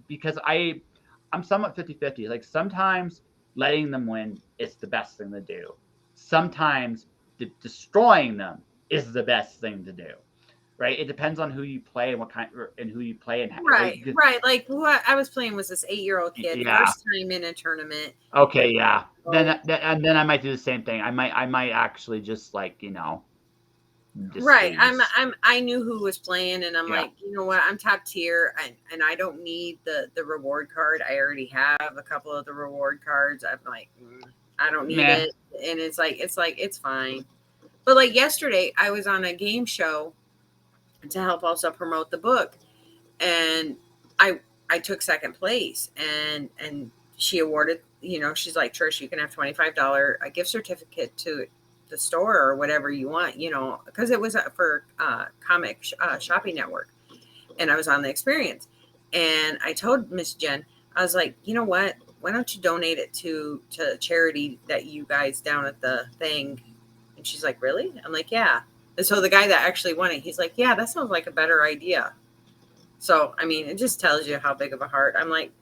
Because I'm somewhat 50-50. Like, sometimes letting them win is the best thing to do. Sometimes destroying them is the best thing to do. Right. It depends on who you play and what kind, and who you play and how. Right. Like who I was playing was this 8-year-old kid, first time in a tournament. Okay. Yeah. Then I might do the same thing. I might actually just like, right. I knew who was playing, and I'm like, you know what? I'm top tier, and I don't need the reward card. I already have a couple of the reward cards. I'm like, I don't need it, and it's fine. But like yesterday, I was on a game show to help also promote the book, and I took second place, and she awarded, she's like, Trish, you can have $25 a gift certificate to the store or whatever you want, because it was for comic shopping network, and I was on the experience, and I told Miss Jen, I was like, you know what, why don't you donate it to charity that you guys down at the thing? And she's like, really? I'm like, yeah. And so the guy that actually won it, he's like, yeah, that sounds like a better idea. So, I mean, it just tells you how big of a heart. I'm like,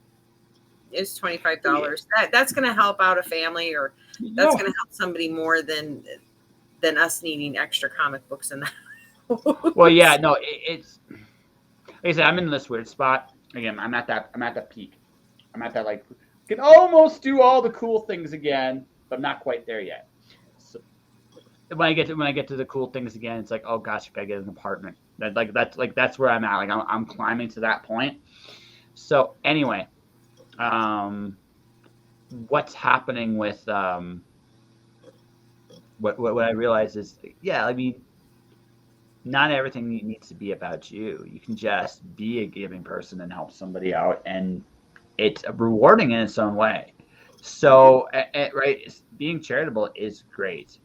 it's $25. That's going to help out a family, or that's going to help somebody more than us needing extra comic books in the house. Well, yeah, no, it's like I said, I'm in this weird spot. Again, I'm at that peak. I'm at that, like, can almost do all the cool things again, but I'm not quite there yet. So when I get to the cool things again, it's like, oh gosh, I gotta get an apartment. That's where I'm at. Like, I'm climbing to that point. So anyway, what's happening with what I realize is, I mean, not everything needs to be about you. You can just be a giving person and help somebody out, and it's rewarding in its own way. So, right, being charitable is great.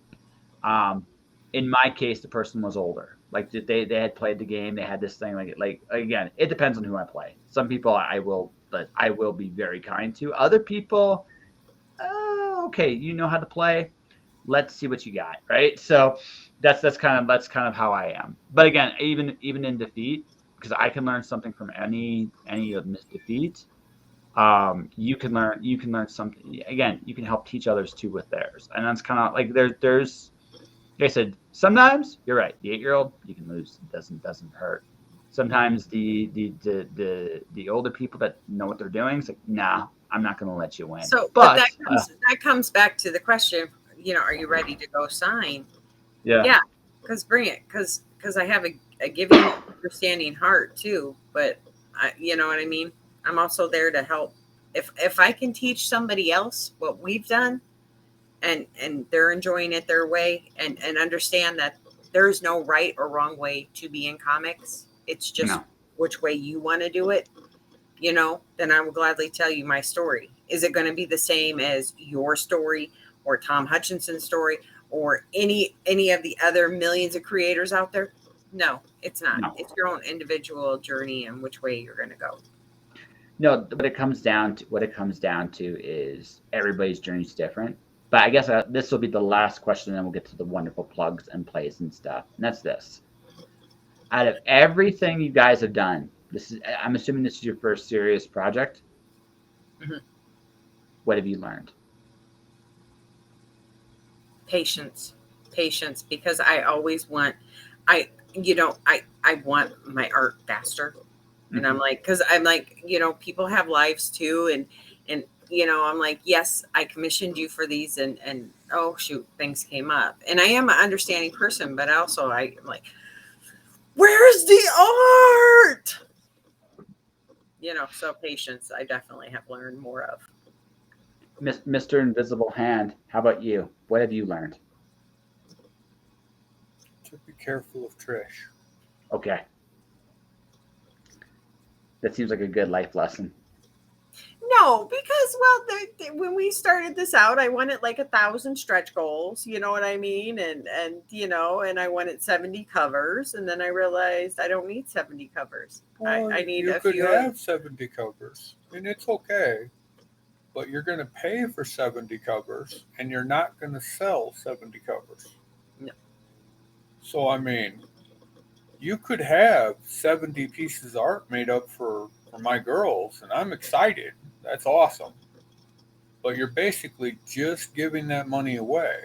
In my case, the person was older. Like, they had played the game. They had this thing. Like again, it depends on who I play. Some people I will be very kind to. Other people, okay, you know how to play. Let's see what you got, right? So that's kind of how I am. But again, even in defeat, because I can learn something from any of this defeat. You can learn something. Again, you can help teach others too with theirs, and that's kind of like there's. Like I said, sometimes you're right. The 8-year-old, you can lose. It doesn't hurt. Sometimes the older people that know what they're doing, it's like, nah, I'm not going to let you win. So, but that comes back to the question. Are you ready to go sign? Yeah, because bring it, because I have a giving, understanding heart too. But you know what I mean. I'm also there to help. If I can teach somebody else what we've done, and they're enjoying it their way, and understand that there's no right or wrong way to be in comics. It's just which way you want to do it, then I will gladly tell you my story. Is it going to be the same as your story or Tom Hutchinson's story or any of the other millions of creators out there? No, it's not. No. It's your own individual journey and which way you're going to go. No, what it comes down to is everybody's journey is different. But I guess this will be the last question, and then we'll get to the wonderful plugs and plays and stuff. And that's this. Out of everything you guys have done, I'm assuming this is your first serious project. Mm-hmm. What have you learned? Patience, because I always want, I want my art faster. And I'm like, because I'm like, people have lives too, and I'm like, yes, I commissioned you for these, and oh shoot, things came up, and I am an understanding person, but also I'm like, where's the art? So patience, I definitely have learned more of. Mr. Invisible Hand, how about you? What have you learned? To be careful of Trish. Okay. That seems like a good life lesson. No, because when we started this out, I wanted like 1,000 stretch goals. You know what I mean? And I wanted 70 covers, and then I realized I don't need 70 covers. Well, I need you a could few. have 70 covers, and it's okay. But you're going to pay for 70 covers, and you're not going to sell 70 covers. No. So I mean, you could have 70 pieces of art made up for my girls, and I'm excited. That's awesome. But you're basically just giving that money away.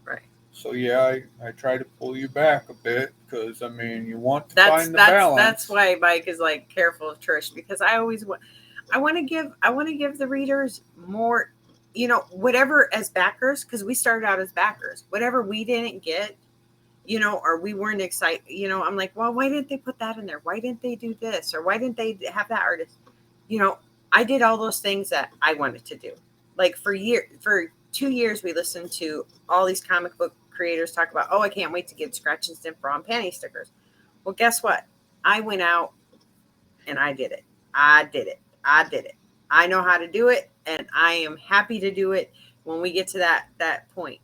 Right. So yeah, I try to pull you back a bit because I mean you want to find the balance. That's why Mike is like careful of Trish, because I want to give the readers more, whatever as backers, because we started out as backers. Whatever we didn't get, or we weren't excited, I'm like, well, why didn't they put that in there? Why didn't they do this? Or why didn't they have that artist? I did all those things that I wanted to do. Like for 2 years, we listened to all these comic book creators talk about, oh, I can't wait to get scratch and sniff bra and panty stickers. Well, guess what? I went out and I did it. I did it. I know how to do it, and I am happy to do it when we get to that point.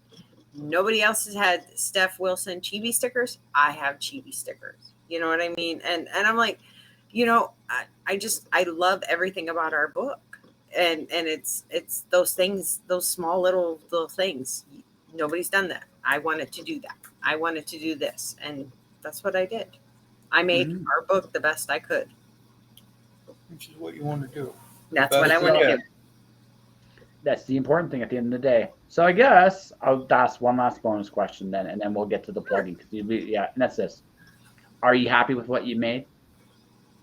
Nobody else has had Steph Wilson chibi stickers. I have chibi stickers. You know what I mean? And I'm like, I love everything about our book. And it's those things, those small little things. Nobody's done that. I wanted to do that. I wanted to do this, and that's what I did. I made our book the best I could. Which is what you want to do. That's what I want to do. That's the important thing at the end of the day. So I guess I'll ask one last bonus question then, and then we'll get to the plugging. And that's this. Are you happy with what you made?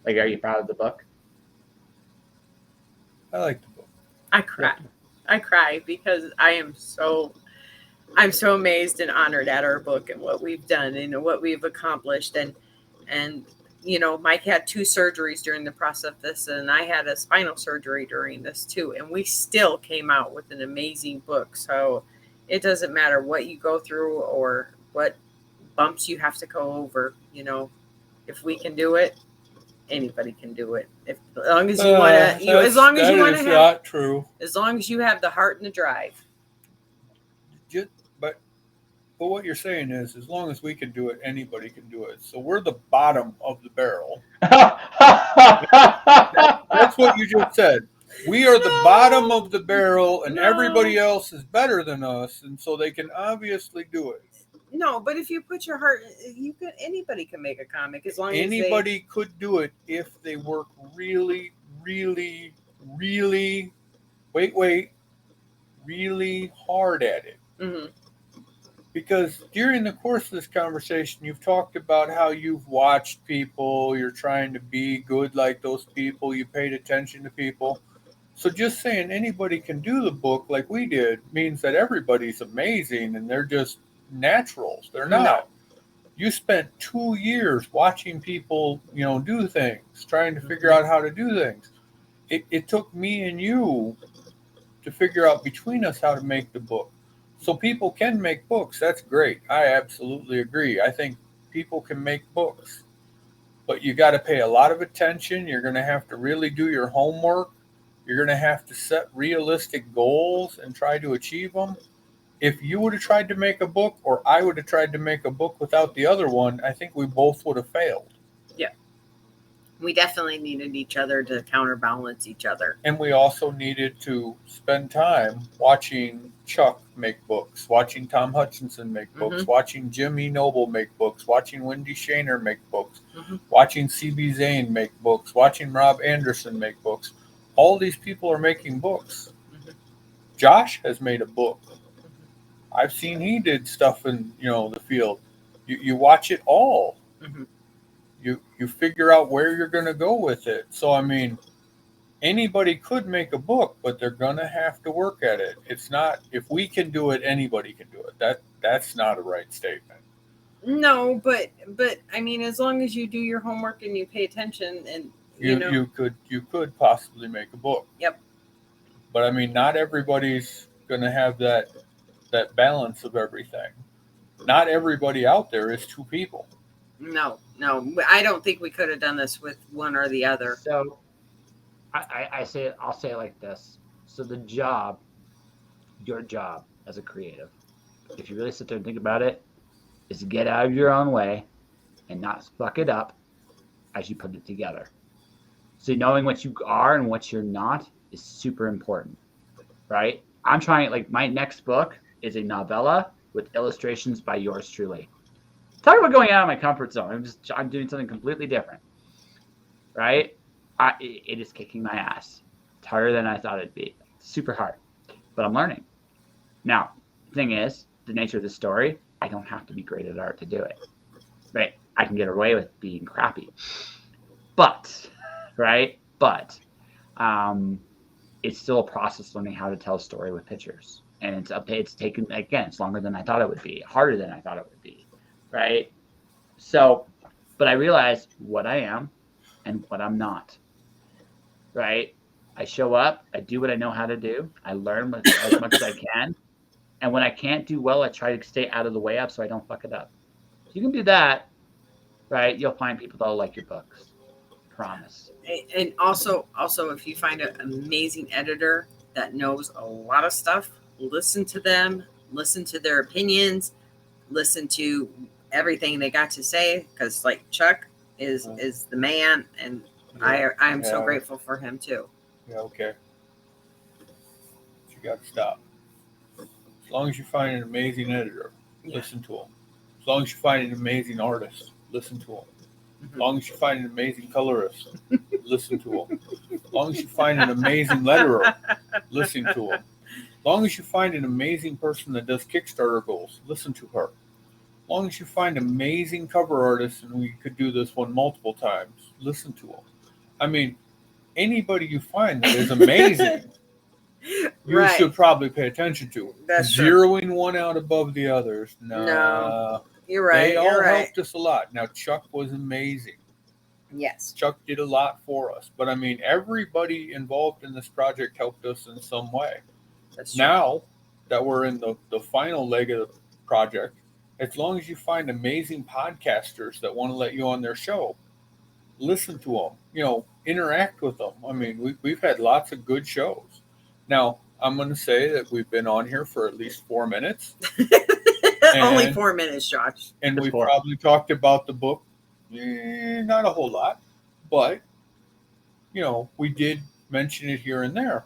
Like, are you proud of the book? I like the book. I cry because I'm so amazed and honored at our book and what we've done and what we've accomplished. And Mike had 2 surgeries during the process of this, and I had a spinal surgery during this too. And we still came out with an amazing book. So it doesn't matter what you go through or what bumps you have to go over. If we can do it, anybody can do it. As long as you want to, as long as you want to have, not true. As long as you have the heart and the drive. But what you're saying is, as long as we can do it, anybody can do it. So we're the bottom of the barrel. That's what you just said. We are the bottom of the barrel, and everybody else is better than us, and so they can obviously do it. No, but if you put your heart, anybody can make a comic as long as anybody could do it if they work really, really, really, really hard at it. Mm-hmm. Because during the course of this conversation, you've talked about how you've watched people, you're trying to be good like those people, you paid attention to people. So just saying anybody can do the book like we did means that everybody's amazing and they're just naturals. They're not. No. You spent 2 years watching people, do things, trying to figure out how to do things. It took me and you to figure out between us how to make the book. So people can make books. That's great. I absolutely agree. I think people can make books. But you got to pay a lot of attention. You're going to have to really do your homework. You're going to have to set realistic goals and try to achieve them. If you would have tried to make a book or I would have tried to make a book without the other one, I think we both would have failed. Yeah. We definitely needed each other to counterbalance each other. And we also needed to spend time watching Chuck make books, watching Tom Hutchinson make books, watching Jimmy Noble make books, watching Wendy Shaner make books, watching C.B. Zane make books, watching Rob Anderson make books. All these people are making books. Josh has made a book. I've seen he did stuff in the field. You watch it all. you figure out where you're going to go with it. So, I mean, anybody could make a book, but they're going to have to work at it. It's not, if we can do it, anybody can do it. That's not a right statement. No, but I mean, as long as you do your homework and you pay attention, and you could possibly make a book. Yep. But I mean, not everybody's going to have that balance of everything. Not everybody out there is two people. No, I don't think we could have done this with one or the other. So, I'll say it like this. So your job as a creative, if you really sit there and think about it, is to get out of your own way and not fuck it up as you put it together. So knowing what you are and what you're not is super important, right? I'm trying, like, my next book is a novella with illustrations by yours truly. Talk about going out of my comfort zone. I'm doing something completely different, right? It is kicking my ass. It's harder than I thought it'd be. It's super hard, but I'm learning. Now, the thing is, the nature of the story, I don't have to be great at art to do it, right? I can get away with being crappy, but, right? But, it's still a process learning how to tell a story with pictures. And it's taken, again, it's longer than I thought it would be, harder than I thought it would be, right? So, but I realized what I am and what I'm not, right? I show up, I do what I know how to do, I learn as much as I can, and when I can't do well, I try to stay out of the way up so I don't fuck it up. If you can do that, right, you'll find people that'll like your books. Promise. And also, if you find an amazing editor that knows a lot of stuff, listen to them, listen to their opinions, listen to everything they got to say, because like Chuck is the man, and I am so grateful for him too. Yeah, okay. But you got to stop. As long as you find an amazing editor, listen to him. As long as you find an amazing artist, listen to him. As long as you find an amazing colorist, listen to him. As long as you find an amazing letterer, listen to him. As long as you find an amazing person that does Kickstarter goals, listen to her. As long as you find amazing cover artists, and we could do this one multiple times, listen to them. I mean, anybody you find that is amazing, you should probably pay attention to. That's Zeroing true. One out above the others, no. You're right. They all helped us a lot. Now, Chuck was amazing. Yes. Chuck did a lot for us. But, I mean, everybody involved in this project helped us in some way. That's true. Now that we're in the final leg of the project, as long as you find amazing podcasters that want to let you on their show, listen to them. Interact with them. I mean, we've had lots of good shows. Now, I'm going to say that we've been on here for at least 4 minutes. Only 4 minutes, Josh. And we probably talked about the book, not a whole lot, but, we did mention it here and there.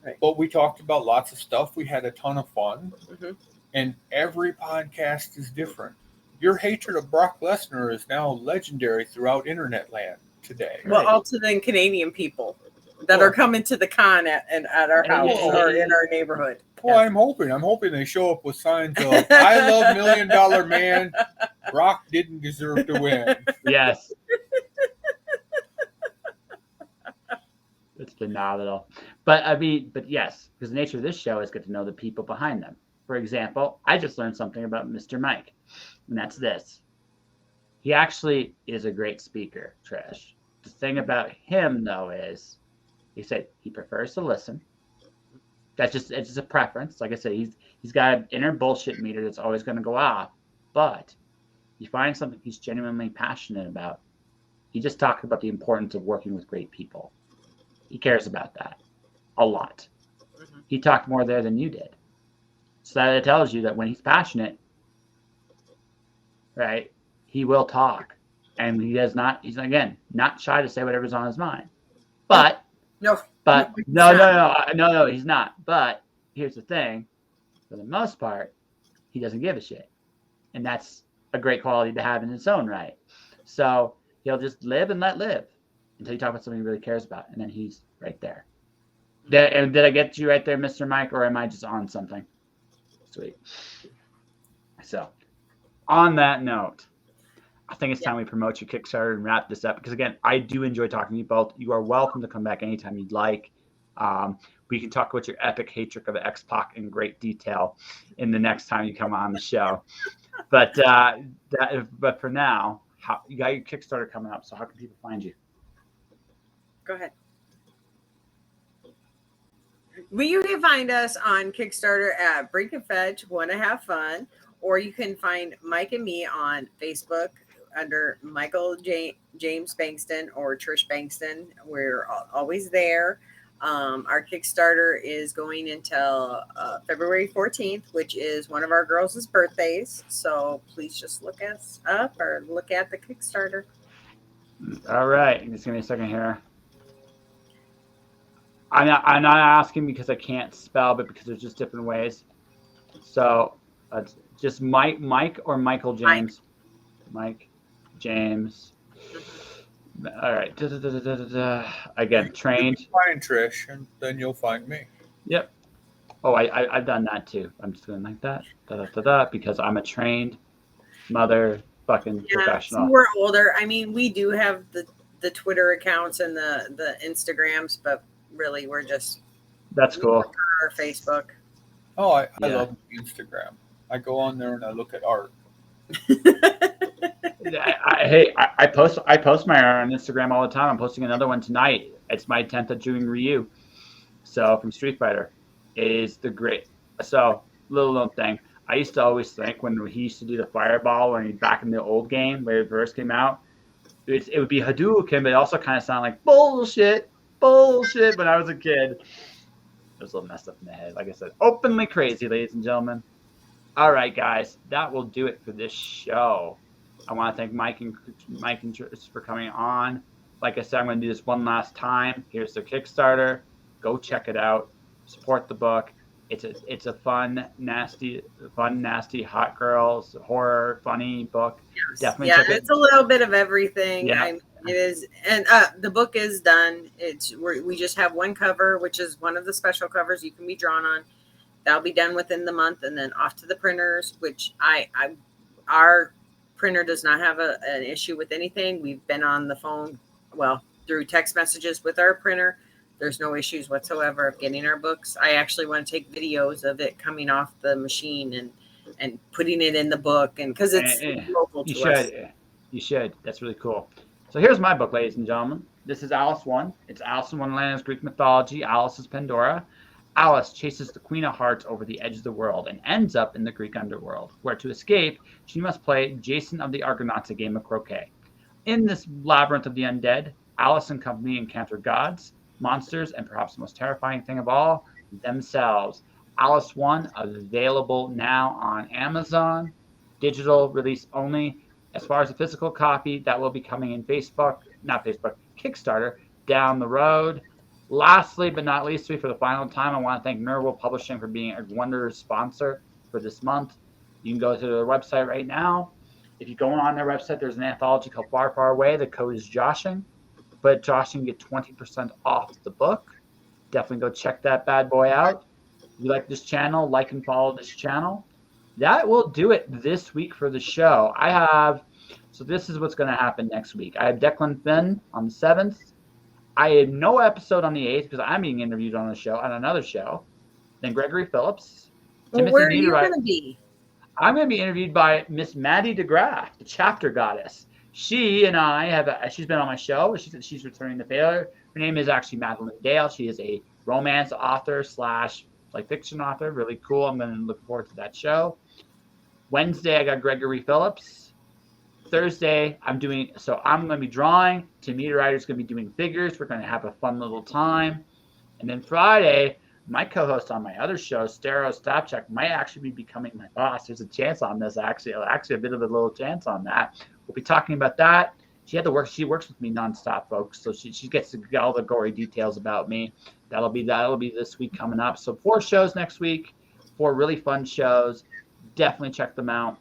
Right. But we talked about lots of stuff. We had a ton of fun. Mm-hmm. And every podcast is different. Your hatred of Brock Lesnar is now legendary throughout internet land today. Well, all to the Canadian people that are coming to the con at our house or in our neighborhood. Well, I'm hoping they show up with signs of "I love $1 Million Man. Brock didn't deserve to win." Yes. It's phenomenal. But yes, because the nature of this show is get to know the people behind them. For example, I just learned something about Mr. Mike, and that's this. He actually is a great speaker, Trish. The thing about him, though, is he said he prefers to listen. It's just a preference. Like I said, he's got an inner bullshit meter that's always going to go off. But you find something he's genuinely passionate about. He just talked about the importance of working with great people. He cares about that a lot. Mm-hmm. He talked more there than you did. So that it tells you that when he's passionate, right, he will talk. And he's again, not shy to say whatever's on his mind. But no, he's not. But here's the thing, for the most part, he doesn't give a shit. And that's a great quality to have in its own right. So he'll just live and let live until you talk about something he really cares about. And then he's right there. Did I get you right there, Mr. Mike, or am I just on something? Sweet. So, on that note, I think it's time we promote your Kickstarter and wrap this up because, again, I do enjoy talking to you both. You are welcome to come back anytime you'd like. We can talk about your epic hatred of X-Pac in great detail in the next time you come on the show. But for now, you got your Kickstarter coming up, so how can people find you? Go ahead. Well, you can find us on Kickstarter at Brink and Fetch, Wanna Have Fun, or you can find Mike and me on Facebook under Michael James Bengtson or Trish Bengtson. We're always there. Our Kickstarter is going until February 14th, which is one of our girls' birthdays. So please just look us up or look at the Kickstarter. All right. Just give me a second here. I'm not asking because I can't spell, but because there's just different ways. So just Mike or Michael James? Mike James. All right. Again, trained. Find Trish, and then you'll find me. Yep. Oh, I've done that too. I'm just going like that. Because I'm a trained mother fucking professional. So we're older. I mean, we do have the Twitter accounts and the Instagrams, but really we're just that's cool. Our Facebook. Oh, I love Instagram. I go on there and I look at art. I post my art on Instagram all the time. I'm posting another one tonight. It's my attempt at doing Ryu. So from Street Fighter, it is the great. So little thing. I used to always think when he used to do the fireball when he back in the old game where it first came out, it would be Hadouken, but it also kind of sounded like bullshit when I was a kid. It was a little messed up in the head. Like I said, openly crazy, ladies and gentlemen. All right, guys, that will do it for this show. I want to thank Mike and Trish for coming on. Like I said, I'm going to do this one last time. Here's their Kickstarter. Go check it out. Support the book. It's a fun, nasty, hot girls horror, funny book. Yes. Definitely check it. It's a little bit of everything. Yeah. It is, and the book is done. We just have one cover, which is one of the special covers you can be drawn on. That'll be done within the month, and then off to the printers. Which our printer does not have an issue with anything. We've been on the phone, through text messages with our printer. There's no issues whatsoever of getting our books. I actually want to take videos of it coming off the machine and putting it in the book, and because it's local to us. You should. That's really cool. So here's my book, ladies and gentlemen. This is Alice 1. It's Alice in Wonderland's Greek mythology. Alice is Pandora. Alice chases the Queen of Hearts over the edge of the world and ends up in the Greek underworld, where to escape, she must play Jason of the Argonauts a game of croquet. In this labyrinth of the undead, Alice and company encounter gods, monsters, and perhaps the most terrifying thing of all, themselves. Alice 1, available now on Amazon, digital release only. As far as the physical copy, that will be coming in Kickstarter down the road. Lastly, but not least, for the final time, I want to thank Nerwell Publishing for being a wondrous sponsor for this month. You can go to their website right now. If you go on their website, there's an anthology called Far, Far Away. The code is Joshing. But Joshing, get 20% off the book. Definitely go check that bad boy out. If you like this channel, like and follow this channel. That will do it this week for the show. So this is what's going to happen next week. I have Declan Finn on the 7th. I have no episode on the 8th because I'm being interviewed on another show. Then Gregory Phillips. Well, where are you going to be? I'm going to be interviewed by Miss Maddie DeGraff, the chapter goddess. She and I she's been on my show. She's returning the favor. Her name is actually Madeline Dale. She is a romance author / fiction author. Really cool. I'm going to look forward to that show. Wednesday, I got Gregory Phillips. Thursday, I'm going to be drawing. Tim Meteoriter's going to be doing figures. We're going to have a fun little time. And then Friday, my co-host on my other show, Stero Stopcheck, might actually be becoming my boss. There's a chance on this, actually a bit of a little chance on that. We'll be talking about that. She works with me nonstop, folks. So she gets to get all the gory details about me. That'll be this week coming up. So 4 shows next week, 4 really fun shows. Definitely check them out.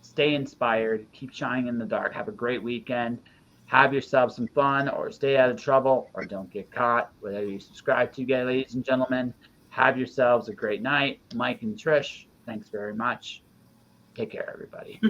Stay inspired. Keep shining in the dark. Have a great weekend. Have yourself some fun, or stay out of trouble, or don't get caught. Whatever you subscribe to, ladies and gentlemen. Have yourselves a great night. Mike and Trish, thanks very much. Take care, everybody.